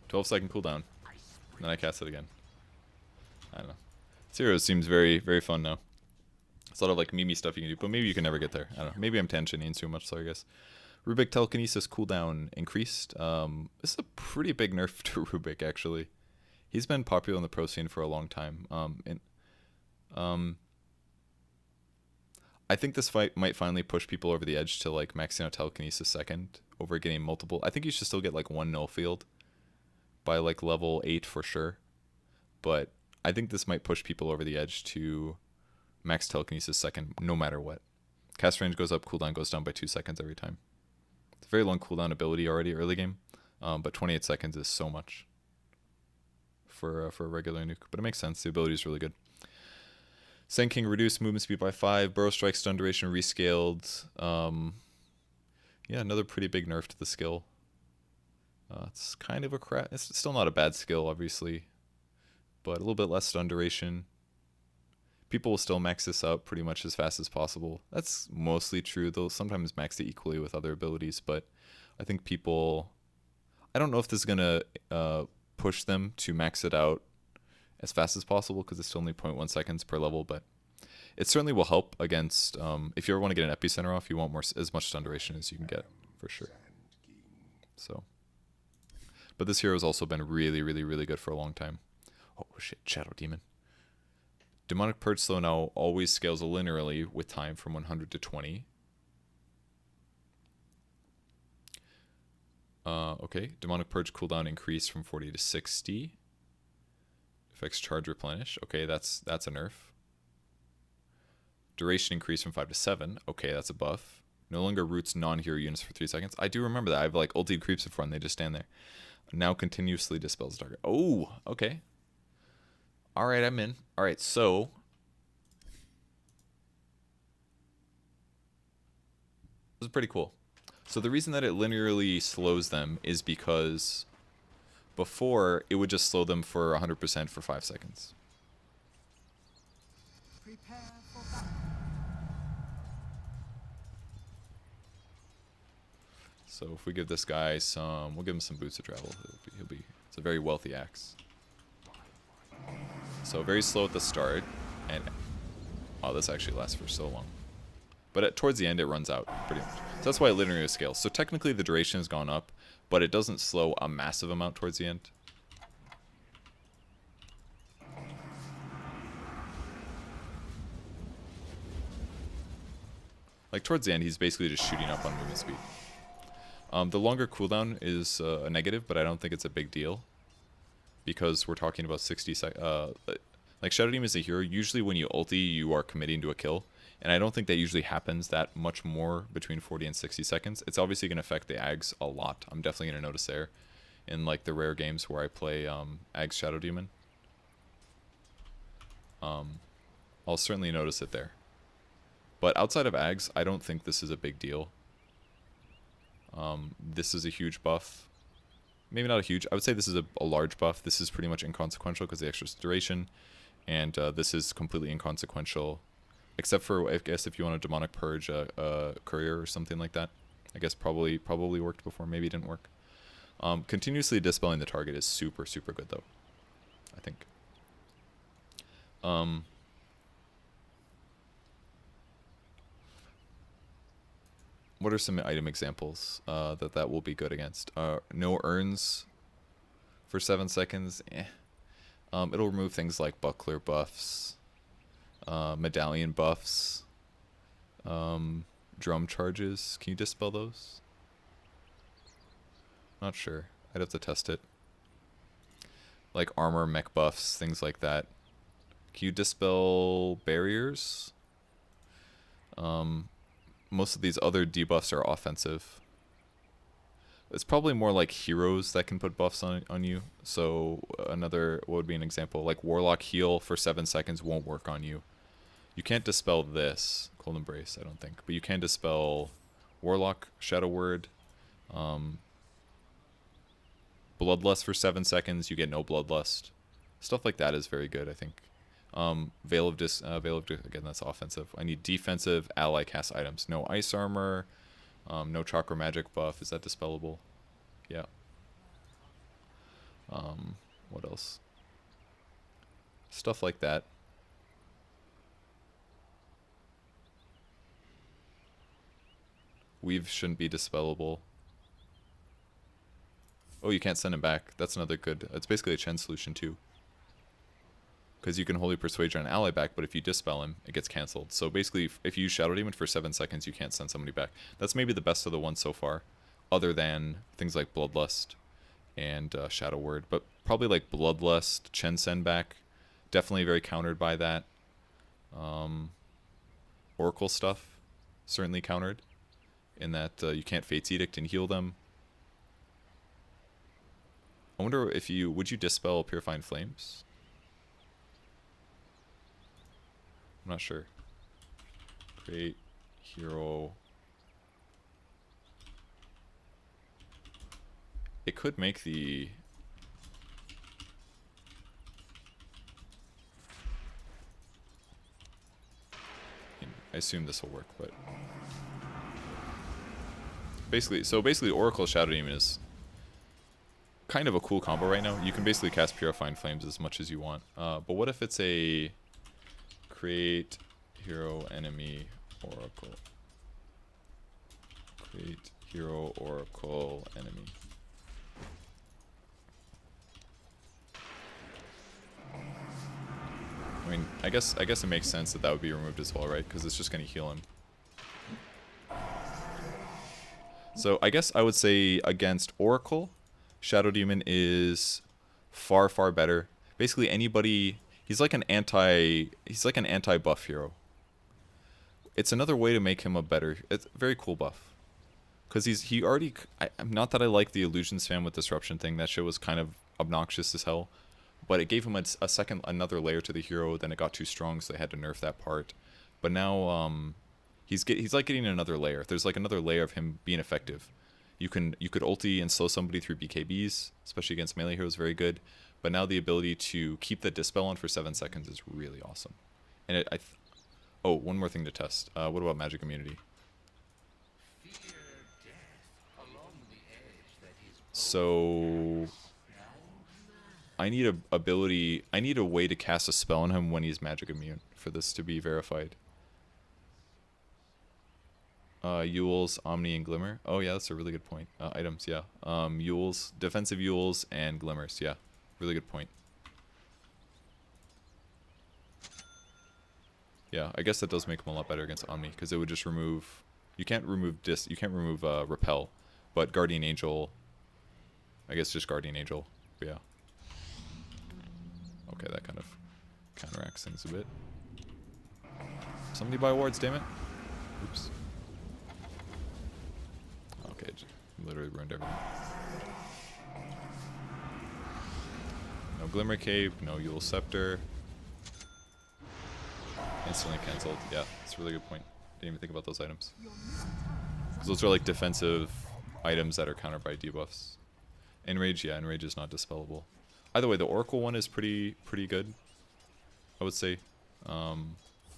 "12-second cooldown." And then I cast it again. I don't know. Zero seems very, very fun now. It's a lot of like Mimi stuff you can do, but maybe you can never get there. I don't know. Maybe I'm tensioning too much, so I guess. Rubik Telekinesis cooldown increased. This is a pretty big nerf to Rubik, actually. He's been popular in the pro scene for a long time. I think this fight might finally push people over the edge to like maxing out Telekinesis second over getting multiple. I think you should still get like one null field by like level 8 for sure, but I think this might push people over the edge to max Telekinesis second no matter what. Cast range goes up, cooldown goes down by 2 seconds every time. It's a very long cooldown ability already early game, but 28 seconds is so much for a regular nuke, but it makes sense. The ability is really good. Sand King reduced movement speed by 5, Burrow Strike stun duration rescaled. Yeah, another pretty big nerf to the skill. It's kind of a crap. It's still not a bad skill, obviously, but a little bit less stun duration. People will still max this out pretty much as fast as possible. That's mostly true. They'll sometimes max it equally with other abilities, but I think people... I don't know if this is going to push them to max it out as fast as possible because it's still only 0.1 seconds per level, but it certainly will help against... if you ever want to get an epicenter off, you want as much stun duration as you can get, for sure. So... But this hero has also been really, really, really good for a long time. Oh, shit. Shadow Demon. Demonic Purge slow now always scales linearly with time from 100 to 20. Okay. Demonic Purge cooldown increase from 40 to 60. Effects charge replenish. Okay, that's a nerf. Duration increase from 5 to 7. Okay, that's a buff. No longer roots non-hero units for 3 seconds. I do remember that. I've like ulted creeps before and they just stand there. Now continuously dispels target. Oh, okay. Alright, I'm in. Alright, so... this is pretty cool. So the reason that it linearly slows them is because before it would just slow them for 100% for 5 seconds. Prepare for battle. So if we give this guy we'll give him some boots of travel. He'll be. It's a very wealthy axe. So very slow at the start, and oh, this actually lasts for so long. But towards the end, it runs out pretty much. So that's why it linearly scales. So technically, the duration has gone up, but it doesn't slow a massive amount towards the end. Like towards the end, he's basically just shooting up on movement speed. The longer cooldown is a negative, but I don't think it's a big deal. Because we're talking about 60 seconds. Like Shadow Demon is a hero. Usually when you ulti, you are committing to a kill. And I don't think that usually happens that much more between 40 and 60 seconds. It's obviously going to affect the Ags a lot. I'm definitely going to notice there. In like the rare games where I play Ags Shadow Demon. I'll certainly notice it there. But outside of Ags, I don't think this is a big deal. This is a huge buff. Maybe not a huge. I would say this is a large buff. This is pretty much inconsequential because of the extra duration. And this is completely inconsequential. Except for, I guess, if you want a Demonic Purge Courier or something like that. I guess probably worked before. Maybe it didn't work. Continuously dispelling the target is super, super good, though. I think. What are some item examples that will be good against? No urns for 7 seconds. It'll remove things like buckler buffs, medallion buffs, drum charges. Can you dispel those? Not sure. I'd have to test it. Like armor, mech buffs, things like that. Can you dispel barriers? Most of these other debuffs are offensive. It's probably more like heroes that can put buffs on you. So another, what would be an example? Like Warlock heal for 7 seconds won't work on you. You can't dispel this, Cold Embrace, I don't think. But you can dispel Warlock, Shadow Word, Bloodlust for 7 seconds, you get no Bloodlust. Stuff like that is very good, I think. Veil of again, that's offensive. I need defensive ally cast items. No ice armor, no chakra magic buff. Is that dispellable? Yeah. What else? Stuff like that. Weave shouldn't be dispellable. Oh, you can't send him back. That's another good. It's basically a Chen solution too. Because you can Holy Persuasion an ally back, but if you dispel him, it gets cancelled. So basically, if you use Shadow Demon for 7 seconds, you can't send somebody back. That's maybe the best of the ones so far, other than things like Bloodlust and Shadow Word. But probably like Bloodlust, Chen send back, definitely very countered by that. Oracle stuff, certainly countered, in that you can't Fate's Edict and heal them. I wonder if would you dispel Purifying Flames? I'm not sure. Create hero. It could make the... I assume this will work, but... Basically Oracle Shadow Demon is kind of a cool combo right now. You can basically cast Purifying Flames as much as you want. But what if it's a... Create hero enemy oracle. Create hero oracle enemy. I mean, I guess it makes sense that would be removed as well, right? Because it's just going to heal him. So I guess I would say against Oracle, Shadow Demon is far, far better. Basically anybody... He's like an anti-buff hero. It's another way to make him a better... It's a very cool buff. Because he already... not that I like the Illusion Spam with Disruption thing. That shit was kind of obnoxious as hell. But it gave him another layer to the hero. Then it got too strong, so they had to nerf that part. But now he's like getting another layer. There's like another layer of him being effective. You could ulti and slow somebody through BKBs, especially against melee heroes, very good. But now the ability to keep the dispel on for 7 seconds is really awesome. And oh, one more thing to test. What about magic immunity? So I need a ability. I need a way to cast a spell on him when he's magic immune for this to be verified. Yules, Omni, and Glimmer. Oh yeah, that's a really good point. Items, yeah. Yules, defensive Yules, and Glimmers. Yeah, really good point. Yeah, I guess that does make him a lot better against Omni because it would just remove. You can't remove repel, but Guardian Angel. I guess just Guardian Angel. But yeah. Okay, that kind of counteracts things a bit. Somebody buy wards, damn it. Oops. Okay, literally ruined everything. No Glimmer Cape, no Yule Scepter. Instantly cancelled. Yeah, that's a really good point. Didn't even think about those items. Because those are like defensive items that are countered by debuffs. Enrage, yeah, Enrage is not dispellable. Either way, the Oracle one is pretty good, I would say.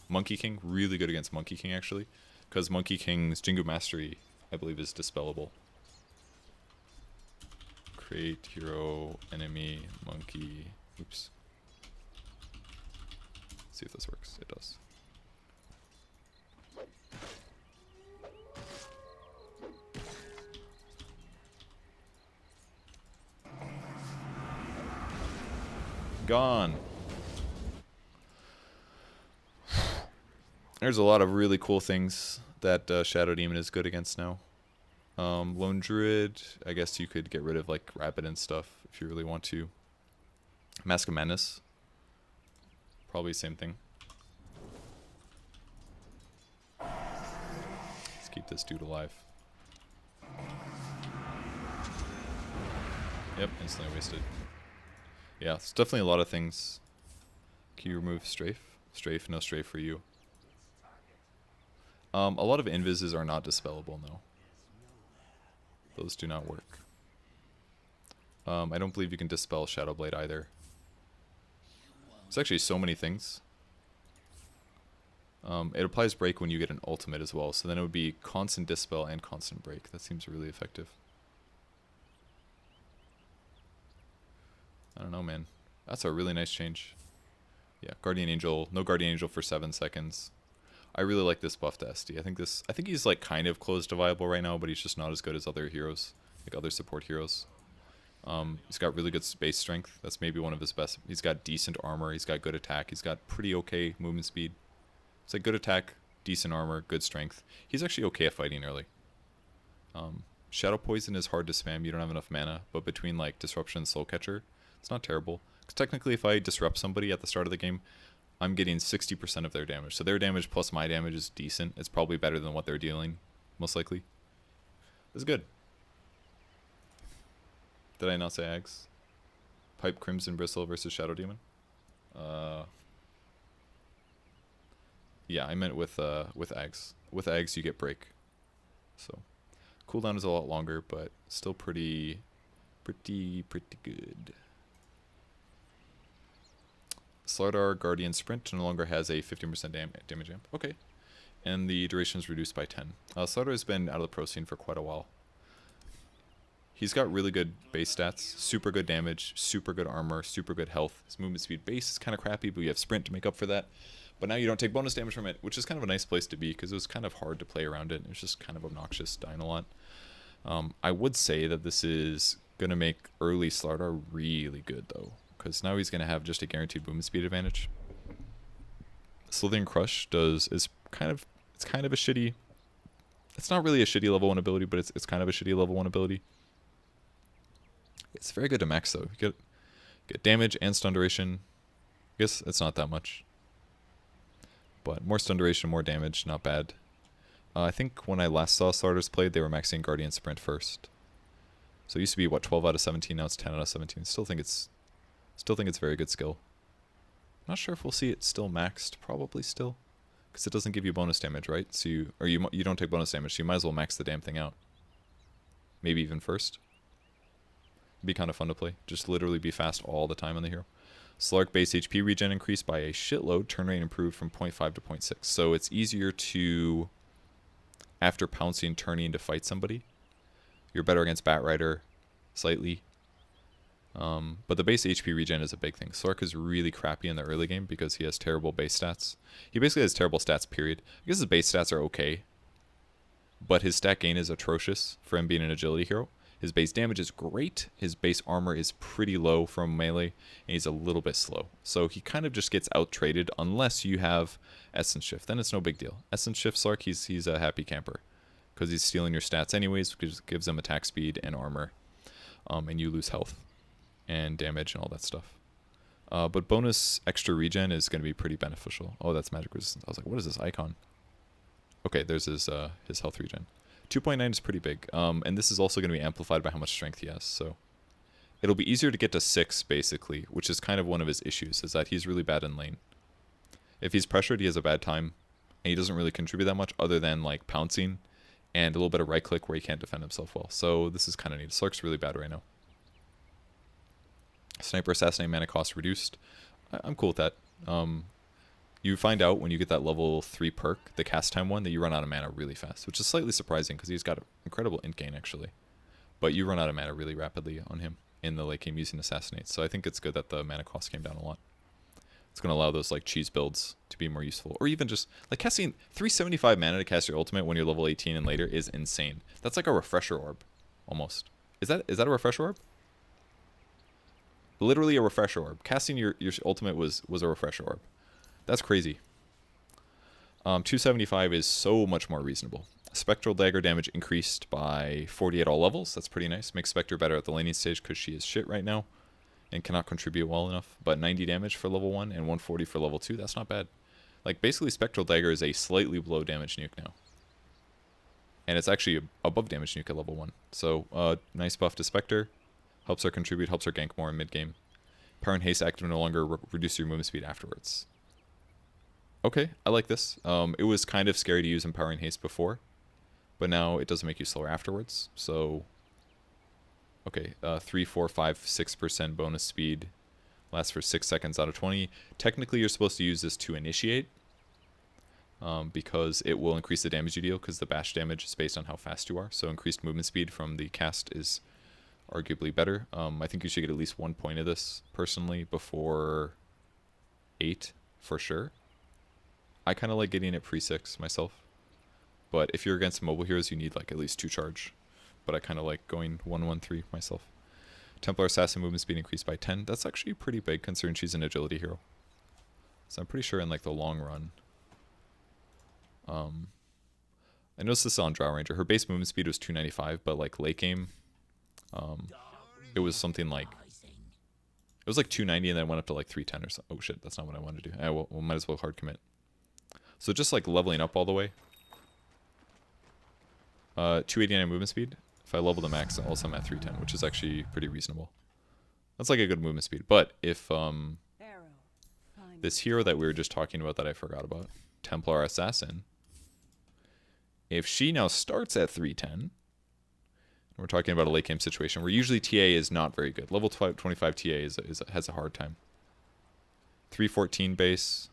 Monkey King, really good against Monkey King, actually. Because Monkey King's Jingu Mastery, I believe, is dispellable. Create, hero, enemy, monkey. Oops. Let's see if this works. It does. Gone. There's a lot of really cool things that Shadow Demon is good against now. Lone Druid, I guess you could get rid of like Rapid and stuff if you really want to. Mask of Madness, probably same thing. Let's keep this dude alive. Yep, instantly wasted. Yeah, it's definitely a lot of things. Can you remove Strafe? Strafe, no Strafe for you. A lot of invises are not dispellable, though. Those do not work. I don't believe you can dispel Shadow Blade either. There's actually so many things. It applies break when you get an ultimate as well, so then it would be constant dispel and constant break. That seems really effective. I don't know, man. That's a really nice change. Yeah, Guardian Angel, no Guardian Angel for 7 seconds. I really like this buff to SD. I think he's like kind of close to viable right now, but he's just not as good as other heroes, like other support heroes. He's got really good space strength. That's maybe one of his best. He's got decent armor. He's got good attack. He's got pretty okay movement speed. It's like good attack, decent armor, good strength. He's actually okay at fighting early. Shadow Poison is hard to spam. You don't have enough mana, but between like Disruption and Soul Catcher, it's not terrible. Because technically, if I disrupt somebody at the start of the game, I'm getting 60% of their damage. So their damage plus my damage is decent. It's probably better than what they're dealing, most likely. It's good. Did I not say Ags? Pipe Crimson Bristle versus Shadow Demon? Yeah, I meant with Ags. With Ags you get break. So cooldown is a lot longer, but still pretty good. Slardar Guardian Sprint no longer has a 15% damage amp. Okay. And the duration is reduced by 10. Slardar has been out of the pro scene for quite a while. He's got really good base stats, super good damage, super good armor, super good health. His movement speed base is kind of crappy, but you have sprint to make up for that. But now you don't take bonus damage from it, which is kind of a nice place to be because it was kind of hard to play around it. It was just kind of obnoxious, dying a lot. I would say that this is going to make early Slardar really good, though, because now he's going to have just a guaranteed movement speed advantage. Slithering Crush is kind of a shitty. It's not really a shitty level 1 ability, but it's kind of a shitty level 1 ability. It's very good to max though. You get damage and stun duration. I guess it's not that much, but more stun duration, more damage, not bad. I think when I last saw starters played, they were maxing Guardian Sprint first. So it used to be what 12 out of 17. Now it's 10 out of 17. Still think it's very good skill. Not sure if we'll see it still maxed. Probably still, because it doesn't give you bonus damage, right? So you don't take bonus damage. So you might as well max the damn thing out. Maybe even first. Be kind of fun to play. Just literally be fast all the time on the hero. Slark base HP regen increased by a shitload. Turn rate improved from 0.5 to 0.6. So it's easier to, after pouncing, turning to fight somebody. You're better against Bat Rider, slightly. But the base HP regen is a big thing. Slark is really crappy in the early game because he has terrible base stats. He basically has terrible stats, period. I guess his base stats are okay, but his stat gain is atrocious for him being an agility hero. His base damage is great. His base armor is pretty low from melee, and he's a little bit slow. So he kind of just gets out-traded unless you have Essence Shift. Then it's no big deal. Essence Shift Slark, he's a happy camper because he's stealing your stats anyways, which gives him attack speed and armor, and you lose health and damage and all that stuff. But bonus extra regen is going to be pretty beneficial. Oh, that's magic resistance. I was like, what is this icon? Okay, there's his health regen. 2.9 is pretty big, and this is also going to be amplified by how much strength he has, so it'll be easier to get to 6, basically, which is kind of one of his issues, is that he's really bad in lane. If he's pressured, he has a bad time, and he doesn't really contribute that much other than, like, pouncing and a little bit of right-click where he can't defend himself well, so this is kind of neat. Slark's really bad right now. Sniper Assassin mana cost reduced. I'm cool with that. You find out when you get that level 3 perk, the cast time one, that you run out of mana really fast, which is slightly surprising because he's got an incredible int gain actually. But you run out of mana really rapidly on him in the late game using Assassinate, so I think it's good that the mana cost came down a lot. It's going to allow those like cheese builds to be more useful. Or even just, like casting 375 mana to cast your ultimate when you're level 18 and later is insane. That's like a refresher orb, almost. Is that a refresher orb? Literally a refresher orb. Casting your ultimate was a refresher orb. That's crazy. 275 is so much more reasonable. Spectral Dagger damage increased by 40 at all levels. That's pretty nice. Makes Spectre better at the laning stage because she is shit right now and cannot contribute well enough. But 90 damage for level 1 and 140 for level 2, that's not bad. Like, basically Spectral Dagger is a slightly below damage nuke now. And it's actually above damage nuke at level 1. So, nice buff to Spectre. Helps her contribute, helps her gank more in mid-game. Power and Haste active no longer reduce your movement speed afterwards. Okay, I like this. It was kind of scary to use Empowering Haste before, but now it doesn't make you slower afterwards. So, okay, 3, 4, 5, 6% bonus speed lasts for 6 seconds out of 20. Technically, you're supposed to use this to initiate, because it will increase the damage you deal, because the bash damage is based on how fast you are. So increased movement speed from the cast is arguably better. I think you should get at least 1 point of this, personally, before 8, for sure. I kind of like getting it pre-6 myself, but if you're against mobile heroes, you need like at least 2 charge, but I kind of like going 1-1-3 myself. Templar Assassin movement speed increased by 10. That's actually pretty big considering she's an agility hero. So I'm pretty sure in like the long run. I noticed this on Drow Ranger. Her base movement speed was 295, but like late game, it was something like, it was like 290 and then went up to like 310 or something. Oh shit, that's not what I wanted to do. Well, might as well hard commit. So just like leveling up all the way. 289 movement speed. If I level the max, also I'm at 310, which is actually pretty reasonable. That's like a good movement speed. But if this hero that we were just talking about that I forgot about, Templar Assassin, if she now starts at 310, we're talking about a late game situation where usually TA is not very good. Level 25 TA has a hard time. 314 base.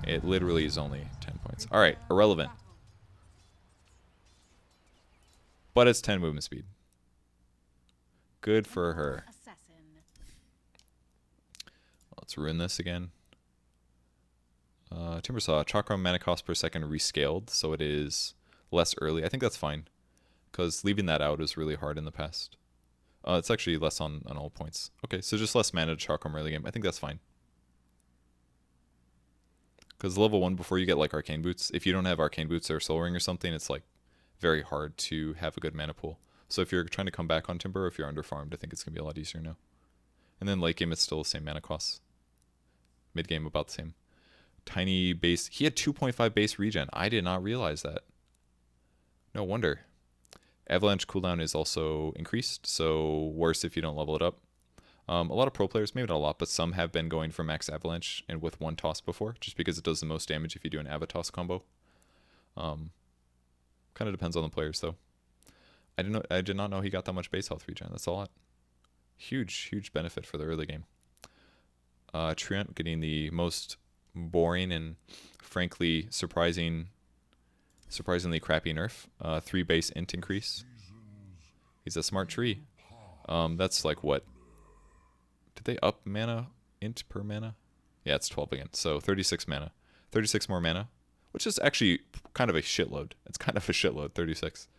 It literally is only 10 points. Alright, irrelevant. But it's 10 movement speed. Good for her. Let's ruin this again. Timbersaw, Chakra mana cost per second rescaled, so it is less early. I think that's fine, because leaving that out is really hard in the past. It's actually less on all points. Okay, so just less mana to Chakram early game. I think that's fine. Because level 1, before you get like Arcane Boots, if you don't have Arcane Boots or Soul Ring or something, it's like very hard to have a good mana pool. So if you're trying to come back on Timber, or if you're underfarmed, I think it's going to be a lot easier now. And then late game, it's still the same mana costs. Mid game, about the same. Tiny base. He had 2.5 base regen. I did not realize that. No wonder. Avalanche cooldown is also increased, so worse if you don't level it up. A lot of pro players, maybe not a lot, but some have been going for max Avalanche and with 1 toss before, just because it does the most damage if you do an Avatoss combo. Kind of depends on the players, though. I did not know he got that much base health regen. That's a lot. Huge benefit for the early game. Treant getting the most boring and frankly surprisingly crappy nerf. 3 base int increase. He's a smart tree. That's like what, Did they up mana int per mana? Yeah, it's 12 again. So 36 mana. 36 more mana, which is actually kind of a shitload. It's kind of a shitload, 36.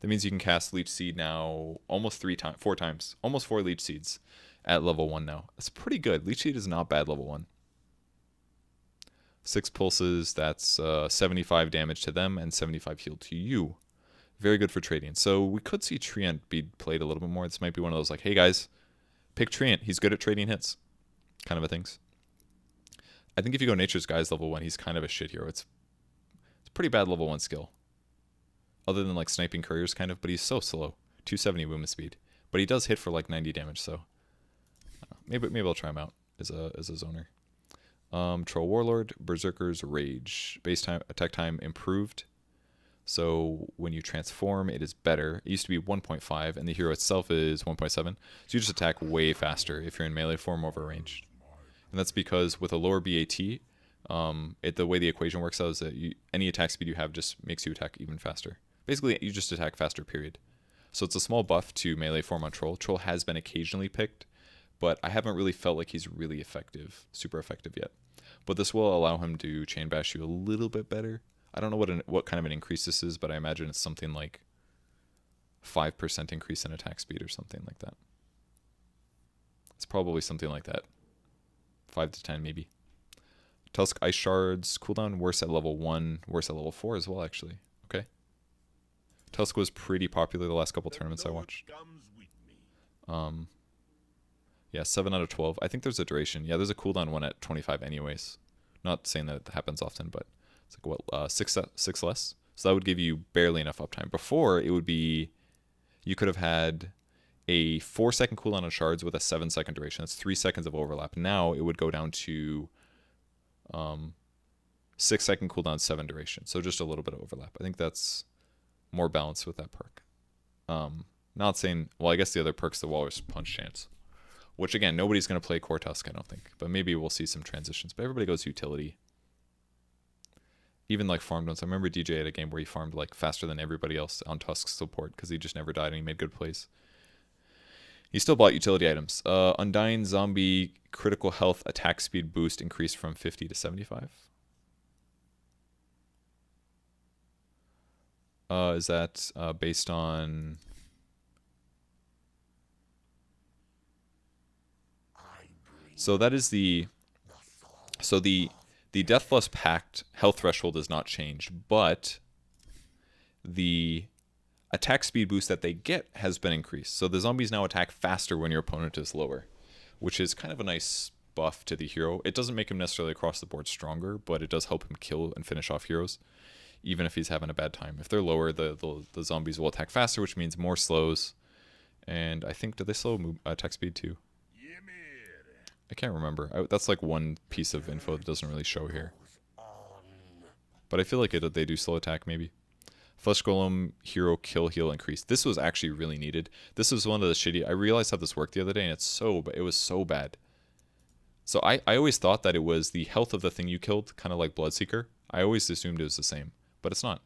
That means you can cast Leech Seed now almost 4 times. Almost 4 Leech Seeds at level 1 now. That's pretty good. Leech Seed is not bad level 1. 6 pulses, that's 75 damage to them and 75 heal to you. Very good for trading. So we could see Treant be played a little bit more. This might be one of those like, hey guys, pick Treant. He's good at trading hits. Kind of a things. I think if you go Nature's Guise level 1, he's kind of a shit hero. It's a pretty bad level 1 skill. Other than like sniping couriers kind of, but he's so slow. 270 movement speed. But he does hit for like 90 damage, so maybe I'll try him out as a zoner. Troll Warlord, Berserker's Rage. Base time attack time improved. So when you transform, it is better. It used to be 1.5, and the hero itself is 1.7. So you just attack way faster if you're in melee form over ranged. And that's because with a lower BAT, the way the equation works out is that any attack speed you have just makes you attack even faster. Basically, you just attack faster, period. So it's a small buff to melee form on Troll. Troll has been occasionally picked, but I haven't really felt like he's really effective, super effective yet. But this will allow him to chain bash you a little bit better. I don't know what kind of an increase this is, but I imagine it's something like 5% increase in attack speed or something like that. It's probably something like that. 5 to 10 maybe. Tusk Ice Shards cooldown worse at level 1, worse at level 4 as well actually. Okay. Tusk was pretty popular the last couple tournaments I watched. Yeah, 7 out of 12. I think there's a duration. Yeah, there's a cooldown one at 25 anyways. Not saying that it happens often, but it's like what, 6 less? So that would give you barely enough uptime. Before, it would be, you could have had a 4-second cooldown on shards with a 7-second duration. That's 3 seconds of overlap. Now it would go down to 6-second cooldown, 7 duration. So just a little bit of overlap. I think that's more balanced with that perk. Not saying, well, I guess the other perk's the Walrus Punch chance. Which, again, nobody's going to play Core Tusk, I don't think. But maybe we'll see some transitions. But everybody goes utility. Even, like, farmed ones. I remember DJ had a game where he farmed, like, faster than everybody else on Tusk's support because he just never died and he made good plays. He still bought utility items. Undying Zombie critical health attack speed boost increased from 50 to 75. Is that based on... So that is the Deathless Pact health threshold does not change, but the attack speed boost that they get has been increased. So the zombies now attack faster when your opponent is lower, which is kind of a nice buff to the hero. It doesn't make him necessarily across the board stronger, but it does help him kill and finish off heroes, even if he's having a bad time. If they're lower, the zombies will attack faster, which means more slows. And I think, do they slow attack speed too? I can't remember. That's like one piece of info that doesn't really show here. But I feel like they do slow attack maybe. Flesh Golem hero kill heal increase. This was actually really needed. This was one of the shitty... I realized how this worked the other day and it was so bad. So I always thought that it was the health of the thing you killed, kind of like Bloodseeker. I always assumed it was the same, but it's not.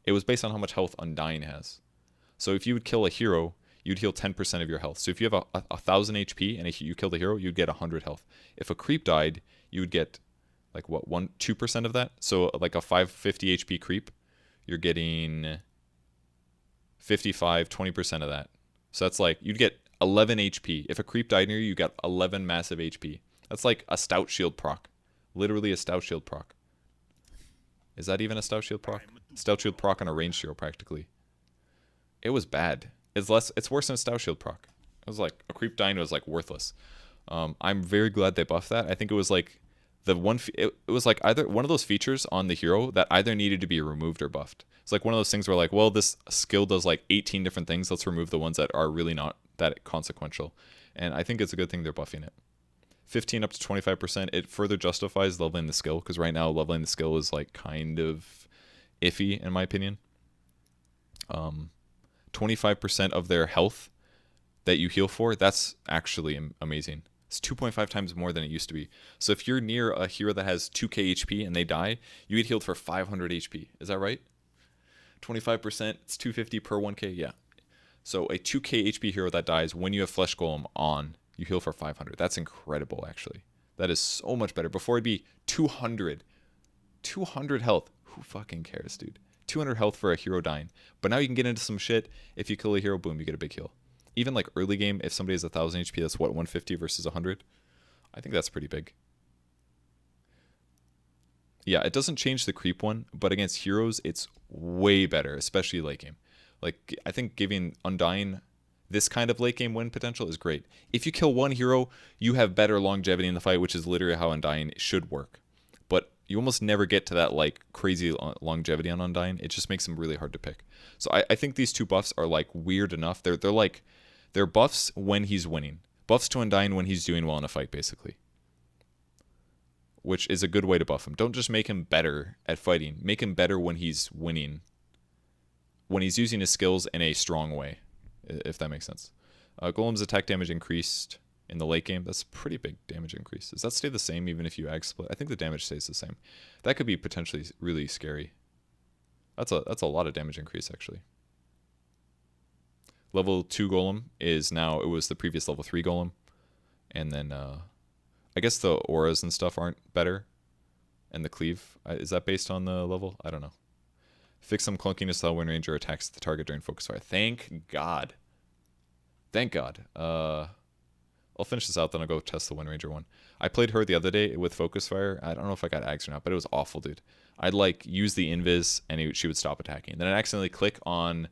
It was based on how much health Undying has. So if you would kill a hero... you'd heal 10% of your health. So if you have a 1,000 HP and you killed a hero, you'd get 100 health. If a creep died, you would get like what, 2% of that? So like a 550 HP creep, you're getting 55, 20% of that. So that's like, you'd get 11 HP. If a creep died near you, you got 11 massive HP. That's like a Stout Shield proc. Literally a Stout Shield proc. Is that even a Stout Shield proc? Stout Shield proc on a ranged hero practically. It was bad. It's worse than a Stout Shield proc. It was like a creep dying was like worthless. I'm very glad they buffed that. I think it was like it was like either one of those features on the hero that either needed to be removed or buffed. It's like one of those things where like, well, this skill does like 18 different things. Let's remove the ones that are really not that consequential. And I think it's a good thing they're buffing it. 15 up to 25%. It further justifies leveling the skill because right now leveling the skill is like kind of iffy in my opinion. 25% of their health that you heal for, that's actually amazing. It's 2.5 times more than it used to be. So if you're near a hero that has 2k HP and they die, you get healed for 500 HP. Is that right? 25%, it's 250 per 1k, yeah. So a 2k HP hero that dies when you have Flesh Golem on, you heal for 500. That's incredible, actually. That is so much better. Before it'd be 200. 200 health. Who fucking cares, dude? 200 health for a hero dying. But now you can get into some shit. If you kill a hero, boom, you get a big heal. Even like early game, if somebody has 1,000 HP, that's what, 150 versus 100? I think that's pretty big. Yeah, it doesn't change the creep one, but against heroes, it's way better, especially late game. Like, I think giving Undying this kind of late game win potential is great. If you kill one hero, you have better longevity in the fight, which is literally how Undying should work. But you almost never get to that like crazy longevity on Undying. It just makes them really hard to pick. So I think these two buffs are like weird enough. They're buffs when he's winning. Buffs to Undying when he's doing well in a fight, basically. Which is a good way to buff him. Don't just make him better at fighting. Make him better when he's winning. When he's using his skills in a strong way, if that makes sense. Golem's attack damage increased in the late game. That's a pretty big damage increase. Does that stay the same even if you ag split? I think the damage stays the same. That could be potentially really scary. That's a lot of damage increase, actually. Level 2 Golem is now, it was the previous level 3 Golem. And then, I guess the auras and stuff aren't better. And the cleave, is that based on the level? I don't know. Fix some clunkiness so Wind Ranger attacks the target during focus fire. Thank God. Thank God. I'll finish this out, then I'll go test the Wind Ranger one. I played her the other day with focus fire. I don't know if I got ags or not, but it was awful, dude. I'd like use the invis and she would stop attacking. Then I'd accidentally click on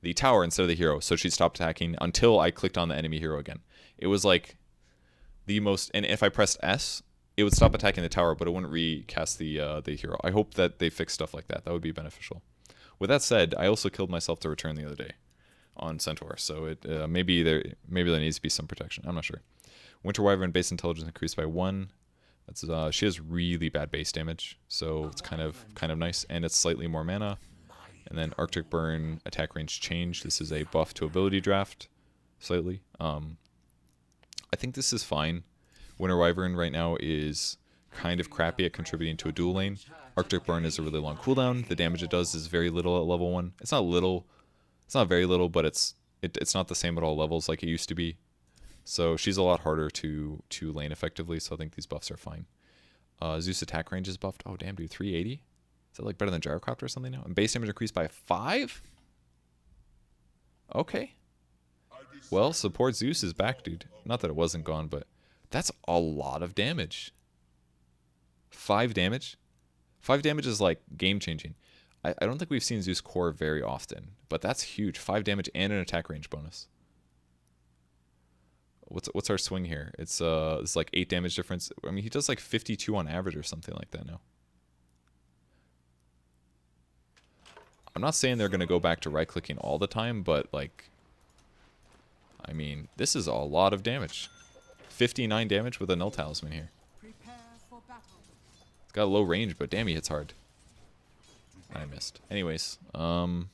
the tower instead of the hero, so she'd stop attacking until I clicked on the enemy hero again. It was like the most, and if I pressed S, it would stop attacking the tower, but it wouldn't recast the hero. I hope that they fix stuff like that. That would be beneficial. With that said, I also killed myself to return the other day on Centaur, so it maybe there needs to be some protection. I'm not sure. Winter Wyvern base intelligence increased by 1. That's she has really bad base damage, so it's kind of nice, and it's slightly more mana. And then Arctic Burn attack range change. This is a buff to ability draft, slightly. I think this is fine. Winter Wyvern right now is kind of crappy at contributing to a dual lane. Arctic Burn is a really long cooldown. The damage it does is very little at level 1. It's not little. It's not very little, but it's not the same at all levels like it used to be. So she's a lot harder to lane effectively, so I think these buffs are fine. Zeus attack range is buffed. Oh, damn, dude, 380? Is that like better than Gyrocopter or something now? And base damage increased by 5? Okay. Well, support Zeus is back, dude. Not that it wasn't gone, but that's a lot of damage. 5 damage? 5 damage is like game-changing. I don't think we've seen Zeus core very often, but that's huge. 5 damage and an attack range bonus. What's our swing here? It's like 8 damage difference. I mean, he does like 52 on average or something like that now. I'm not saying they're going to go back to right-clicking all the time, but like, I mean, this is a lot of damage. 59 damage with a Null Talisman here. It's got a low range, but damn, he hits hard. I missed. Anyways, Wind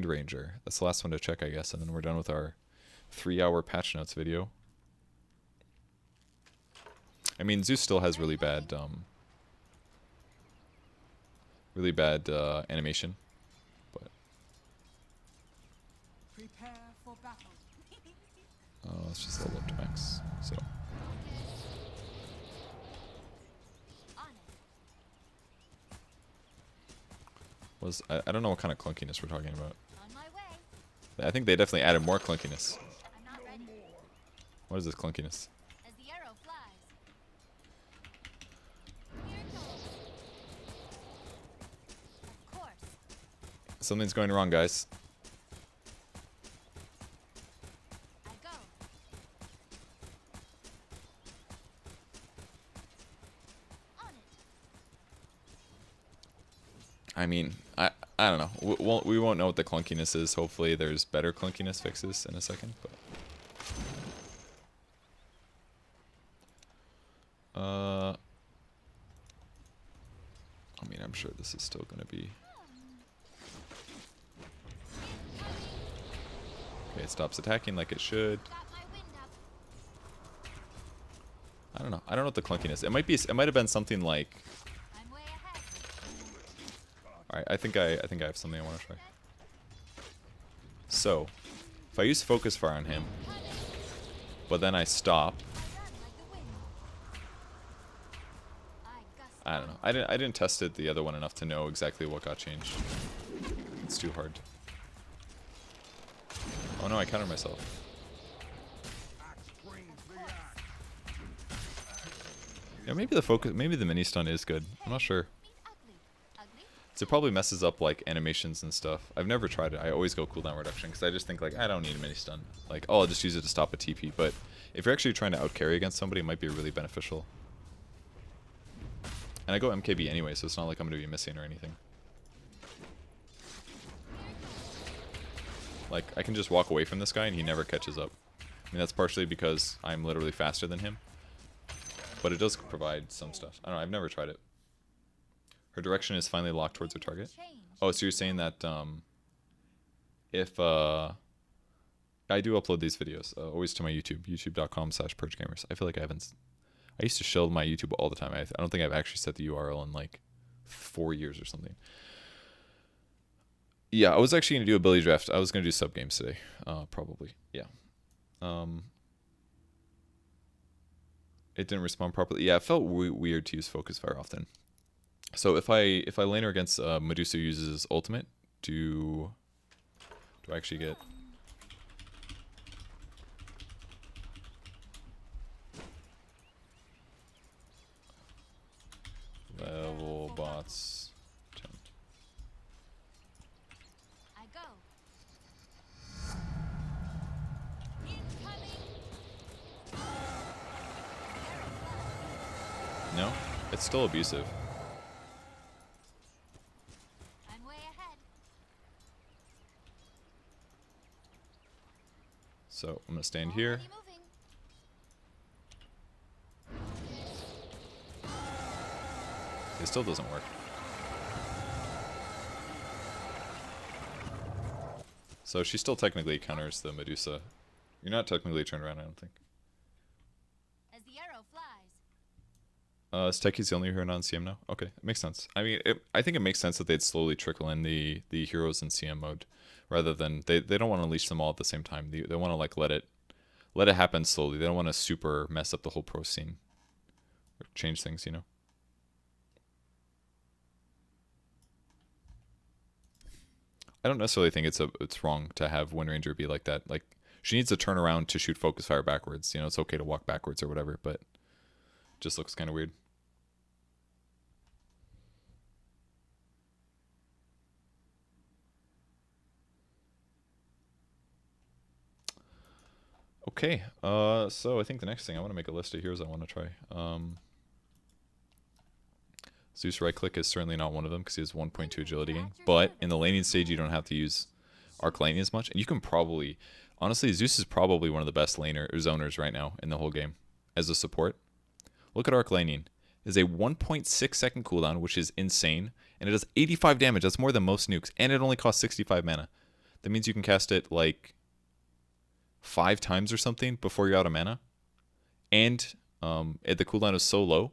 Ranger. That's the last one to check, I guess, and then we're done with our 3-hour patch notes video. I mean, Zeus still has really bad animation, but let's just level up to max. So I don't know what kind of clunkiness we're talking about. I think they definitely added more clunkiness. What is this clunkiness? Something's going wrong, guys. I mean, I don't know. We won't know what the clunkiness is. Hopefully there's better clunkiness fixes in a second. But I mean, I'm sure this is still going to be... Okay, it stops attacking like it should. I don't know. I don't know what the clunkiness. It might have been something like... Alright, I think I have something I want to try. So, if I use Focus Fire on him, but then I stop. I don't know. I didn't test it the other one enough to know exactly what got changed. It's too hard. Oh no, I countered myself. Yeah, maybe the focus, maybe the mini stun is good. I'm not sure. So it probably messes up like animations and stuff. I've never tried it. I always go cooldown reduction because I just think like I don't need a mini stun. Like, oh, I'll just use it to stop a TP. But if you're actually trying to outcarry against somebody, it might be really beneficial. And I go MKB anyway, so it's not like I'm going to be missing or anything. Like, I can just walk away from this guy and he never catches up. I mean, that's partially because I'm literally faster than him. But it does provide some stuff. I don't know, I've never tried it. Her direction is finally locked towards her target. Oh, so you're saying that if... I do upload these videos, always to my YouTube, youtube.com/purgegamers. I feel like I haven't... I used to shield my YouTube all the time. I don't think I've actually set the URL in like 4 years or something. Yeah, I was actually going to do ability draft. I was going to do sub games today, probably. Yeah. It didn't respond properly. Yeah, it felt weird to use Focus Fire often. So if I lane her against Medusa uses ultimate, do I actually get... Level bots 10. I go. No? It's still abusive. I'm way ahead. So I'm gonna stand here. Already moving. It still doesn't work. So she still technically counters the Medusa. You're not technically turned around, I don't think. As the arrow flies. Steki's the only hero on CM now? Okay, it makes sense. I mean, I think it makes sense that they'd slowly trickle in the heroes in CM mode, rather than they don't want to unleash them all at the same time. They want to like let it happen slowly. They don't want to super mess up the whole pro scene or change things, you know. I don't necessarily think it's wrong to have Wind Ranger be like that. Like, she needs to turn around to shoot focus fire backwards. You know, it's okay to walk backwards or whatever, but it just looks kind of weird. Okay, so I think the next thing, I want to make a list of heroes I want to try. Zeus right click is certainly not one of them because he has 1.2 agility gain. But in the laning stage, you don't have to use arc laning as much. And you can probably, honestly, Zeus is probably one of the best laner or zoners right now in the whole game as a support. Look at arc laning. It is a 1.6 second cooldown, which is insane. And it does 85 damage. That's more than most nukes. And it only costs 65 mana. That means you can cast it like 5 times or something before you're out of mana. And the cooldown is so low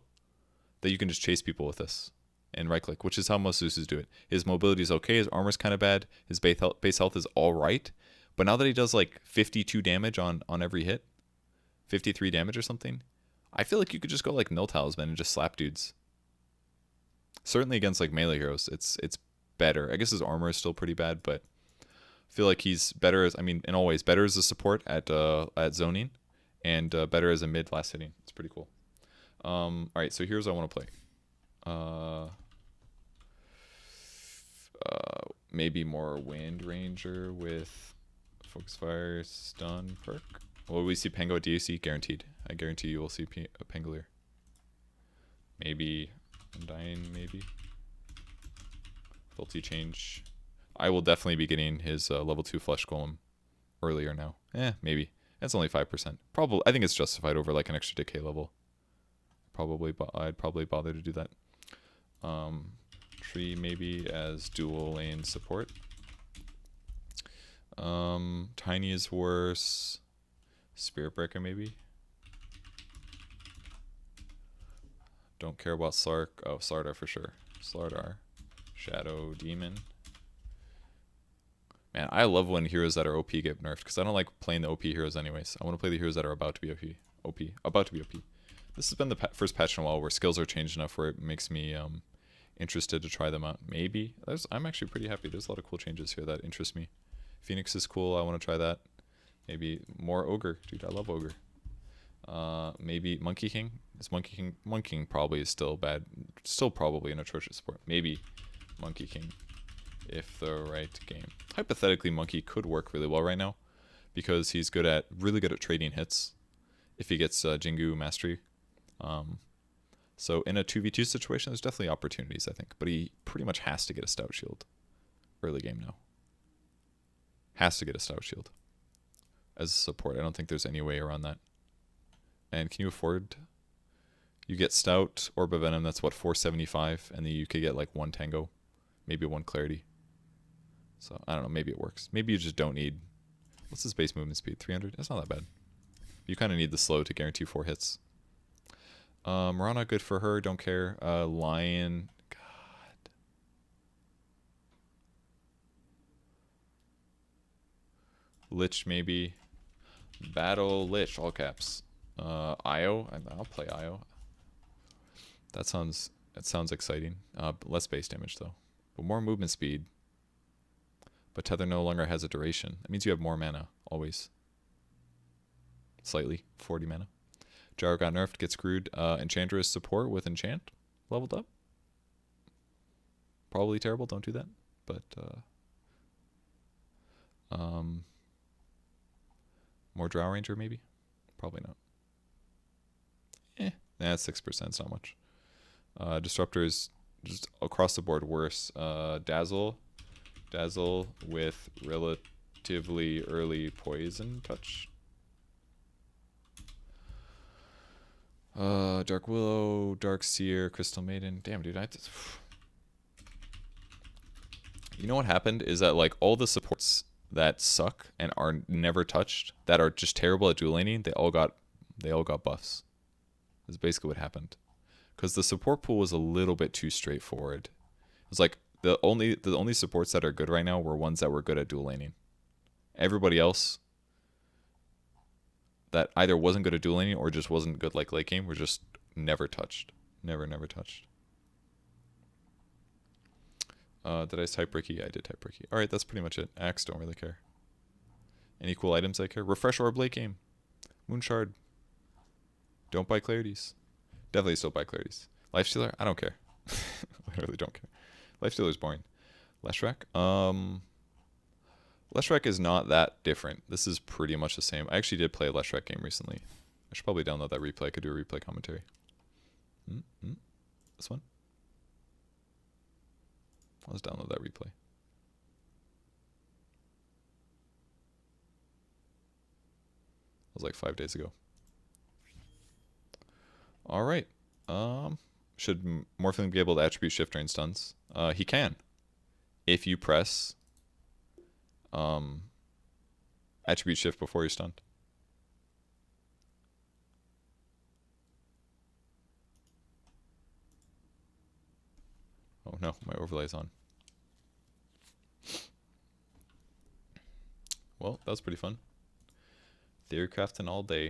that you can just chase people with this and right click, which is how most Zeus's do it. His mobility is okay, his armor's kind of bad, his base health is alright, but now that he does like 52 damage on every hit, 53 damage or something, I feel like you could just go like Null Talisman and just slap dudes. Certainly against like melee heroes, it's better. I guess his armor is still pretty bad, but I feel like he's better as, I mean, in all ways, better as a support at zoning, and better as a mid last hitting. It's pretty cool. Alright, so here's what I want to play. Maybe more Wind Ranger with Focus Fire, Stun, Perk. Will we see Pango at DAC? Guaranteed. I guarantee you will see Pangolier. Maybe Undying, maybe. Filthy Change. I will definitely be getting his level 2 Flesh Golem earlier now. Maybe. That's only 5%. Probably, I think it's justified over like an extra decay level. I'd probably bother to do that. Tree maybe as dual lane support. Tiny is worse. Spirit Breaker maybe. Don't care about Slark. Oh, Slardar for sure. Slardar. Shadow Demon. Man, I love when heroes that are OP get nerfed because I don't like playing the OP heroes anyways. I want to play the heroes that are about to be about to be OP. This has been the first patch in a while where skills are changed enough where it makes me interested to try them out. Maybe. I'm actually pretty happy. There's a lot of cool changes here that interest me. Phoenix is cool. I want to try that. Maybe more Ogre. Dude, I love Ogre. Maybe Monkey King. Monkey King probably is still bad. Still probably an atrocious support. Maybe Monkey King if the right game. Hypothetically, Monkey could work really well right now because he's really good at trading hits if he gets Jingu Mastery. So in a 2v2 situation, there's definitely opportunities, I think. But he pretty much has to get a Stout Shield early game now. Has to get a Stout Shield as a support. I don't think there's any way around that. And can you afford... You get Stout, Orb of Venom, that's what, 475, and then you could get like 1 Tango, maybe 1 Clarity. So, I don't know, maybe it works. Maybe you just don't need... What's his base movement speed? 300? That's not that bad. You kind of need the slow to guarantee 4 hits. Mirana, good for her, don't care. Lion, God. Lich, maybe. Battle Lich, all caps. Io, I'll play Io. That sounds exciting. Less base damage though, but more movement speed. But tether no longer has a duration. That means you have more mana always. Slightly, 40 mana. Gyro got nerfed, gets screwed. Enchantress support with enchant leveled up. Probably terrible. Don't do that. But more Drow Ranger maybe. Probably not. Nah, 6%. It's not much. Disruptor is just across the board worse. Dazzle with relatively early poison touch. Dark Willow, Dark Seer, Crystal Maiden. Damn, dude, you know what happened is that like all the supports that suck and are never touched, that are just terrible at dual laning, they all got buffs. That's basically what happened. Because the support pool was a little bit too straightforward. It was like the only supports that are good right now were ones that were good at dual laning. Everybody else that either wasn't good at dual laning or just wasn't good like late game were just never touched. Never touched. Did I type Ricky? I did type Ricky. Alright, that's pretty much it. Axe, don't really care. Any cool items I care? Refresh Orb late game. Moonshard. Don't buy Clarities. Definitely still buy Clarities. Lifestealer? I don't care. I really don't care. Lifestealer is boring. Leshrac? Leshrac is not that different. This is pretty much the same. I actually did play a Leshrac game recently. I should probably download that replay. I could do a replay commentary. This one? Let's download that replay. It was like 5 days ago. All right. Should Morphling be able to attribute shift during stuns? He can. If you press attribute shift before you're stunned. Oh no, my overlay's on. Well, that was pretty fun. Theory crafting all day.